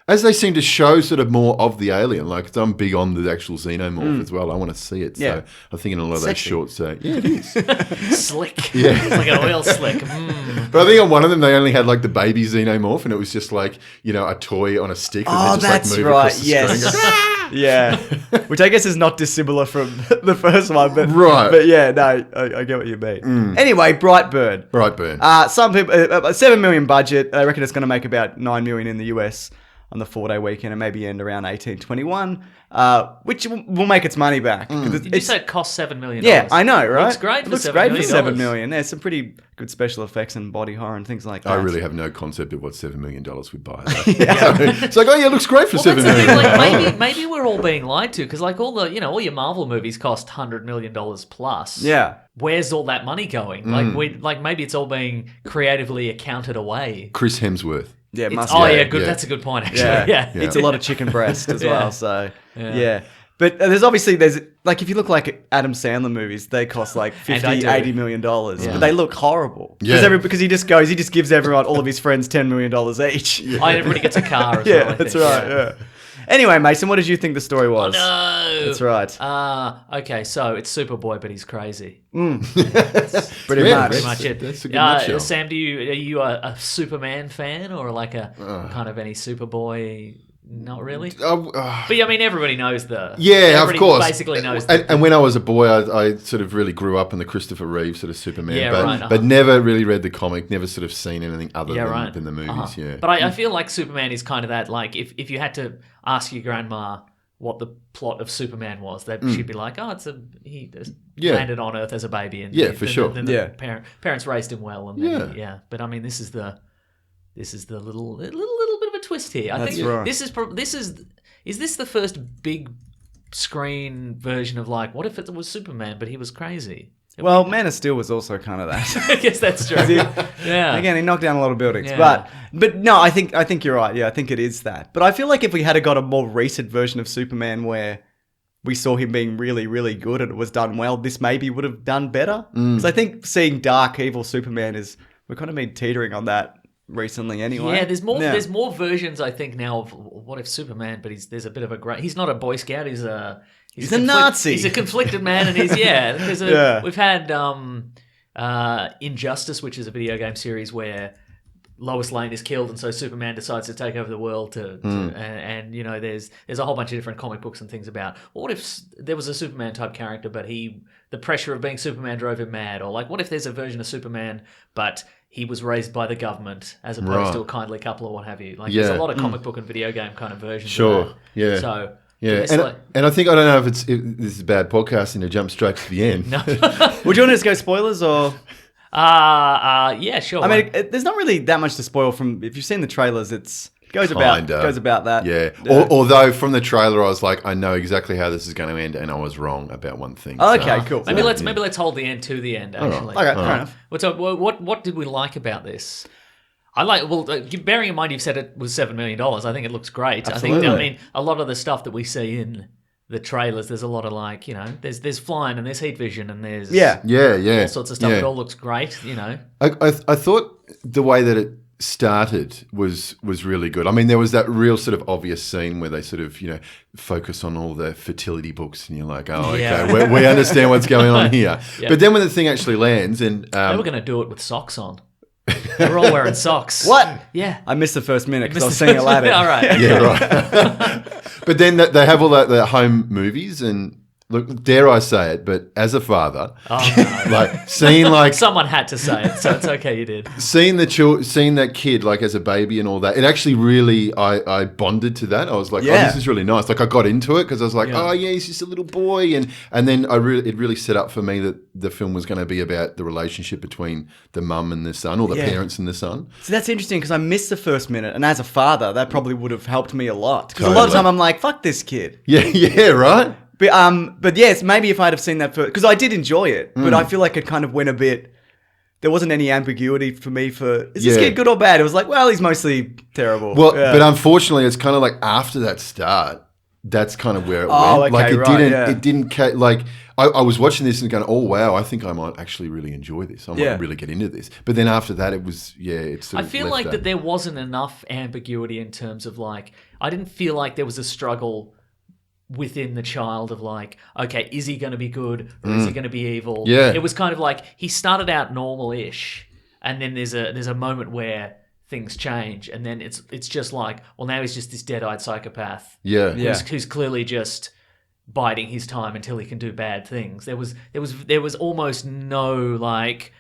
As they seem to show sort of more of the alien, like I'm big on the actual xenomorph as well. I want to see it. So Yeah. I think in a lot of Sexy. those shorts, yeah, it is. Slick. Yeah. It's like an oil slick. But I think on one of them they only had like the baby xenomorph, and it was just like a toy on a stick. Oh, that they just, that's like, move right. across the screen. Yes. Yeah. Which I guess is not dissimilar from the first one. But, Right. But yeah, no, I get what you mean. Anyway, Brightburn. Brightburn. Some people, 7 million budget. I reckon it's going to make about 9 million in the US. on the 4-day weekend and maybe end around 1821, which will make its money back. Did you say it cost $7 million? Yeah, I know, right? Looks great. It looks for $7 great million. for $7 million. There's some pretty good special effects and body horror and things like that. I really have no concept of what $7 million would buy. So it's like, oh yeah, it looks great for Well, $7 that's the million. thing, like, maybe we're all being lied to because like all your Marvel movies cost $100 million plus. Yeah. Where's all that money going? Like maybe it's all being creatively accounted away. Chris Hemsworth. Yeah, it must Oh be. yeah, good. yeah. That's a good point actually. Yeah. Yeah. It's a lot of chicken breast as Yeah. well. So yeah. But there's like if you look like Adam Sandler movies, they cost like And I do. $80 million, but they look horrible. Yeah. Because he just gives everyone, all of his friends, $10 million each. Oh, everybody gets a car as well. Yeah, I that's think. right. Yeah. Anyway, Mason, what did you think the story was? No. That's right. Okay, so it's Superboy, but he's crazy. Pretty Yeah, much. Pretty much it. That's a good nutshell. Sam, are you a Superman fan or like a kind of any Superboy? Not really. But I mean, everybody knows Of course. Basically knows. And when I was a boy, I sort of really grew up in the Christopher Reeve sort of Superman, Yeah, but, right, but never really read the comic, never sort of seen anything other than the movies. Yeah, But I feel like Superman is kind of that. Like, if you had to ask your grandma what the plot of Superman was, that she'd be like, "Oh, he landed on Earth as a baby, and Yeah, for sure. Then the parents raised him well, and then But I mean, this is the little bit of a twist here. I That's think right. is this the first big screen version of like, what if it was Superman but he was crazy? Well, Man of Steel was also kind of that. I guess that's true. Yeah. Again, he knocked down a lot of buildings. Yeah. But no, I think you're right. Yeah, I think it is that. But I feel like if we had got a more recent version of Superman where we saw him being really, really good and it was done well, this maybe would have done better. Because I think seeing dark, evil Superman we've kind of been teetering on that recently anyway. Yeah, there's more versions I think now of what if Superman, but there's a bit of a he's not a Boy Scout, he's a Nazi. He's a conflicted man, and we've had Injustice, which is a video game series where Lois Lane is killed, and so Superman decides to take over the world and you know there's a whole bunch of different comic books and things about what if there was a Superman type character, but the pressure of being Superman drove him mad, or like what if there's a version of Superman but he was raised by the government as opposed to a kindly couple or what have you. Like there's a lot of comic book and video game kind of versions. Sure. Of that. Yeah. So yeah, and I think I don't know if this is bad podcasting to jump straight to the end. No. Would you want us to go spoilers or? Yeah, sure. I mean, there's not really that much to spoil from. If you've seen the trailers, goes about that. Yeah. Although from the trailer, I was like, I know exactly how this is going to end, and I was wrong about one thing. Okay, cool. Maybe let's hold the end to the end. Actually, Okay, fair enough. What did we like about this? Bearing in mind you've said it was $7 million, I think it looks great. Absolutely. I mean, a lot of the stuff that we see in the trailers, there's a lot of like, you know, there's flying and there's heat vision and there's all sorts of stuff. Yeah. It all looks great, you know. I thought the way that it started was really good. I mean, there was that real sort of obvious scene where they sort of, you know, focus on all the fertility books and you're like, oh, okay, we understand what's going on here. Yeah. But then when the thing actually lands and... they were going to do it with socks on. They were all wearing socks. What? Yeah. I missed the first minute because I was seeing Aladdin. All right. Yeah, right. But then they have all the home movies and look, dare I say it, but as a father, like seeing like someone had to say it, so it's okay you did. seeing that kid like as a baby and all that, it actually really I bonded to that. I was like, oh, this is really nice. Like I got into it because I was like, oh yeah, he's just a little boy, and then it really set up for me that the film was going to be about the relationship between the mum and the son, or the parents and the son. So that's interesting because I missed the first minute, and as a father, that probably would have helped me a lot. Because a lot of the time I'm like, fuck this kid. Yeah, right. But yes, maybe if I'd have seen that first, because I did enjoy it, but I feel like it kind of went a bit. There wasn't any ambiguity for me for is this kid good or bad? It was like, well, he's mostly terrible. Well, but unfortunately, it's kind of like after that start, that's kind of where it went. Okay, like right, it didn't like I was watching this and going, oh wow, I think I might actually really enjoy this. I might really get into this. But then after that, it was it's. Sort I feel like that there wasn't enough ambiguity in terms of like I didn't feel like there was a struggle within the child of like, okay, is he going to be good or is he going to be evil? Yeah. It was kind of like he started out normal-ish, and then there's a moment where things change, and then it's just like, well, now he's just this dead-eyed psychopath. Who's clearly just biding his time until he can do bad things. There was almost no like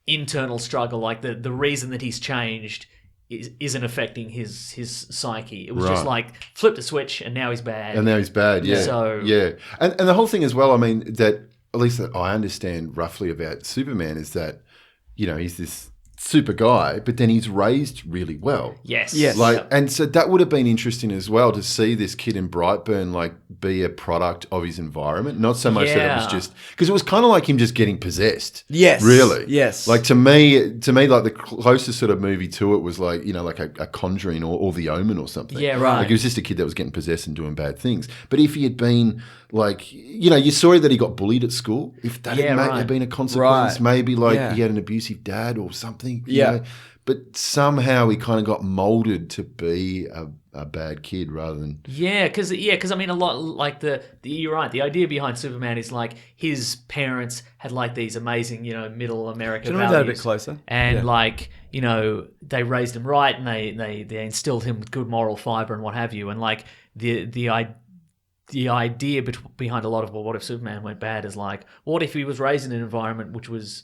internal struggle. Like the reason that he's changed isn't affecting his psyche. It was just Right. like flipped a switch and now he's bad. And now he's bad, yeah. So- yeah. And the whole thing as well, I mean, that at least that I understand roughly about Superman is that, he's this super guy, but then he's raised really well. Yes. Yes. And so that would have been interesting as well to see this kid in Brightburn be a product of his environment, not so much that it was Yeah. just because it was kind of like him just getting possessed. Yes. really. Yes. Like to me, like the closest sort of movie to it was like like a Conjuring or The Omen or something. Yeah, right. Like it was just a kid that was getting possessed and doing bad things. But if he had been like, you saw that he got bullied at school. If that had been a consequence, Right. maybe Yeah. he had an abusive dad or something. you Yeah. know. But somehow he kind of got molded to be a bad kid rather than... Yeah, because I mean, a lot like you're right. The idea behind Superman is like his parents had like these amazing, middle America Should I values, move that a bit closer? and they raised him right, and they instilled him with good moral fiber and what have you, and like the idea behind a lot of what if Superman went bad is like, what if he was raised in an environment which was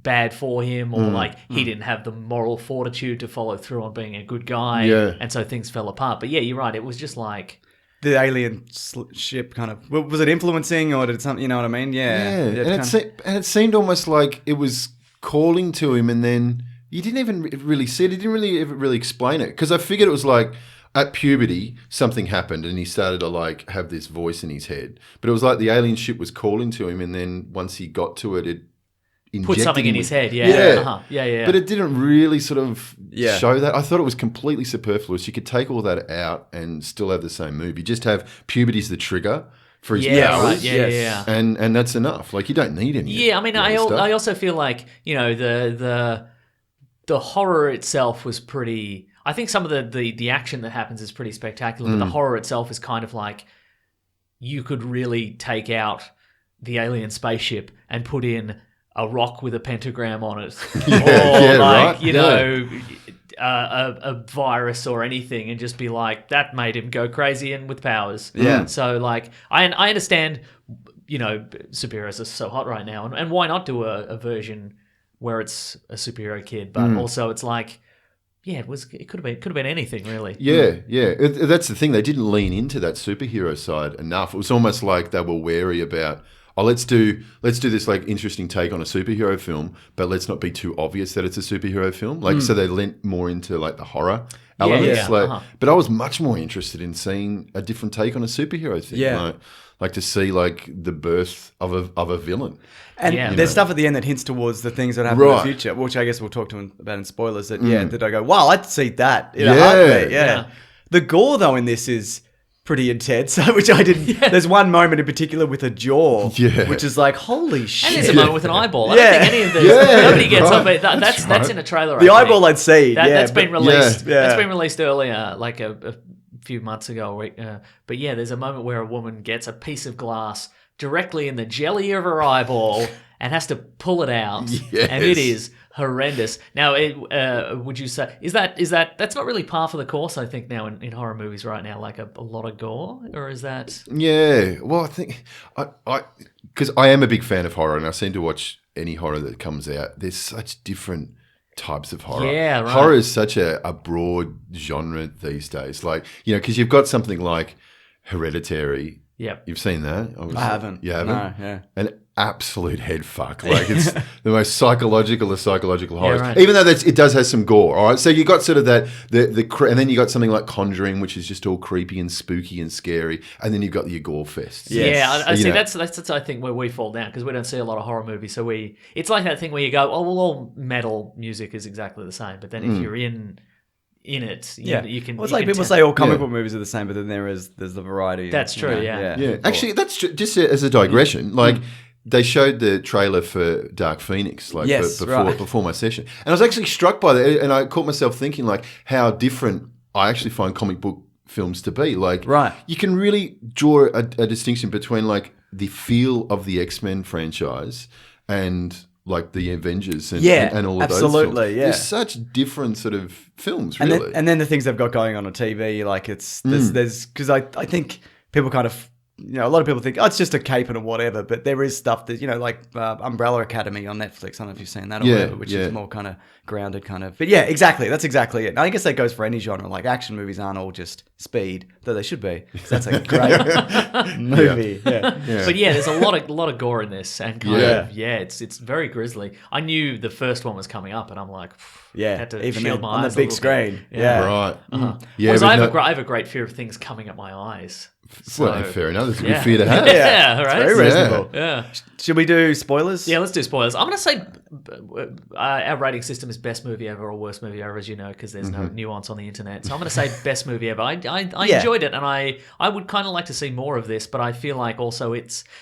bad for him, or like he didn't have the moral fortitude to follow through on being a good guy, Yeah. and so things fell apart. But yeah, you're right. It was just like, The alien ship kind of... Was it influencing or did it something... You know what I mean? Yeah. And it seemed almost like it was calling to him, and then you didn't even really see it. He didn't really ever really explain it, because I figured it was like at puberty something happened and he started to have this voice in his head. But it was like the alien ship was calling to him, and then once he got to it, it put injected something in him his with- head. Yeah. Yeah. Uh-huh. Yeah. But it didn't really sort of Yeah. show that. I thought it was completely superfluous. You could take all that out and still have the same movie. Just have puberty's the trigger for his Yeah, powers. right. Yeah, Yes. yeah. And that's enough. You don't need any. Yeah, I mean, other stuff. I also feel like, the horror itself was pretty... I think some of the action that happens is pretty spectacular, but the horror itself is kind of like you could really take out the alien spaceship and put in a rock with a pentagram on it. yeah, or right. a virus or anything, and just be like, that made him go crazy and with powers. Yeah. So I understand, superheroes are so hot right now, and why not do a version where it's a superhero kid, but also it's like, yeah, it could have been anything really. Yeah. That's the thing. They didn't lean into that superhero side enough. It was almost like they were wary about, let's do this interesting take on a superhero film, but let's not be too obvious that it's a superhero film. So they leant more into the horror elements. yeah. But I was much more interested in seeing a different take on a superhero thing. Yeah. Like to see the birth of a villain. And Yeah. there's stuff at the end that hints towards the things that happen in Right. the future, which I guess we'll talk about in spoilers. That I go, wow, I'd see that in a Yeah. heartbeat. Yeah. Yeah. The gore though in this is pretty intense, which I didn't. There's one moment in particular with a jaw, Yeah. which is like, holy And shit. there's a moment with an eyeball. I Yeah. don't think any of these. Yeah, Nobody gets right. up. That's That's in a right. trailer. The I think. eyeball I'd see. That's been released. Yeah. That's been released earlier, like a few months ago. But yeah, there's a moment where a woman gets a piece of glass directly in the jelly of her eyeball and has to pull it out, Yes. and it is horrendous. Now, would you say is that that's not really par for the course? I think now in horror movies right now, like a lot of gore, or is that? Yeah, well, I think because I am a big fan of horror, and I seem to watch any horror that comes out. There's such different types of horror. Yeah, right. Horror is such a broad genre these days. Because you've got something like Hereditary. Yep. You've seen that? I haven't. You haven't? No, yeah. An absolute head fuck. It's the most psychological of psychological horrors. right. Even though it does have some gore. All right, so you got sort of that and then you got something like Conjuring, which is just all creepy and spooky and scary, and then you've got your gore fest. Yes. Yeah, I You see. know. That's I think where we fall down, because we don't see a lot of horror movies. So it's like that thing where you go, oh well, all metal music is exactly the same, but then if you're in it, you can. Well, it's you like can people tell. say all comic Yeah. book movies are the same, but then there's the variety. That's true, yeah. Yeah, actually, that's just as a digression. They showed the trailer for Dark Phoenix Yes, right. before my session, and I was actually struck by that, and I caught myself thinking how different I actually find comic book films to be. Right. You can really draw a distinction between the feel of the X-Men franchise and the Avengers and, and all of those absolutely, films. yeah. There's such different sort of films, And really. then the things they've got going on TV, there's because I think people kind of a lot of people think, oh, it's just a cape and a whatever, but there is stuff that, like Umbrella Academy on Netflix. I don't know if you've seen that or whatever, which is more kind of grounded kind of. But yeah, exactly. That's exactly it. And I guess that goes for any genre. Like action movies aren't all just speed, though they should be. 'Cause that's a great movie. Yeah. But yeah, there's a lot of gore in this, and kind of it's very grisly. I knew the first one was coming up, and I'm like, had to even shield my on eyes the a big little screen. bit. Yeah. Right. Yeah. Because but I have a great fear of things coming at my eyes. well, fair enough. That's a good Yeah. fear to have. Yeah, right. Very reasonable. Yeah. Should we do spoilers? Yeah, let's do spoilers. I'm going to say our rating system is best movie ever or worst movie ever, as you know, because there's no nuance on the internet. So I'm going to say best movie ever. I enjoyed it, and I would kind of like to see more of this, but I feel like also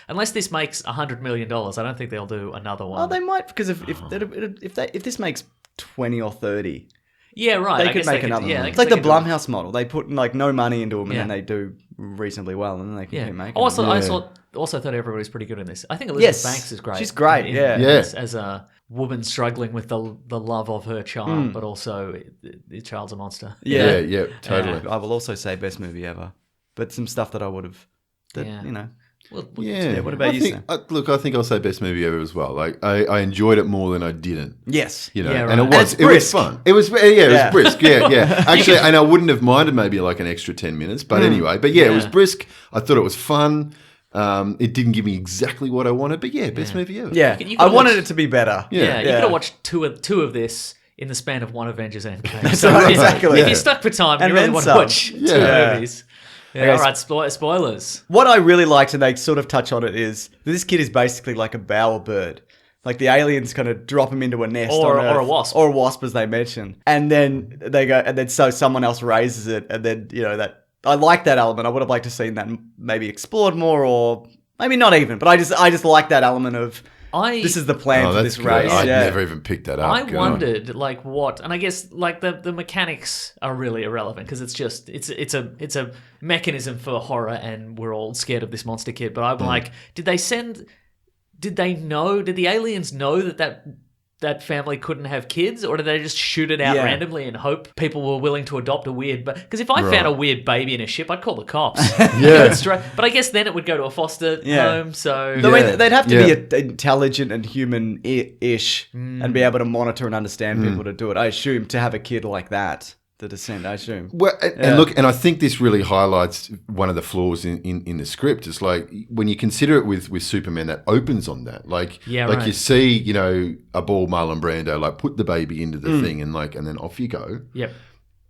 unless this makes $100 million, I don't think they'll do another one. Oh, they might, because if this makes 20 or 30, yeah, right. they could make another one. It's like the Blumhouse model. They put like no money into them, and then they do reasonably well, and then they can keep making them. I also thought everybody's pretty good in this. I think Elizabeth Banks is great. She's great, as a woman struggling with the love of her child, but also the child's a monster. Yeah, totally. I will also say best movie ever, but some stuff that I would have, Yeah. What about you, Sam? Look, I think I'll say best movie ever as well. Like I enjoyed it more than I didn't. Yes. You know, Yeah, right. and And it's it was brisk. fun. It was it was brisk. Yeah. Actually, and I wouldn't have minded maybe like an extra 10 minutes, but anyway. But it was brisk. I thought it was fun. It didn't give me exactly what I wanted, but best movie ever. Yeah. You I could wanted watch- it to be better. Yeah, you could have watched two of this in the span of one Avengers Endgame. right, exactly. If you're stuck for time, And you really then want to some. watch two Yeah. movies. Yeah, Okay, all right, spoilers. What I really liked, and they sort of touch on it, is this kid is basically like a bowerbird. Like the aliens kind of drop him into a nest, Or on a Earth, wasp. or a wasp, as they mention, and then they go, and then so someone else raises it, and then that I like that element. I would have liked to seen that maybe explored more, or maybe not even. But I just like that element of this is the plan Oh, for that's this good. race. I'd yeah. never even picked that up. I God. wondered like what, and I guess like the mechanics are really irrelevant because it's just it's a mechanism for horror, and we're all scared of this monster kid. But I'm like, did the aliens know that family couldn't have kids, or did they just shoot it out Yeah. randomly and hope people were willing to adopt a weird? Because if I found a weird baby in a ship, I'd call the cops. Yeah. But I guess then it would go to a foster home. So I mean, they'd have to Yeah. be intelligent and human-ish and be able to monitor and understand people to do it. I assume to have a kid like that, the descent, I assume. Well, and look, and I think this really highlights one of the flaws in the script. It's like when you consider it with Superman, that opens on that. Like, right. you see, a bald Marlon Brando like put the baby into the thing and then off you go. Yep.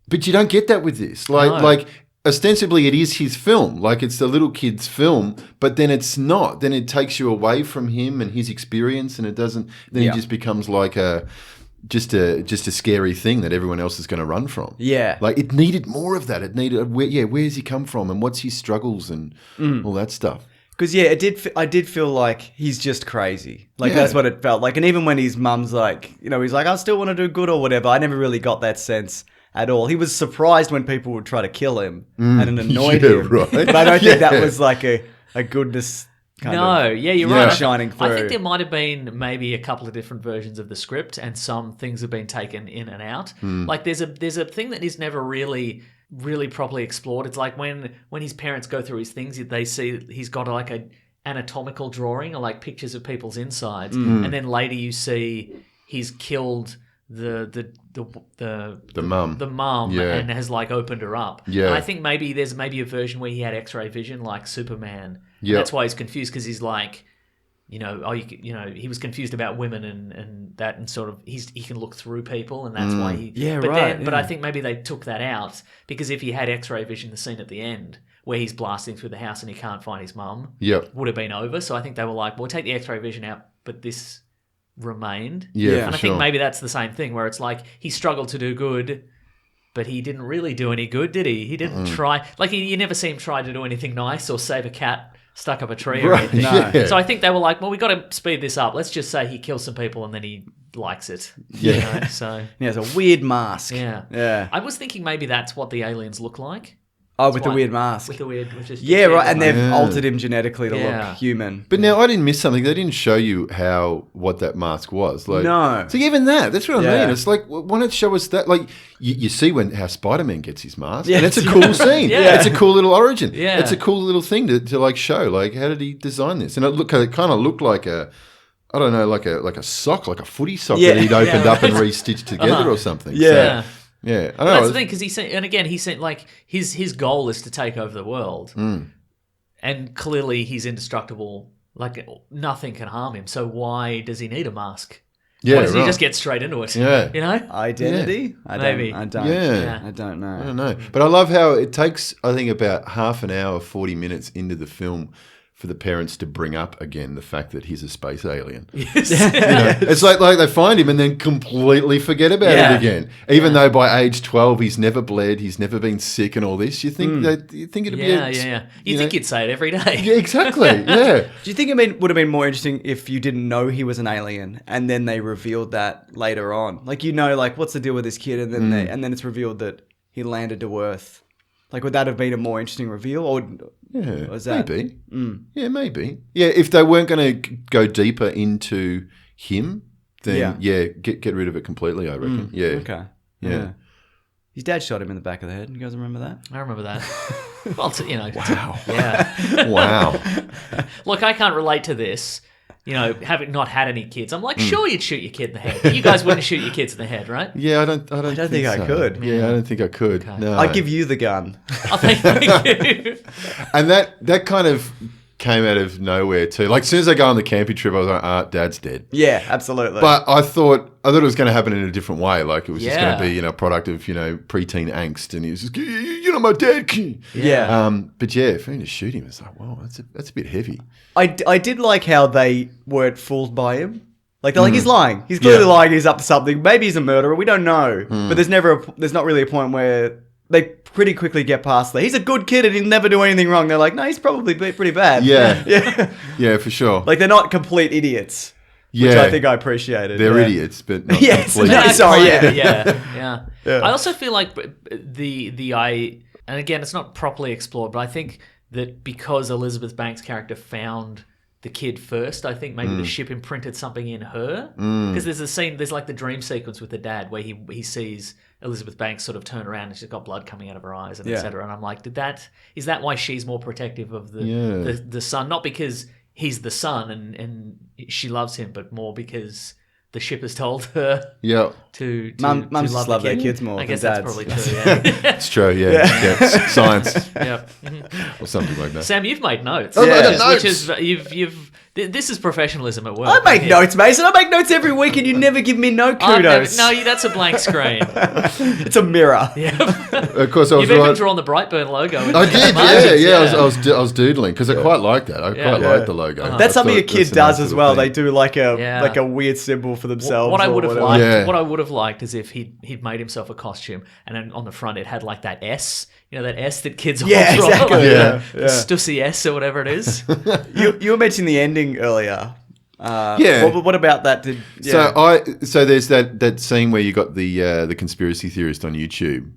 But you don't get that with this. Like ostensibly it is his film. Like it's the little kid's film, but then it's not. Then it takes you away from him and his experience, and it doesn't. Then he just becomes like just a scary thing that everyone else is going to run from. Yeah. Like it needed more of that. It needed where's he come from and what's his struggles and all that stuff. Because I did feel like he's just crazy. Like that's what it felt like. And even when his mum's like, he's like, I still want to do good or whatever. I never really got that sense at all. He was surprised when people would try to kill him and it annoyed him. Right. But I don't think that was like a goodness kind of. You're right. Shining through. I think there might have been maybe a couple of different versions of the script, and some things have been taken in and out. Like there's a thing that is never really properly explored. It's like when his parents go through his things, they see he's got like a anatomical drawing or like pictures of people's insides, and then later you see he's killed the mum and has like opened her up. Yeah. And I think maybe there's a version where he had X-ray vision like Superman. Yeah. That's why he's confused, because he's like, he was confused about women and that, and sort of he can look through people, and that's why he. Yeah, but right, But I yeah. think maybe they took that out, because if he had X-ray vision, the scene at the end where he's blasting through the house and he can't find his mum, would have been over. So I think they were like, we'll take the X-ray vision out, but this remained. Yeah, And I think maybe that's the same thing, where it's like he struggled to do good, but he didn't really do any good, did he? He didn't try. Like you never see him try to do anything nice or save a cat stuck up a tree or anything. No. Yeah. So I think they were like, well, we got to speed this up. Let's just say he kills some people and then he likes it. Yeah. So Yeah, it's a weird mask. yeah. Yeah. I was thinking maybe that's what the aliens look like. Oh, with the weird mask. With the weird, which is Yeah, right. And they've Yeah. altered him genetically to Yeah. look human. But now I didn't miss something. They didn't show you what that mask was. Like, No. So even that's what I Yeah. mean. It's like, why not show us that? Like, you see how Spider-Man gets his mask, Yeah. and it's a cool scene. Yeah. It's a cool little origin. Yeah. It's a cool little thing to like show. Like, how did he design this? And it kind of looked like I don't know, like a sock, like a footy sock Yeah. that he'd opened Yeah, up and right. restitched together or something. Yeah. Yeah. Yeah, I don't But know. that's the thing, because he said like his goal is to take over the world, and clearly he's indestructible. Like nothing can harm him. So why does he need a mask? Yeah, Why doesn't he right. just get straight into it? Yeah. You know? Identity? Maybe. I don't. Yeah. I don't know. I don't know. But I love how it takes, I think, about half an hour, 40 minutes into the film for the parents to bring up again the fact that he's a space alien. Yes. You know, it's like they find him and then completely forget about Yeah. it again. Even though by age 12 he's never bled, he's never been sick and all this. You think it'd be Yeah. You think know- you'd say it every day. Yeah, exactly. Yeah. Do you think it would have been more interesting if you didn't know he was an alien and then they revealed that later on? Like, like, what's the deal with this kid? And then and then it's revealed that he landed to Earth. Like, would that have been a more interesting reveal? Or Yeah, was that maybe. Yeah, maybe. Yeah, if they weren't going to go deeper into him, then get rid of it completely, I reckon. Yeah. Okay. Yeah. His dad shot him in the back of the head. You guys remember that? I remember that. Well, Wow. Yeah. Wow. Look, I can't relate to this. Having not had any kids, I'm like, sure, you'd shoot your kid in the head. But you guys wouldn't shoot your kids in the head, right? Yeah, I don't think I so. could. Yeah, I don't think I could. No. I'd give you the gun. Oh, thank you. And that kind of came out of nowhere too. Like, as soon as I go on the camping trip, I was like, Dad's dead. Yeah, absolutely. But I thought it was going to happen in a different way. Like, it was just Yeah. going to be, a product of, preteen angst. And he was just, you're not my dad. yeah. But yeah, for him to shoot him, it's like, wow, that's a bit heavy. I did like how they weren't fooled by him. Like, they're like, he's lying. He's clearly lying. He's up to something. Maybe he's a murderer. We don't know. But there's not really a point where they pretty quickly get past that. He's a good kid and he'll never do anything wrong. They're like, no, he's probably pretty bad. Yeah. Yeah. Yeah, for sure. Like, they're not complete idiots. Which Yeah. I think I appreciated. They're yeah. idiots, but not Yes. complete. No, sorry, yeah. Yeah. I also feel like and again, it's not properly explored, but I think that because Elizabeth Banks' character found the kid first, I think maybe the ship imprinted something in her. Because there's a scene, there's like the dream sequence with the dad where he sees Elizabeth Banks sort of turn around and she's got blood coming out of her eyes and etc. And I'm like, is that why she's more protective of the son? Not because he's the son and she loves him, but more because the ship has told her Yeah. to Mums to just love their kids more I than guess that's dads. probably true. Yeah. It's true, yeah. Science Yeah. or something like that. Sam, you've made notes. Oh, I got Which notes. is this is professionalism at work. I make Yeah. notes, Mason. I make notes every week and you never give me no I've never- kudos. no, that's a blank screen. It's a mirror. Of course, I was You've even right. drawn the Brightburn logo. in I the did, margins, I was doodling because I quite like that. I quite like the logo. That's something I a thought kid that's a does nice as little well. thing. They do like Yeah. a weird symbol for themselves. What I or would have whatever. liked, Yeah. what I would have liked is if he'd made himself a costume, and then on the front it had like that S, that S that kids Yeah, all draw, exactly. like Yeah. the Stussy S or whatever it is. You were mentioning the ending earlier. Yeah. What about that? So there's that scene where you got the conspiracy theorist on YouTube.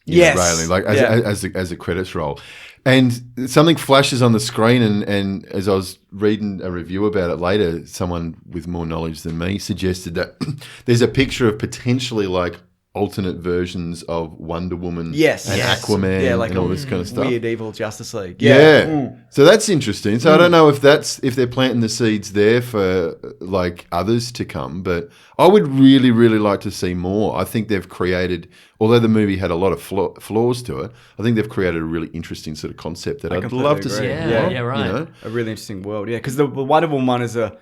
Yes. Railing, like Yeah. as the credits roll, and something flashes on the screen, and as I was reading a review about it later, someone with more knowledge than me suggested that there's a picture of potentially like alternate versions of Wonder Woman, Yes. and Yes. Aquaman, Yeah, like and all this kind of stuff. Weird evil Justice League. Yeah. Mm. So that's interesting. So I don't know if they're planting the seeds there for like others to come, but I would really, really like to see more. I think they've created, although the movie had a lot of flaws to it, I think they've created a really interesting sort of concept that I'd completely love to agree. see. Yeah, more, yeah, right. You know? A really interesting world. Yeah, because the Wonder Woman one is a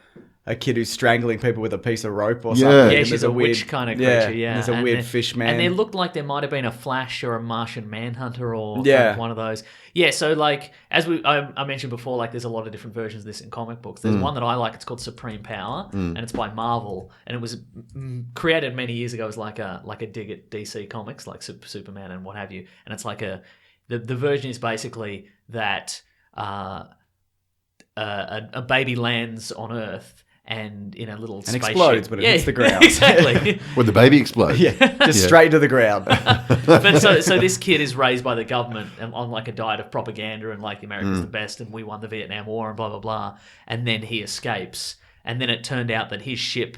kid who's strangling people with a piece of rope or Yeah. something. Yeah, and Yeah, there's she's a witch kind of creature. Yeah, and there's a weird fish man. and it looked like there might have been a Flash or a Martian Manhunter or Yeah. one of those. Yeah, so like as I mentioned before, like there's a lot of different versions of this in comic books. There's one that I like. It's called Supreme Power, and it's by Marvel, and it was created many years ago as like a dig at DC Comics, like Superman and what have you. And it's like the version is basically that a baby lands on Earth. and in a little And spaceship. explodes when it hits the ground. Exactly. When the baby explodes. Yeah, just straight to the ground. But so this kid is raised by the government and on like a diet of propaganda and like America's the best and we won the Vietnam War and blah blah blah, and then he escapes, and then it turned out that his ship,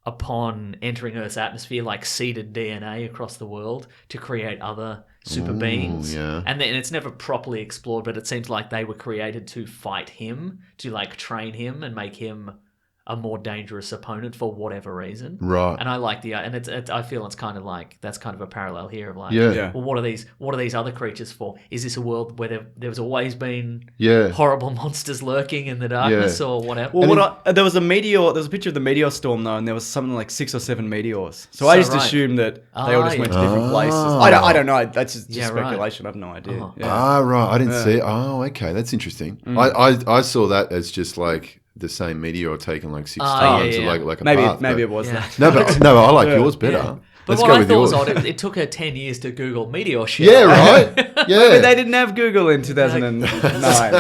upon entering Earth's atmosphere, like seeded DNA across the world to create other super beings. yeah. And then it's never properly explored, but it seems like they were created to fight him, to like train him and make him a more dangerous opponent for whatever reason. Right. And I like and it's I feel it's kind of like that's kind of a parallel here of like, Yeah. well, what are these other creatures for? Is this a world where there's always been Yeah. horrible monsters lurking in the darkness or whatever? Well, there was a meteor. There was a picture of the meteor storm though, and there was something like 6 or 7 meteors. So I just right. assumed that they all just went to yeah. different places. Oh. I don't know. That's just Yeah, right. speculation. I have no idea. Yeah. Ah, right. I didn't see it. Oh, okay. That's interesting. I saw that as just like the same meteor taken like 6 times, yeah. like a Maybe path, it but- was Yeah. that. No, but I like yours better. Yeah. But Let's what go I with thought was yours. odd, it took her 10 years to Google meteor shit. Yeah, right. But Yeah. they didn't have Google in 2009.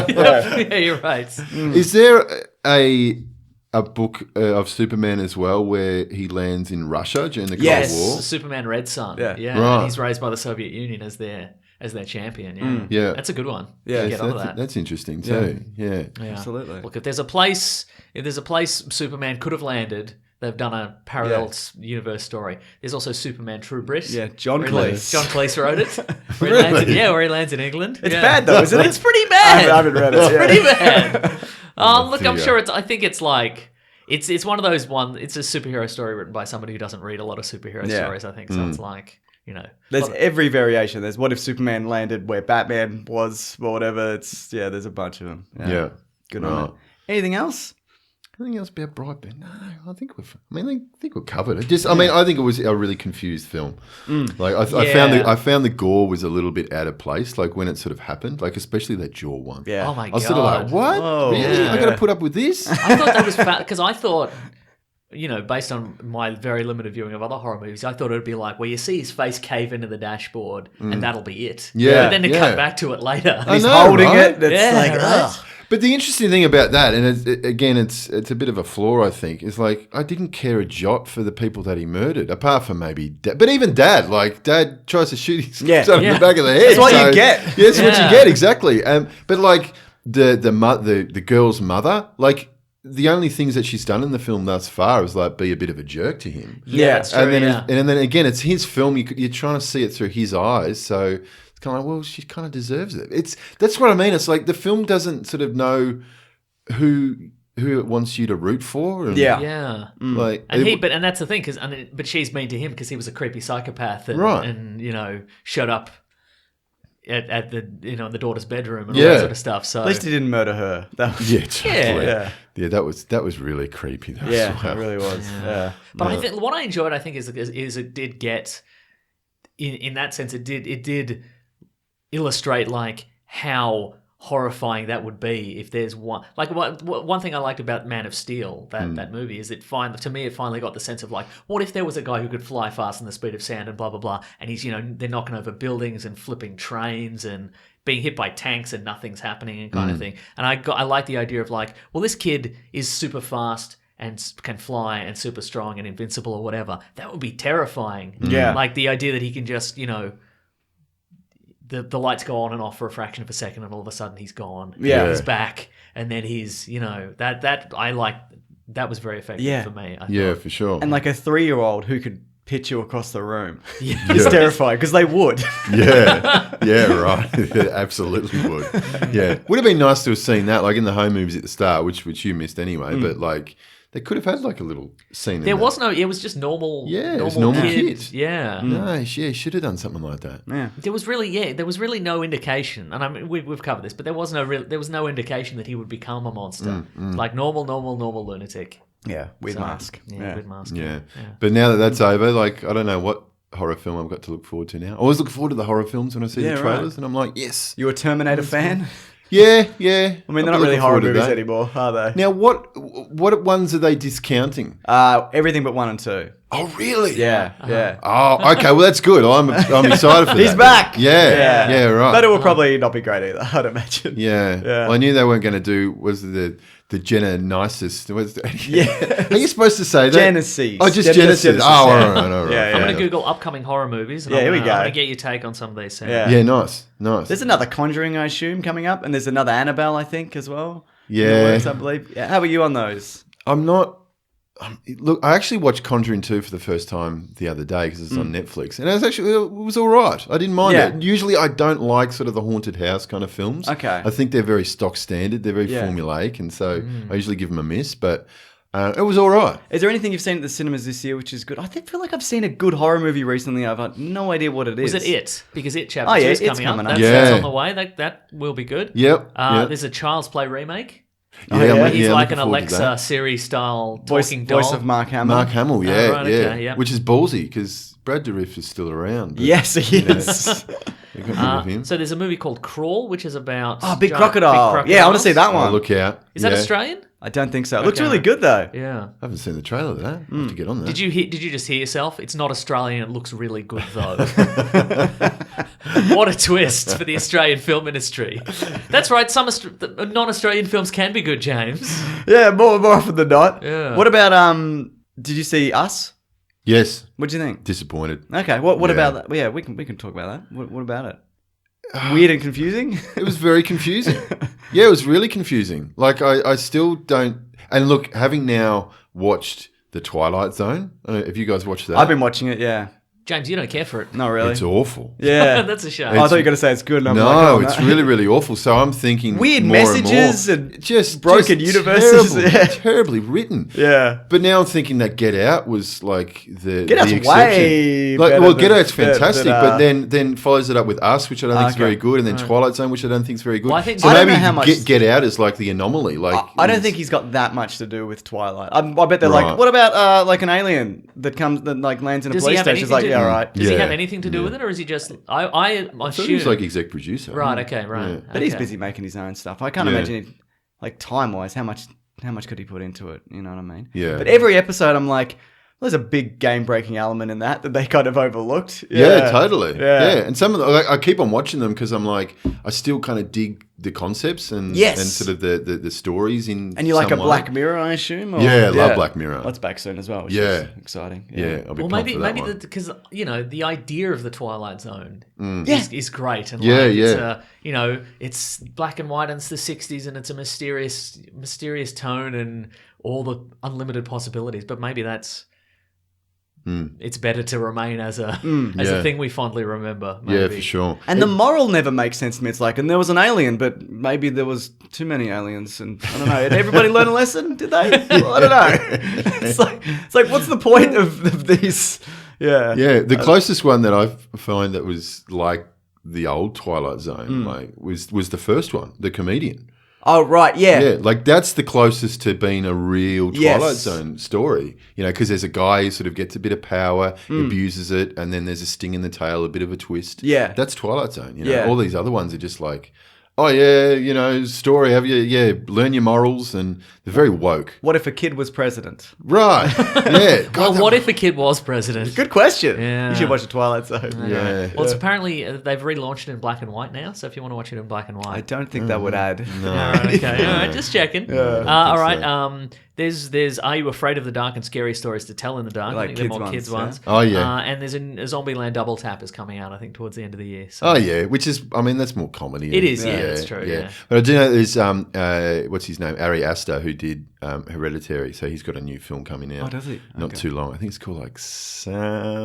Yeah, you're right. Is there a book of Superman as well where he lands in Russia during the Cold Yes. War? Superman Red Sun. Yeah. Yeah. Right. And he's raised by the Soviet Union as their champion. Yeah. Yeah. That's a good one. Yeah. Get onto that. That's interesting too. Yeah. Yeah. Absolutely. Look, if there's a place Superman could have landed, they've done a parallel universe story. There's also Superman True Grit. Yeah, John where he lands- Cleese. John Cleese wrote it. Where he lands in England. It's bad though, isn't it? It's pretty bad. I haven't read it. It's yeah. pretty bad. Look, I'm dear. sure I think it's like it's one of those it's a superhero story written by somebody who doesn't read a lot of superhero Yeah. stories. I think so. It's like There's every variation. There's what if Superman landed where Batman was or whatever. There's a bunch of them. Yeah. Good Right. on it. Anything else? Anything else about Brightburn? No, I think we've covered it. I think it was a really confused film. Like I found the gore was a little bit out of place. Like when it sort of happened, like especially that jaw one. Yeah. oh my I god, was sort of like, what? Whoa. Really? Yeah. I got to put up with this? I thought that was because I thought. Based on my very limited viewing of other horror movies, I thought it would be like where you see his face cave into the dashboard and that'll be it. Yeah, But then to yeah. cut back to it later. I He's know, holding right? it. That's Yeah, like, right. ugh. But the interesting thing about that, and it's a bit of a flaw, I think, is like I didn't care a jot for the people that he murdered, apart from maybe Dad. But even Dad tries to shoot his son in the back of the head. That's what you get. Yeah, that's what Yeah. you get, exactly. But like the girl's mother, like the only things that she's done in the film thus far is like be a bit of a jerk to him. Yeah. That's true. And then, yeah. and then again, it's his film. You're trying to see it through his eyes, so it's kind of like, well, she kind of deserves it. That's what I mean. It's like the film doesn't sort of know who it wants you to root for. And Yeah. Yeah. like And that's the thing, but she's mean to him because he was a creepy psychopath, Right. and showed up at the in the daughter's bedroom and all Yeah. that sort of stuff. So At least he didn't murder her. That was, yeah, totally. Yeah. Yeah, that was really creepy. Though, yeah, as well. it really was. Yeah. But I think what I enjoyed, I think, is it did get in that sense. It did illustrate like how horrifying that would be if there's one thing I liked about Man of Steel, that movie, is it finally got the sense of like, what if there was a guy who could fly fast in the speed of sound and blah blah blah, and he's they're knocking over buildings and flipping trains and being hit by tanks and nothing's happening and kind of thing. And I like the idea of like, well, this kid is super fast and can fly and super strong and invincible or whatever. That would be terrifying. Yeah. Like the idea that he can just the lights go on and off for a fraction of a second and all of a sudden he's gone. Yeah. He's back and then he's, that I like, that was very effective Yeah. for me. I Yeah, thought. for sure. And like a 3-year-old who could pitch you across the room. Yeah. It's terrifying because they would. yeah, right. It absolutely would. Yeah, would have been nice to have seen that, like in the home movies at the start, which you missed anyway. But like, they could have had like a little scene. There in was it was just normal. Yeah, it was normal kids. Yeah. that. No, yeah, should have done something like that. Yeah. There was really no indication, and I mean we've covered this, but there was no indication that he would become a monster, like normal lunatic. Yeah. With So, mask. Yeah, with mask. Yeah. But now that that's over, like I don't know what horror film I've got to look forward to now. I always look forward to the horror films when I see Yeah, the right. trailers, and I'm like, yes, You a Terminator fan? yeah. I mean, they're not really horror movies anymore, are they? Now, what ones are they discounting? Everything but 1 and 2. Oh, really? Yeah, yeah. Oh, okay. Well, that's good. I'm excited for that. He's back. Yeah, right. But it will probably not be great either, I'd imagine. Yeah. Well, I knew they weren't going to do the Genesis. Yeah. Are you supposed to say that? Genesis. Oh, just Genesis. Oh, all right. Yeah, I'm going to Google upcoming horror movies. And Yeah, here we I'm go. going to get your take on some of these. Soon. Yeah. Yeah, nice. There's another Conjuring, I assume, coming up, and there's another Annabelle, I think, as well. Yeah. In the works, I believe. Yeah. How are you on those? I'm not. Look, I actually watched Conjuring 2 for the first time the other day because it's on Netflix, and it was all right. I didn't mind it. Usually, I don't like sort of the haunted house kind of films. Okay. I think they're very stock standard. They're very formulaic, and so I usually give them a miss. But it was all right. Is there anything you've seen at the cinemas this year which is good? I feel like I've seen a good horror movie recently. I've had no idea what it is. Was it It? Because It Chapter 2 is it's coming up. up. That's on the way. That will be good. Yep. There's a Child's Play remake. yeah. He's I'm like an looking forward to Alexa that. Siri style talking doll. Voice of Mark Hamill. Mark Hamill, yeah, right, okay, yeah. which is ballsy because Brad Dourif is still around. but, Yes, he you know, is. you got rid of him. So there's a movie called Crawl, which is about Big giant- Crocodile. big Yeah, I want to see that Oh, one. look out! Is that Yeah. Australian? I don't think so. It looks Okay. really good though. Yeah. I haven't seen the trailer of that. I have to get on that. Did you just hear yourself? It's not Australian. It looks really good though. What a twist for the Australian film industry. That's right. Some non-Australian films can be good, James. Yeah, more often than not. Yeah. What about did you see Us? Yes, What do you think? disappointed. Okay, what Yeah. about that? Well, yeah, we can talk about that. What about it? Weird and confusing? It was very confusing. Yeah, it was really confusing. Like I still don't. And look, having now watched The Twilight Zone, I don't know if you guys watched that. I've been watching it, yeah. James, you don't care for it. Not really. It's awful. Yeah. That's a shame. I thought you were going to say it's good. And I'm No, like, oh, it's really, really awful. So I'm thinking Weird more messages and, more. and just broken just universes. terrible, Yeah. terribly written. Yeah. But now I'm thinking that Get Out was like the Get Out's the exception. way Like, better well, than- Get Out's than, fantastic, but then follows it up with Us, which I don't think is Okay. very good, and then Twilight Zone, which I don't think is very good. Well, I think- so I don't maybe know how much- Get Out is like the anomaly. Like I don't it's- think he's got that much to do with Twilight. I bet they're Right. like, what about like an alien that lands in a Does he police have station? It's anything like, to yeah, all right. Does he Yeah. have anything to do with it, or is he just? I I thought assume. he was like exec producer. Right. Okay. Right. Yeah. But he's okay. busy making his own stuff. I can't Yeah. imagine, like time wise, how much could he put into it? You know what I mean? Yeah. But every episode, I'm like, there's a big game breaking element in that they kind of overlooked. Yeah, totally. Yeah. And some of the, I keep on watching them because I'm like, I still kind of dig the concepts and Yes. and sort of the stories in. And you like a some way. Black Mirror, I assume? Or- Yeah, love Black Mirror. That's back soon as well, which Yeah. is exciting. Yeah, I'll be Well, pumped maybe for that one. because the idea of the Twilight Zone Yeah. is great, and Yeah, like, it's yeah. it's black and white and it's the '60s, and it's a mysterious tone and all the unlimited possibilities. But maybe that's it's better to remain as a Yeah. thing we fondly remember. Yeah, Maybe. for sure. And the moral never makes sense to me. It's like, and there was an alien, but maybe there was too many aliens, and I don't know. Did everybody learn a lesson? Did they? Well, I don't know. It's like, what's the point of these? Yeah, Yeah, the closest one that I find that was like the old Twilight Zone, like was the first one, The Comedian. Oh, right. Yeah. Yeah, like that's the closest to being a real Yes. Twilight Zone story. You know, because there's a guy who sort of gets a bit of power, abuses it, and then there's a sting in the tail, a bit of a twist. Yeah. That's Twilight Zone. You know, Yeah. all these other ones are just like, oh yeah, you know, story. Have you? Yeah, learn your morals, and they're very woke. What if a kid was president? Right? Yeah. God, Well, what if a kid was president? Good question. Yeah. You should watch the Twilight Zone. Yeah. Well, it's apparently they've relaunched it in black and white now. So if you want to watch it in black and white, I don't think that would add. No. All right, okay. All right, just checking. All right. There's Are You Afraid of the Dark and Scary Stories to Tell in the Dark? Like I think they're kids more ones, kids yeah. ones. Oh, yeah. And there's a Zombieland Double Tap is coming out, I think, towards the end of the year. So. Oh yeah, which is, I mean, that's more comedy. It is, yeah, that's true, yeah. But I do know there's what's his name, Ari Aster, who did Hereditary. So he's got a new film coming out. Oh, does he? Not Okay. too long. I think it's called like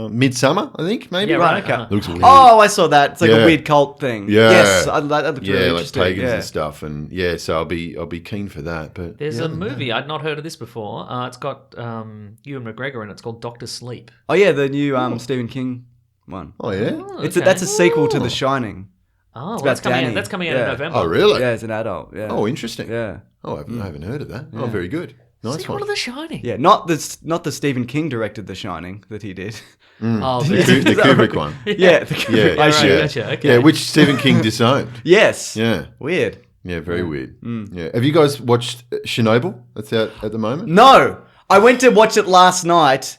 Midsummer. I think maybe. Yeah, right, okay. Looks weird. Oh, I saw that. It's like Yeah. a weird cult thing. Yeah. Yes, that looked really yeah, like interesting. pagans Yeah. and stuff, and yeah. So I'll be keen for that. But There's yeah, a movie, I'd not heard of this before. It's got Ewan McGregor in it. It's called Doctor Sleep. Oh yeah, the new Stephen King one. Oh yeah. Oh, It's okay. that's a sequel to The Shining. Oh, well, about that's coming Danny. out. That's coming out Yeah. in November. Oh really? Yeah, as an adult. Yeah. Oh, interesting. Yeah. Oh, I haven't heard of that. Oh, very good. Nice Sequel one. to The Shining. Yeah, not the Stephen King directed The Shining that he did. Oh, The, yeah. the Kubrick one. Yeah, the Yeah, Yeah, right, yeah. gotcha, okay. Yeah, which Stephen King disowned. Yes. Yeah. Weird. Yeah, very weird. Yeah. Have you guys watched Chernobyl? That's out at the moment. No, I went to watch it last night,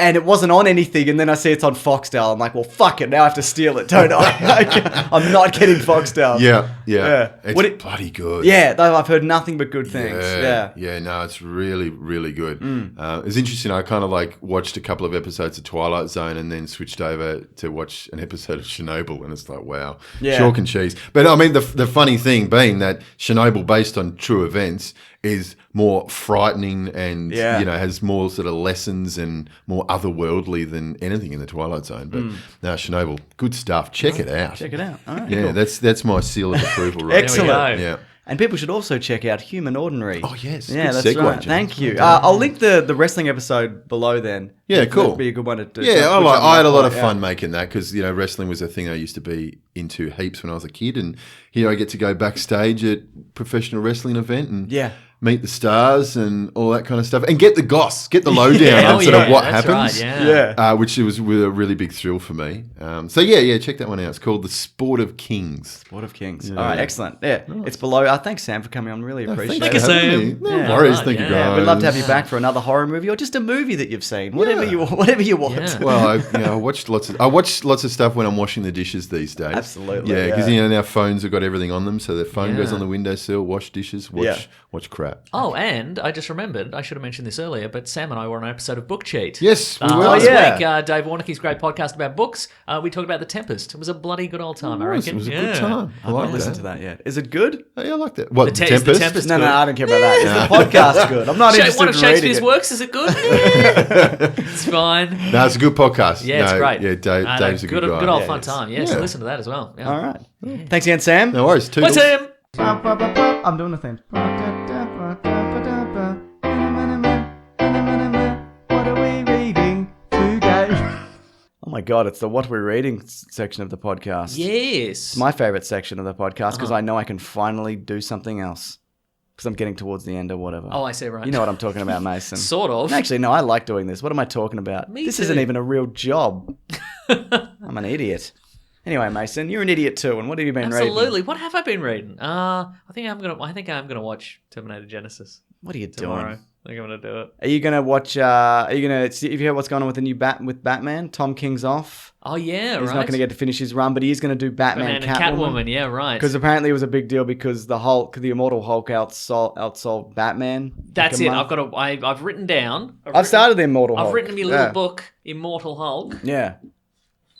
and it wasn't on anything, and then I see it's on Foxtel. I'm like, well, fuck it, now I have to steal it, don't I? I'm not getting Foxtel. Yeah. It's What it- bloody good. Yeah, though I've heard nothing but good things. Yeah. No, it's really, really good. It's interesting. I kind of like watched a couple of episodes of Twilight Zone and then switched over to watch an episode of Chernobyl, and it's like, wow, Yeah. chalk and cheese. But I mean, the funny thing being that Chernobyl, based on true events, is more frightening and has more sort of lessons and more otherworldly than anything in the Twilight Zone. But no, Chernobyl, good stuff. Check it out. Check it out. All right, Yeah, cool. that's my seal of approval. Right Excellent. There we go. Yeah. And people should also check out Human Ordinary. Oh, yes. Yeah, Good that's segue, right. James. Thank you. I'll link the wrestling episode below then. Yeah, cool. That'd be a good one to do. Yeah, I had a lot of fun making that because, wrestling was a thing I used to be into heaps when I was a kid. And, I get to go backstage at professional wrestling event and meet the stars and all that kind of stuff and get the goss, get the lowdown on sort of what that's happens. Right, Which was a really big thrill for me. Check that one out. It's called The Sport of Kings. Sport of Kings. All right, excellent. Yeah, it's below. Thanks, Sam, for coming on. Really appreciate Thank it. you, Sam. No worries. Thank you, guys. Yeah, we'd love to have you back for another horror movie or just a movie that you've seen. Whatever you want. Yeah. Well, I watch lots of stuff when I'm washing the dishes these days. Absolutely, Yeah, because yeah. now phones have got everything on them, so the phone goes Yeah. on the windowsill, wash dishes, watch crap. Oh, and I just remembered, I should have mentioned this earlier, but Sam and I were on an episode of Book Cheat. Yes, we were. Last yeah. week, Dave Warnicki's great podcast about books, we talked about The Tempest. It was a bloody good old time, I reckon. It was a good time. I I've like not listened to that yet. Is it good? Oh, yeah, I like that. What, The the Te- is the Tempest? Tempest No, good? I don't care about that. Is the podcast good? I'm not interested One of in reading Shakespeare's it. works, is it good? it's fine. No, it's a good podcast. Yeah, it's great. Yeah, Dave's a good guy. Good old Yeah, fun yes. time. Yeah, so listen to that as well. Yeah. All right. Thanks again, Sam. No worries. Bye, Toodles. Sam. I'm doing the thing. What are we reading today? Oh my God, it's the What We're Reading section of the podcast. Yes. It's my favorite section of the podcast because I know I can finally do something else because I'm getting towards the end or whatever. Oh, I see, right. You know what I'm talking about, Mason. Sort of. Actually, no, I like doing this. What am I talking about? Me this too. isn't even a real job. I'm an idiot. Anyway, Mason, you're an idiot too. And what have you been reading? Absolutely. What have I been reading? I think I'm gonna watch Terminator Genesis What are you tomorrow. doing? I think I'm gonna do it. Are you gonna watch? Are you gonna see? Have you heard what's going on with the new Batman? Tom King's off. Oh yeah, He's right. not going to get to finish his run, but he is going to do Batman, and Catwoman. Yeah, right. Because apparently it was a big deal because the Immortal Hulk outsold Batman. That's like a it. month. I've written down. I've started the Immortal Hulk. I've written my little book, Immortal Hulk. Yeah.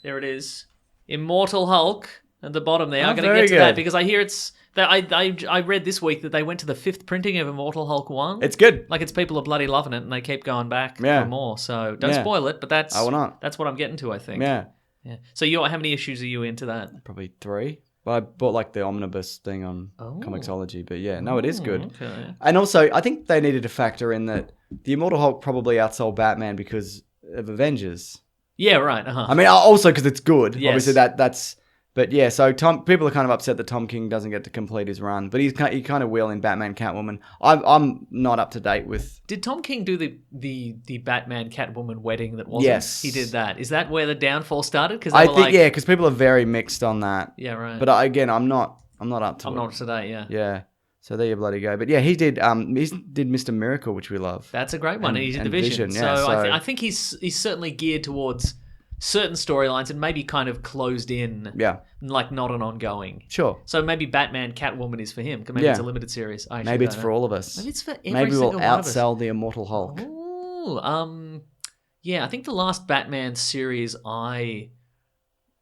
There it is, Immortal Hulk at the bottom there. Oh, I'm going to very get to that good. because I hear it's. I read this week that they went to the 5th printing of Immortal Hulk 1. It's good. Like it's people are bloody loving it and they keep going back Yeah. for more. So don't Yeah. spoil it, but that's I will not. that's what I'm getting to, I think. Yeah. Yeah. So how many issues are you into that? Probably 3. But I bought like the omnibus thing on Comixology. But yeah, no, it is good. Okay. And also, I think they needed to factor in that the Immortal Hulk probably outsold Batman because of Avengers. Yeah, right. Uh-huh. I mean, also because it's good. Yes. Obviously, that's. But yeah, so people are kind of upset that Tom King doesn't get to complete his run, but he kind of will in Batman Catwoman. I'm not up to date with. Did Tom King do the Batman Catwoman wedding that wasn't? Yes. He did that. Is that where the downfall started? Because I think yeah, because people are very mixed on that. Yeah, right. But again, I'm not up to it. I'm not today. Yeah. Yeah. So there you bloody go. But yeah, he did Mr. Miracle, which we love. That's a great one. And he's in and Division. Vision, yeah, so so- I think he's certainly geared towards certain storylines and maybe kind of closed in. Yeah. Like not an ongoing. Sure. So maybe Batman Catwoman is for him. Maybe Yeah. it's a limited series. I actually Maybe it's don't for know. all of us. Maybe it's for every Maybe we'll single one of us. outsell the Immortal Hulk. Ooh, yeah, I think the last Batman series I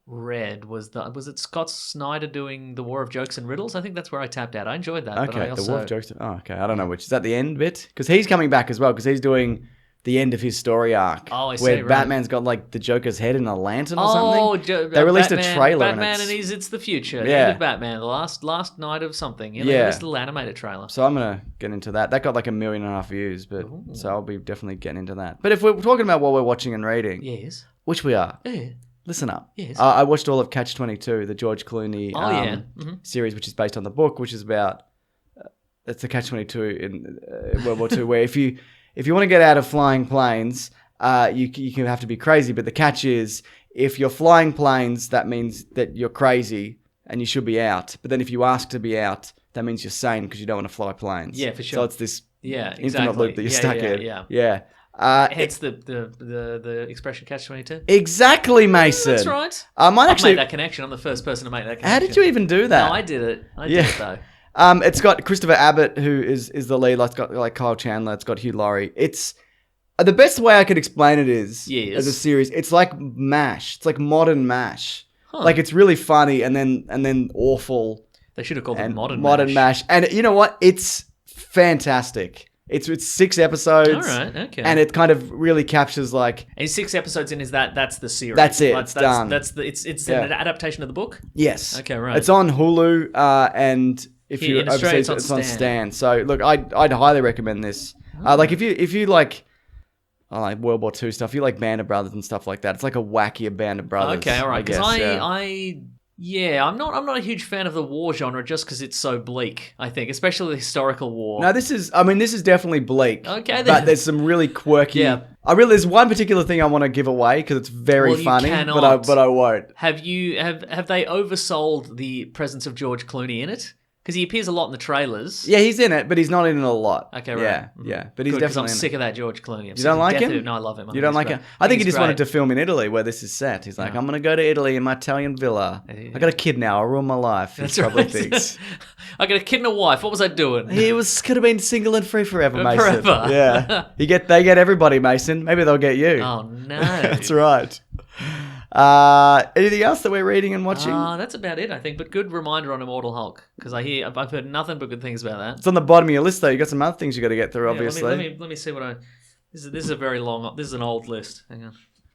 read was it Scott Snyder doing the War of Jokes and Riddles? I think that's where I tapped out. I enjoyed that. but I Okay, also, the Wolf Jokes. Oh, okay. I don't know which. Is that the end bit? Because he's coming back as well, because he's doing the end of his story arc. Oh, I see, Where right. Batman's got like the Joker's head in a lantern or Oh, something. They released a trailer and Batman it's- and it's the future. Yeah. End of Batman, the last night of something. Yeah, they Yeah. released a little animated trailer. So I'm going to get into that. That got like 1.5 million views, but so I'll be definitely getting into that. But if we're talking about what we're watching and reading, Yes. which we are, Yeah. listen up. Yes. I watched all of Catch-22, the George Clooney Oh, yeah. Mhm. series, which is based on the book, which is about it's the Catch-22 in World War II, where if you want to get out of flying planes, you can have to be crazy. But the catch is, if you're flying planes, that means that you're crazy and you should be out. But then if you ask to be out, that means you're sane because you don't want to fly planes. Yeah, for sure. So it's this Yeah, infinite exactly. loop that you're Yeah, stuck yeah, in. yeah. Yeah. Hence the expression catch-22. Exactly, Mason. That's right. I might I've actually. made that connection. I'm the first person to make that connection. How did you even do that? No, I did it. I did Yeah. it, though. It's got Christopher Abbott, who is the lead. Like, it's got like Kyle Chandler. It's got Hugh Laurie. It's the best way I could explain it is Yes. as a series. It's like MASH. It's like modern MASH. Huh. Like it's really funny and then awful. They should have called it And modern MASH. And you know what? It's fantastic. It's 6 episodes. All right, okay. And it kind of really captures like And 6 episodes in, that's the series. That's it, it's done. It's Yeah. an adaptation of the book. yes. Okay, right. It's on Hulu and if Here you in Australia, overseas, it's on Stan. So look, I'd highly recommend this. Like if you like. I like World War II stuff. You like Band of Brothers and stuff like that. It's like a wackier Band of Brothers. Okay, all right. I guess. I'm not a huge fan of the war genre just because it's so bleak. I think, especially the historical war. No, this is definitely bleak. Okay, then. But there's some really quirky. Yeah. There's one particular thing I want to give away because it's very Well, you funny, cannot. but I won't. Have they oversold the presence of George Clooney in it? Because he appears a lot in the trailers. Yeah, he's in it, but he's not in it a lot. Okay, right. Yeah, yeah, but he's Good, 'cause definitely. I'm in sick it. of that George Clooney. You don't like him? No, I love him. You don't like him? I think he just wanted to to. film in Italy, where this is set. He's like, I'm going to go to Italy in my Italian villa. Yeah. I got a kid now. I'll ruin my life. He probably thinks. I got a kid and a wife. What was I doing? He could have been single and free forever, Mason. Forever. Yeah, they get everybody, Mason. Maybe they'll get you. Oh no. That's right. Anything else that we're reading and watching? That's about it, I think. But good reminder on Immortal Hulk because I've heard nothing but good things about that. It's on the bottom of your list, though. You got some other things you got to get through, Yeah, obviously. let me see what I. This is a very long. This is an old list. Hang on.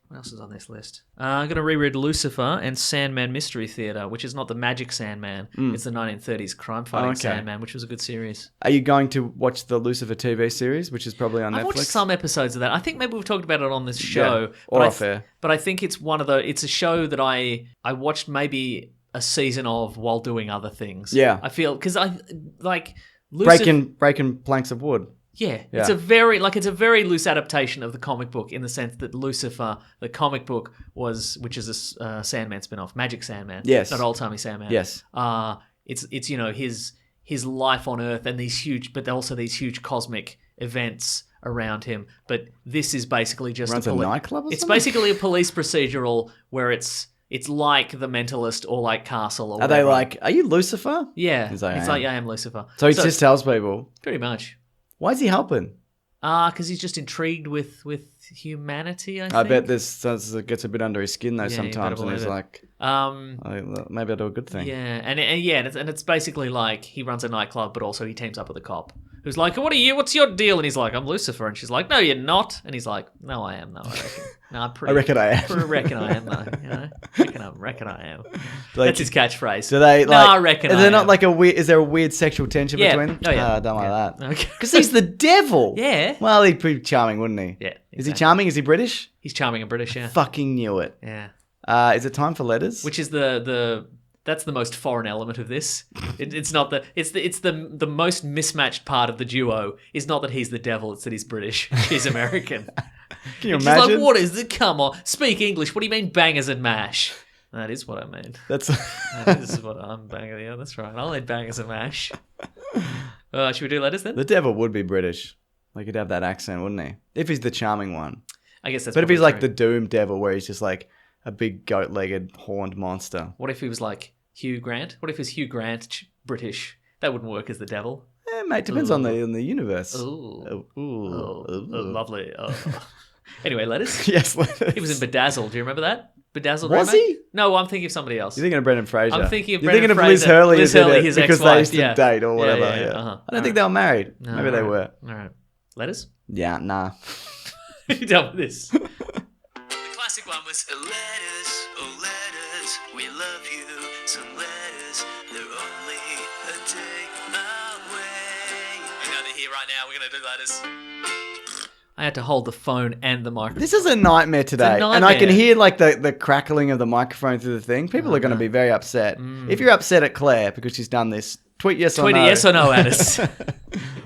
What else is on this list? I'm going to reread Lucifer and Sandman Mystery Theater, which is not the Magic Sandman. It's the 1930s crime-fighting Sandman, which was a good series. Are you going to watch the Lucifer TV series, which is probably on I've Netflix? watched some episodes of that. I think maybe we've talked about it on this show. Yeah, or off air. But I think it's it's a show that I watched maybe a season of while doing other things. Yeah. I feel, because I, like, Lucifer... Breaking planks of wood. Yeah, Yeah. it's a very loose adaptation of the comic book in the sense that Lucifer, the comic book, which is a Sandman spin-off, Magic Sandman. Yes. Not old-timey Sandman. Yes. It's his life on Earth and these huge cosmic events around him. But this is basically just Runs a nightclub or It's something? basically a police procedural where it's like The Mentalist or like Castle or Are they whatever. like, are you Lucifer? Yeah. He's like, it's I like, am. I am Lucifer. So he just tells people. Pretty much. Why is he helping? Because he's just intrigued with humanity, I think. I bet it gets a bit under his skin, though, Yeah, you sometimes. better And he's believe like, maybe I'll do a good thing. Yeah, and it's basically like he runs a nightclub, but also he teams up with a cop who's like, "What are you? What's your deal?" And he's like, "I'm Lucifer," and she's like, "No, you're not." And he's like, "No, I am. No, I reckon. No, I'm pretty. I reckon I am. I reckon I am, though. You know, reckon I am." Like, That's his catchphrase. Do they No, like? I reckon. Is I there not am. like is there a weird sexual tension Yeah. between them? Oh, yeah. I don't like that. Okay. Because he's the devil. Yeah. Well, he'd be charming, wouldn't he? Yeah. Is he exactly. charming? Is he British? He's charming and British. Yeah. Fucking knew it. Yeah. Is it time for letters? Which is that's the most foreign element of this. It's not the most mismatched part of the duo is not that he's the devil, it's that he's British. She's American. Can you She's imagine? like, what is it? Come on, speak English. What do you mean bangers and mash? That is what I mean. That's That is what I'm banging. Yeah, that's right. I'll eat bangers and mash. Should we do letters then? the devil would be British. Like he'd have that accent, wouldn't he? If he's the charming one. I guess that's. But if he's probably like true. the doomed devil, where he's just like a big goat-legged horned monster. What if he was like Hugh Grant? What if he's Hugh Grant British? That wouldn't work as the devil. Yeah, mate, depends on the universe. Ooh. Ooh. Lovely. Oh. Anyway, letters. Yes, He was in Bedazzled. Do you remember that? Bedazzled. Was remake? he? No, I'm thinking of somebody else. You're thinking of Brendan Fraser. I'm thinking of You're Brendan thinking of Liz Fraser. Hurley. Liz who did Hurley, it his because ex-wife, they used to yeah. date or Yeah, whatever. yeah, Yeah, yeah, I uh-huh. don't think they were married. No, Maybe they all were. right. All right. Letters? Yeah, nah. You done with this? The classic one was letters, oh letters, we love you. Some letters, they're only a day away. I'm gonna hear right now, we're gonna do letters. I had to hold the phone and the microphone. This is a nightmare today. nightmare. And I can hear like the crackling of the microphone through the thing. People are going to be very upset. If you're upset at Claire because she's done this, tweet yes or Tweet no. yes or no at us.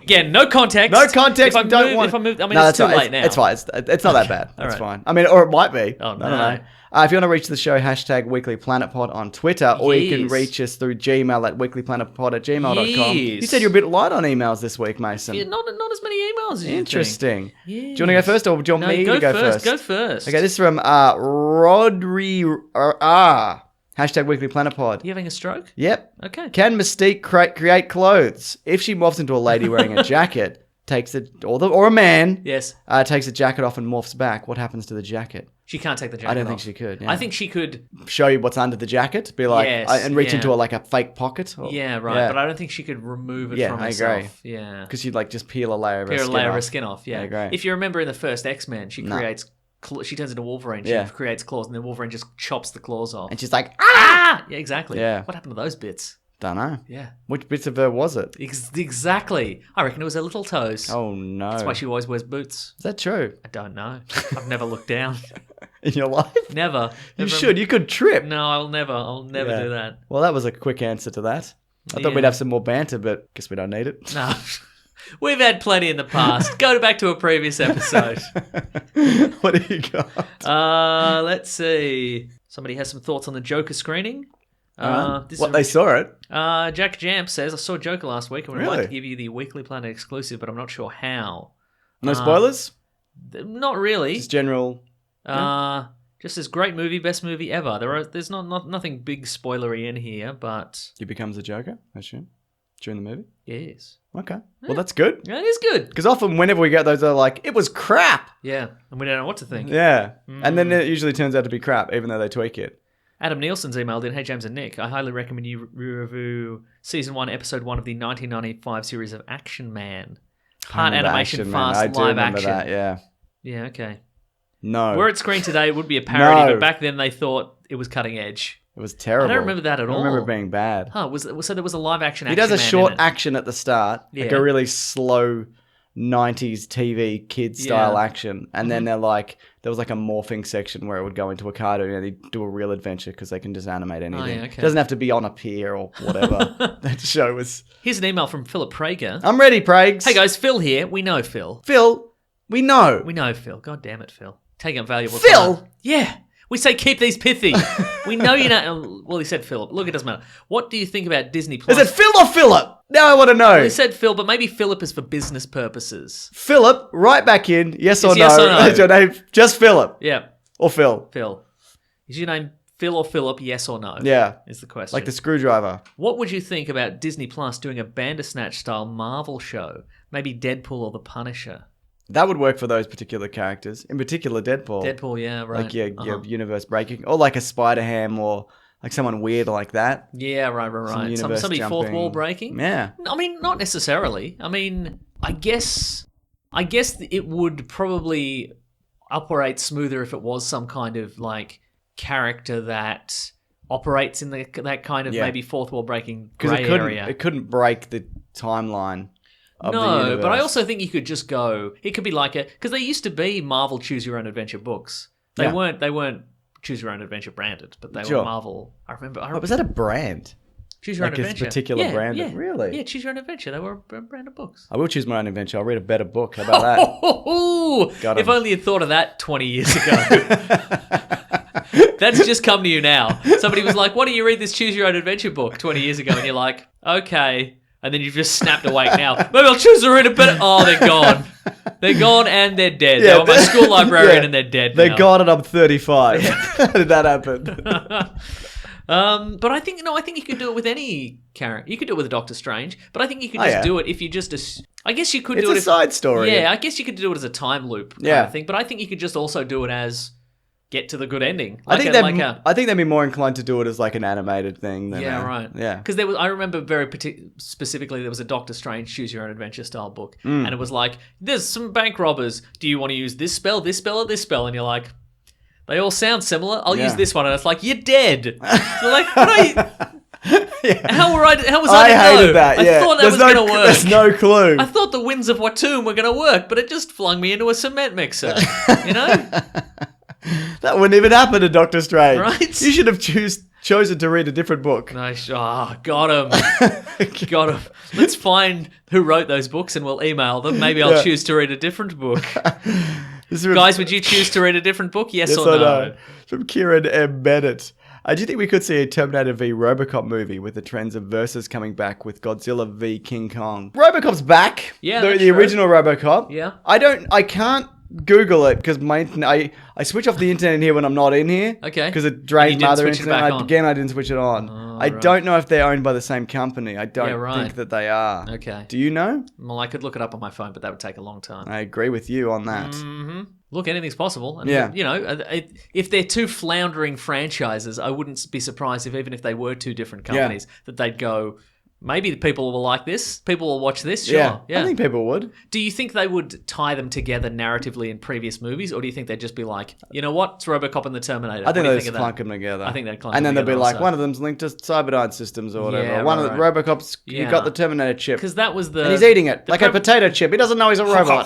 Again, no context. No context. If I move, I mean, No, it's too that's right. late now. It's fine. It's not that bad. All That's right. fine. I mean, or it might be. Oh, I don't know. If you want to reach the show, hashtag weeklyplanetpod on Twitter, or you can Yes. reach us through Gmail at weeklyplanetpod@gmail.com. You Yes. said you're a bit light on emails this week, Mason. Yeah, not as many emails as you think. Interesting. Yes. Do you want to go first, or do you want me to go first? Go first. Okay, this is from Rodri R. Hashtag weeklyplanetpod. You having a stroke? Yep. Okay. Can Mystique create clothes? If she morphs into a lady wearing a jacket, or a man, Yes. takes the jacket off and morphs back, what happens to the jacket? She can't take the jacket I don't think off. she could. Yeah. I think she could. Show you what's under the jacket, be like, Yes, and reach yeah. into a fake pocket. Yeah, right. But I don't think she could remove it Yeah, from I herself. agree. Yeah. Because you'd just peel a layer of her Peel a skin layer of off. her skin off. Yeah. I agree. If you remember in the first X-Men, she creates. She turns into Wolverine. She Yeah. creates claws, and then Wolverine just chops the claws off. And she's like, Ah! Yeah, exactly. Yeah. What happened to those bits? don't know. Yeah. Which bits of her was it? Exactly. I reckon it was her little toes. Oh, no. That's why she always wears boots. Is that true? I don't know. I've never looked down. In your life? Never. You Never- should. You could trip. No, I'll never Yeah. do that. Well, that was a quick answer to that. I thought Yeah. we'd have some more banter, but guess we don't need it. No. We've had plenty in the past. Go back to a previous episode. What do you got? Let's see. Somebody has some thoughts on the Joker screening. This What, is- they saw it? Jack Jamp says, I saw Joker last week and would like Really? to give you the Weekly Planet exclusive, but I'm not sure how. No spoilers? Not really. Just general... Just this great movie, best movie ever. There's nothing big spoilery in here, but He becomes a Joker, I assume, during the movie? yes. Okay. Well, that's good. Yeah, it is good. Because often whenever we get those, they're like, it was crap. Yeah, and we don't know what to think. Yeah. And then it usually turns out to be crap, even though they tweak it. Adam Nielsen's emailed in, Hey James and Nick, I highly recommend you review Season 1, Episode 1 of the 1995 series of Action Man. Part Remember animation, Action Man. fast, I do live remember action. that, yeah. Yeah, okay. No. Were it screened today, it would be a parody, No. but back then they thought it was cutting edge. It was terrible. I don't remember that at I all. remember it being bad. Huh, so there was a live action He Action does a Man short in it. action at the start, like Yeah. a really slow 90s TV kid style Yeah. action. And then there was like a morphing section where it would go into a cartoon and he'd do a real adventure because they can just animate anything. yeah, okay. It doesn't have to be on a pier or whatever. That show was... Here's an email from Philip Prager. I'm ready, Prags. Hey guys, Phil here. We know Phil. Phil, we know. We know Phil. God damn it, Phil. Taking up valuable Phil? time. Yeah. We say keep these pithy. We know you know. Well, he said Philip. Look, it doesn't matter. What do you think about Disney Plus? Is it Phil or Philip? Now I want to know. Well, he said Phil, but maybe Philip is for business purposes. Philip, right back in. Yes or It's no? yes or no. That's your name. Just Philip Yeah, or Phil. Phil. Is your name Phil or Philip? Yes or no? Yeah. Is the question. Like the screwdriver. What would you think about Disney Plus doing a Bandersnatch style Marvel show? Maybe Deadpool or the Punisher. That would work for those particular characters. In particular, Deadpool. Deadpool, yeah, right. Like your universe breaking. Or like a Spider-Ham or like someone weird like that. Yeah, right. universe Somebody fourth jumping. wall breaking. Yeah. I mean, not necessarily. I mean, I guess it would probably operate smoother if it was some kind of like character that operates in that kind of Yeah. maybe fourth wall breaking Because grey area. it couldn't break the timeline of the No, universe. but I also think you could just go. It could be like because there used to be Marvel Choose Your Own Adventure books. They Yeah. weren't Choose Your Own Adventure branded, but they Sure. were Marvel. I remember. Oh, was that a brand? Choose Your like Own a Adventure. particular brand? Yeah. Really? Yeah, Choose Your Own Adventure. They were a brand of books. I will choose my own adventure. I'll read a better book. How about that? Got 'em. If only you'd thought of that 20 years ago. That's just come to you now. Somebody was like, why don't you read this Choose Your Own Adventure book 20 years ago? And you're like, okay. And then you've just snapped awake now. Maybe I'll choose to read a better... Oh, they're gone. They're gone and they're dead. Yeah, they were my school librarian and they're dead They're now. gone and I'm 35. How did that happen? But I think you could do it with any character. You could do it with a Doctor Strange, but I think you could just do it if you just... I guess you could It's do it a if... side story. Yeah, I guess you could do it as a time loop kind Yeah. of thing, but I think you could just also do it as get to the good ending. I think they'd be more inclined to do it as like an animated thing. Than right. Yeah. Because I remember specifically there was a Doctor Strange Choose Your Own Adventure style book, Mm. and it was like, there's some bank robbers. Do you want to use this spell, or this spell? And you're like, they all sound similar. I'll use this one, and it's like, you're dead. You're like, what are you? Yeah. How was I to hated know? that. Yeah. I thought that was going to work. There's no clue. I thought the winds of Watum were going to work, but it just flung me into a cement mixer. You know? That wouldn't even happen to Doctor Strange. Right? You should have chosen to read a different book. Nice. Got him. Let's find who wrote those books and we'll email them. Maybe I'll choose to read a different book. This is from, Guys, would you choose to read a different book? Yes, or or no? From Kieran M. Bennett. Do you think we could see a Terminator v Robocop movie with the trends of Versus coming back with Godzilla v King Kong? Robocop's back. Yeah, the that's the true. original Robocop. Yeah. I can't Google it because I switch off the internet in here when I'm not in here. Okay. Because it drains And you my didn't other switch it internet. back on. Again, I didn't switch it on. I right. don't know if they're owned by the same company. I don't Yeah, right. think that they are. Okay. Do you know? Well, I could look it up on my phone, but that would take a long time. I agree with you on that. Look, anything's possible. And, Yeah. You know, if they're two floundering franchises, I wouldn't be surprised if even if they were two different companies, that they'd go, maybe the people will like this. People will watch this. Sure. I think people would. Do you think they would tie them together narratively in previous movies, or do you think they'd just be like, you know what, it's RoboCop and the Terminator? I think What do they you just of that? clunk them together. I think they'd clunk And them then they'll be together like, also. one of them's linked to Cyberdyne systems or whatever. Yeah, one right, of the Robocop's, you Yeah. got the Terminator chip. Because that was the... And he's eating it like a pre- potato chip. He doesn't know he's a robot.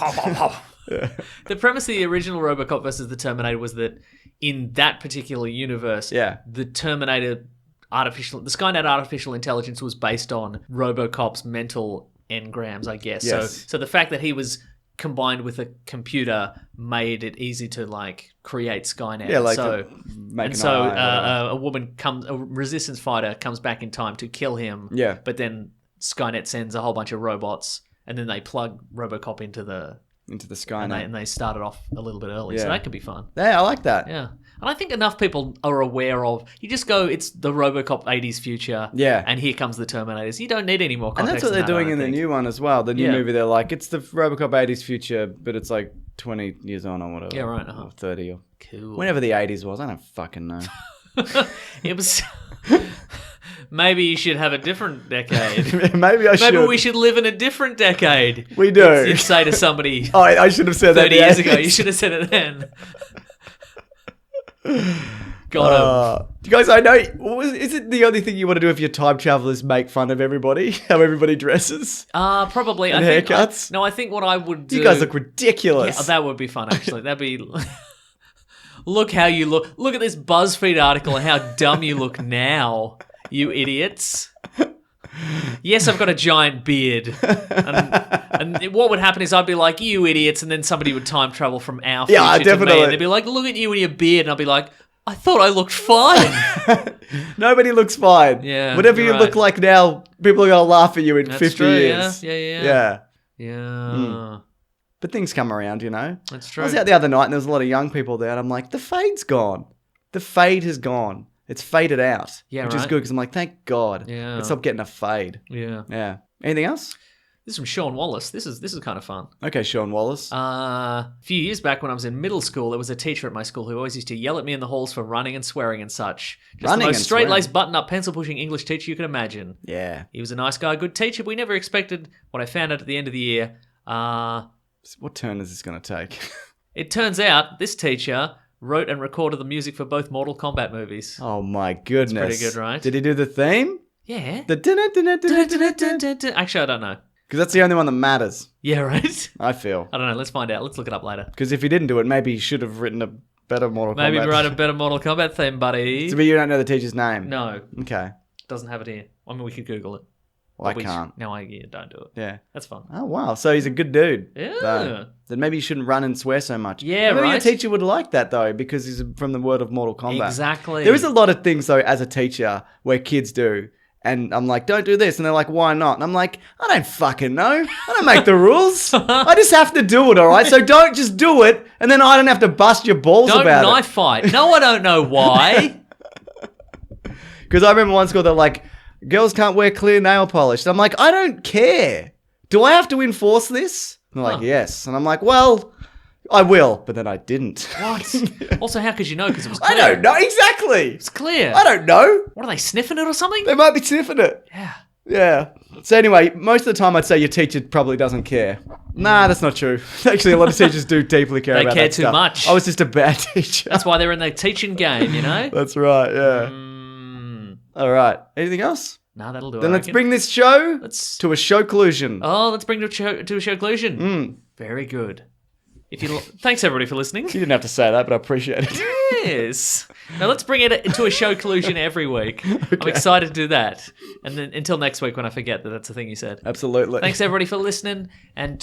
The premise of the original RoboCop versus the Terminator was that in that particular universe, the Terminator the Skynet artificial intelligence was based on RoboCop's mental engrams, I guess. Yes. So the fact that he was combined with a computer made it easy to like create Skynet. Yeah, like so, to make and an so eye or whatever. a resistance fighter comes back in time to kill him. Yeah. But then Skynet sends a whole bunch of robots, and then they plug RoboCop into the Skynet. and they started off a little bit early, so Yeah. that could be fun. Yeah, I like that. Yeah, and I think enough people are aware of. You just go, it's the RoboCop '80s future. Yeah. and here comes the Terminators. You don't need any more And context. that's what they're doing in the new one as well. The new Yeah. movie, they're like, it's the Robocop 80s future, but it's like 20 years on or whatever. Yeah, right, Or 30 or Cool. whenever the 80s was. I don't fucking know. It was. Maybe you should have a different decade. Maybe I should. Maybe we should live in a different decade. We do. You'd say to somebody Oh, I should have said that 30 years ago. then. You should have said it then. Got him. Do you guys, I know, is it the only thing you want to do if your time travelers make fun of everybody? How everybody dresses? Probably. And I think, haircuts? I think what I would do... You guys look ridiculous. Yeah, that would be fun, actually. That'd be... Look how you look. Look at this BuzzFeed article and how dumb you look now, you idiots. Yes, I've got a giant beard. And what would happen is I'd be like, you idiots, and then somebody would time travel from our future to me, definitely. and they'd be like, look at you and your beard, and I'd be like, I thought I looked fine. Nobody looks fine. Yeah, Whatever you you're look right. like now, people are going to laugh at you in That's 50 true, years. Yeah. Yeah. But things come around, you know? That's true. I was out the other night and there was a lot of young people there and I'm like, the fade's gone. The fade has gone. It's faded out. Yeah, which is right. good because I'm like, thank God. Yeah. Let's stop getting a fade. Yeah. Yeah. Anything else? This is from Sean Wallace. This is kind of fun. Okay, Sean Wallace. A few years back when I was in middle school, there was a teacher at my school who always used to yell at me in the halls for running and swearing and such. Just Running the and most straight-laced, button-up, pencil-pushing English teacher you can imagine. Yeah. He was a nice guy, good teacher. We never expected what I found out at the end of the year. What turn is this going to take? It turns out this teacher wrote and recorded the music for both Mortal Kombat movies. Oh my goodness. pretty good, right? Did he do the theme? Yeah. The Actually, I don't know. Because that's the only one that matters, Yeah, right? I feel. I don't know. Let's find out. Let's look it up later. Because if he didn't do it, maybe he should have written a better Mortal Maybe Kombat. write a better Mortal Kombat theme, buddy. So, but you don't know the teacher's name? No, Okay. doesn't have it here. I mean, we could Google it. Well, I But we can't. No, don't do it. Yeah. That's fun. Oh, wow. So he's a good dude. Yeah. So, then maybe you shouldn't run and swear so much. Yeah, maybe right. your teacher would like that, though, because he's from the world of Mortal Kombat. Exactly. There is a lot of things, though, as a teacher, where kids do. And I'm like, don't do this. And they're like, why not? And I'm like, I don't fucking know. I don't make the rules. I just have to do it, all right? So don't just do it, and then I don't have to bust your balls Don't about knife fight. No, I don't know why. it. Because I remember one school, they're like, girls can't wear clear nail polish. And I'm like, I don't care. Do I have to enforce this? And they're like, yes. And I'm like, well, I will. But then I didn't. What? Also, how could you know? Because it was I clear. don't know. Exactly. It's clear. I don't know. What, are they sniffing it or something? They might be sniffing it. Yeah. Yeah. So anyway, most of the time I'd say your teacher probably doesn't care. Nah, that's not true. Actually, a lot of teachers do deeply care They about care that too stuff. much. I was just a bad teacher. That's why they're in the teaching game, you know? That's right, yeah. All right. Anything else? Nah, that'll do it. Then I let's reckon. bring this show Let's- to a show conclusion. Oh, let's bring to a show conclusion. Very good. Thanks everybody for listening. You didn't have to say that, but I appreciate it. Yes. Now let's bring it into a show collusion every week. I'm excited to do that. And then until next week when I forget that that's the thing you said. Absolutely. Thanks everybody for listening and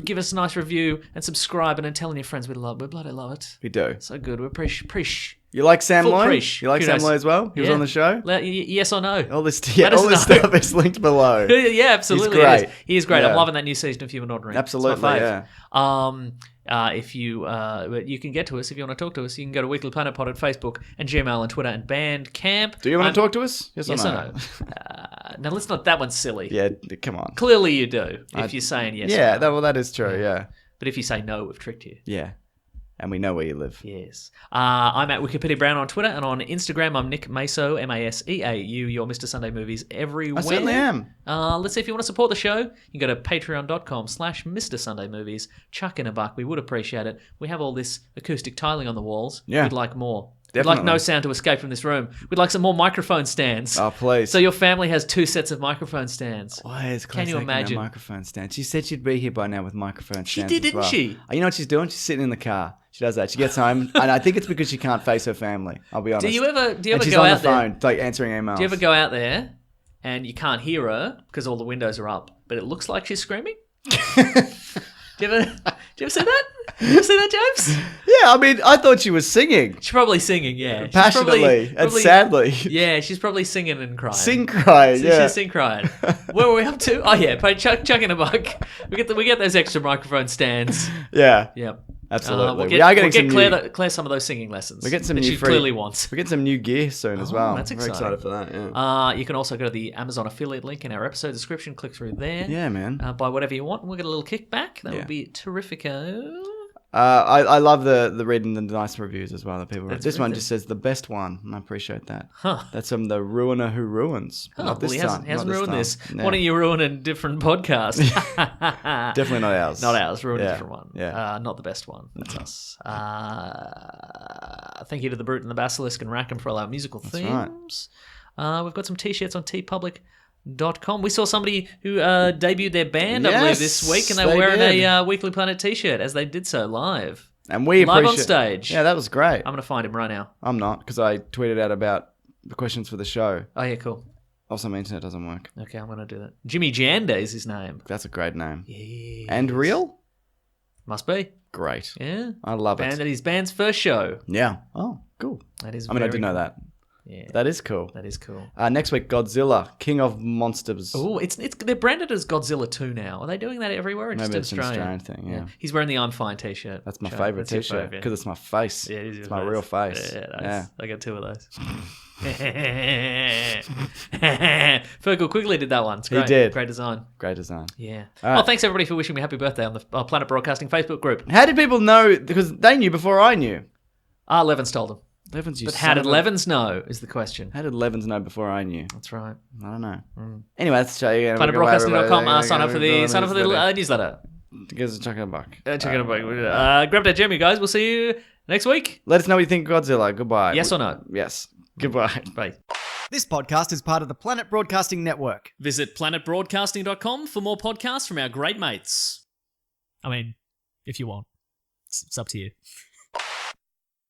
give us a nice review and subscribe and then telling your friends we bloody love it. We do. So good. We appreciate. You like Sam Full Loy? preach. You like Sam Kudos. Loy as well? He was Yeah. on the show? Yes or no? All this, Let us all this know. stuff is linked below. Yeah, absolutely. He's great. It is. He is great. I'm Yeah. loving that new season of Human Ordinary. Absolutely, It's my fave. If you can get to us if you want to talk to us, you can go to Weekly Planet Pod at Facebook and Gmail and Twitter and Bandcamp. Do you want to talk to us? Yes or no? Now let's not. That one's silly. Yeah, come on. Clearly you do. If you're saying yes. Yeah, or no. that is true, yeah. But if you say no, we've tricked you. Yeah. And we know where you live. Yes. I'm at Wikipedia Brown on Twitter, and on Instagram, I'm Nick Maso, Maseau, your Mr. Sunday Movies everywhere. I certainly am. Let's see if you want to support the show. You can go to patreon.com/Mr. Sunday Movies. Chuck in a buck. We would appreciate it. We have all this acoustic tiling on the walls. Yeah. We'd like more. Definitely. We'd like no sound to escape from this room. We'd like some more microphone stands. Oh, please. So your family has 2 sets of microphone stands. Why is Claire Can you taking imagine? a microphone stand? She said she'd be here by now with microphone stands. She did, as didn't well. she? You know what she's doing? She's sitting in the car. She does that. She gets home, and I think it's because she can't face her family. I'll be honest. Do you ever and she's go on out the there? phone, like answering emails. Do you ever go out there and you can't hear her because all the windows are up, but it looks like she's screaming? Do you ever see that? You ever see that, James? Yeah, I mean, I thought she was singing She's probably singing, yeah. She's passionately and probably- sadly. Yeah, she's probably singing and crying. Sing crying, So yeah. She's sing crying. Where were we up to? Oh yeah, chuck in a buck. We get those extra microphone stands. Yeah, Yep. absolutely. We'll get some Claire some of those singing lessons. We get some that new she free- clearly wants. We get some new gear soon as well. that's Very exciting. excited for that, yeah. You can also go to the Amazon affiliate link in our episode description. Click through there. Yeah, man. Buy whatever you want, and we'll get a little kickback. That Yeah. would be terrifico. I love the reading the nice reviews as well that people write. That's This one really just says the best one, and I appreciate that. Huh. That's from the ruiner who ruins. Oh, Not this well, time. he hasn't Not ruined time. this. No. Why don't you ruin a different podcast? Definitely not ours. Not ours. Ruin a Yeah, different one. yeah. Not the best one. That's us. Thank you to the Brute and the Basilisk and Rackham for all our musical right. themes. We've got some t-shirts on tpublic.com. We saw somebody who debuted their band, I believe, Yes, this week, and they they were wearing did. a Weekly Planet t-shirt as they did so live. And we Live on appreciate stage. Yeah, that was great. I'm going to find him right now. I'm not, because I tweeted out about the questions for the show. Oh, yeah, cool. Also, my internet doesn't work. Okay, I'm going to do that. Jimmy Janda is his name. That's a great name. Yes. And real? Must be. Great. Yeah. I love And it. at his band's first show. Yeah. Oh, cool. That is I mean, I very didn't know cool. that. Yeah. That is cool. That is cool. Next week, Godzilla, King of Monsters. Oh, it's they're branded as Godzilla 2 now. Are they doing that everywhere? Or Maybe just it's an Australia? Australian thing, yeah. He's wearing the I'm Fine t-shirt. That's my Sure, favourite that's your t-shirt favourite. because it's my face. Yeah, it is it's your my real face. Yeah, nice. Yeah. I got 2 of those. Fergal Quigley did that one. It's He great. did. Great design. Great design. Yeah. All right. Well, thanks everybody for wishing me happy birthday on the Planet Broadcasting Facebook group. How did people know? Because they knew before I knew. Levins told them. Levins, you But son how did of a- Levins know is the question. How did Levins know before I knew? That's right. I don't know. Anyway, let's show you. PlanetBroadcasting.com. Sign up for the newsletter. Gives a chuck in a buck. Check it out. Grab that gem, you guys. We'll see you next week. Let us know what you think of Godzilla. Goodbye. Yes or no? Yes. Goodbye. Bye. This podcast is part of the Planet Broadcasting Network. Visit planetbroadcasting.com for more podcasts from our great mates. I mean, if you want. It's up to you.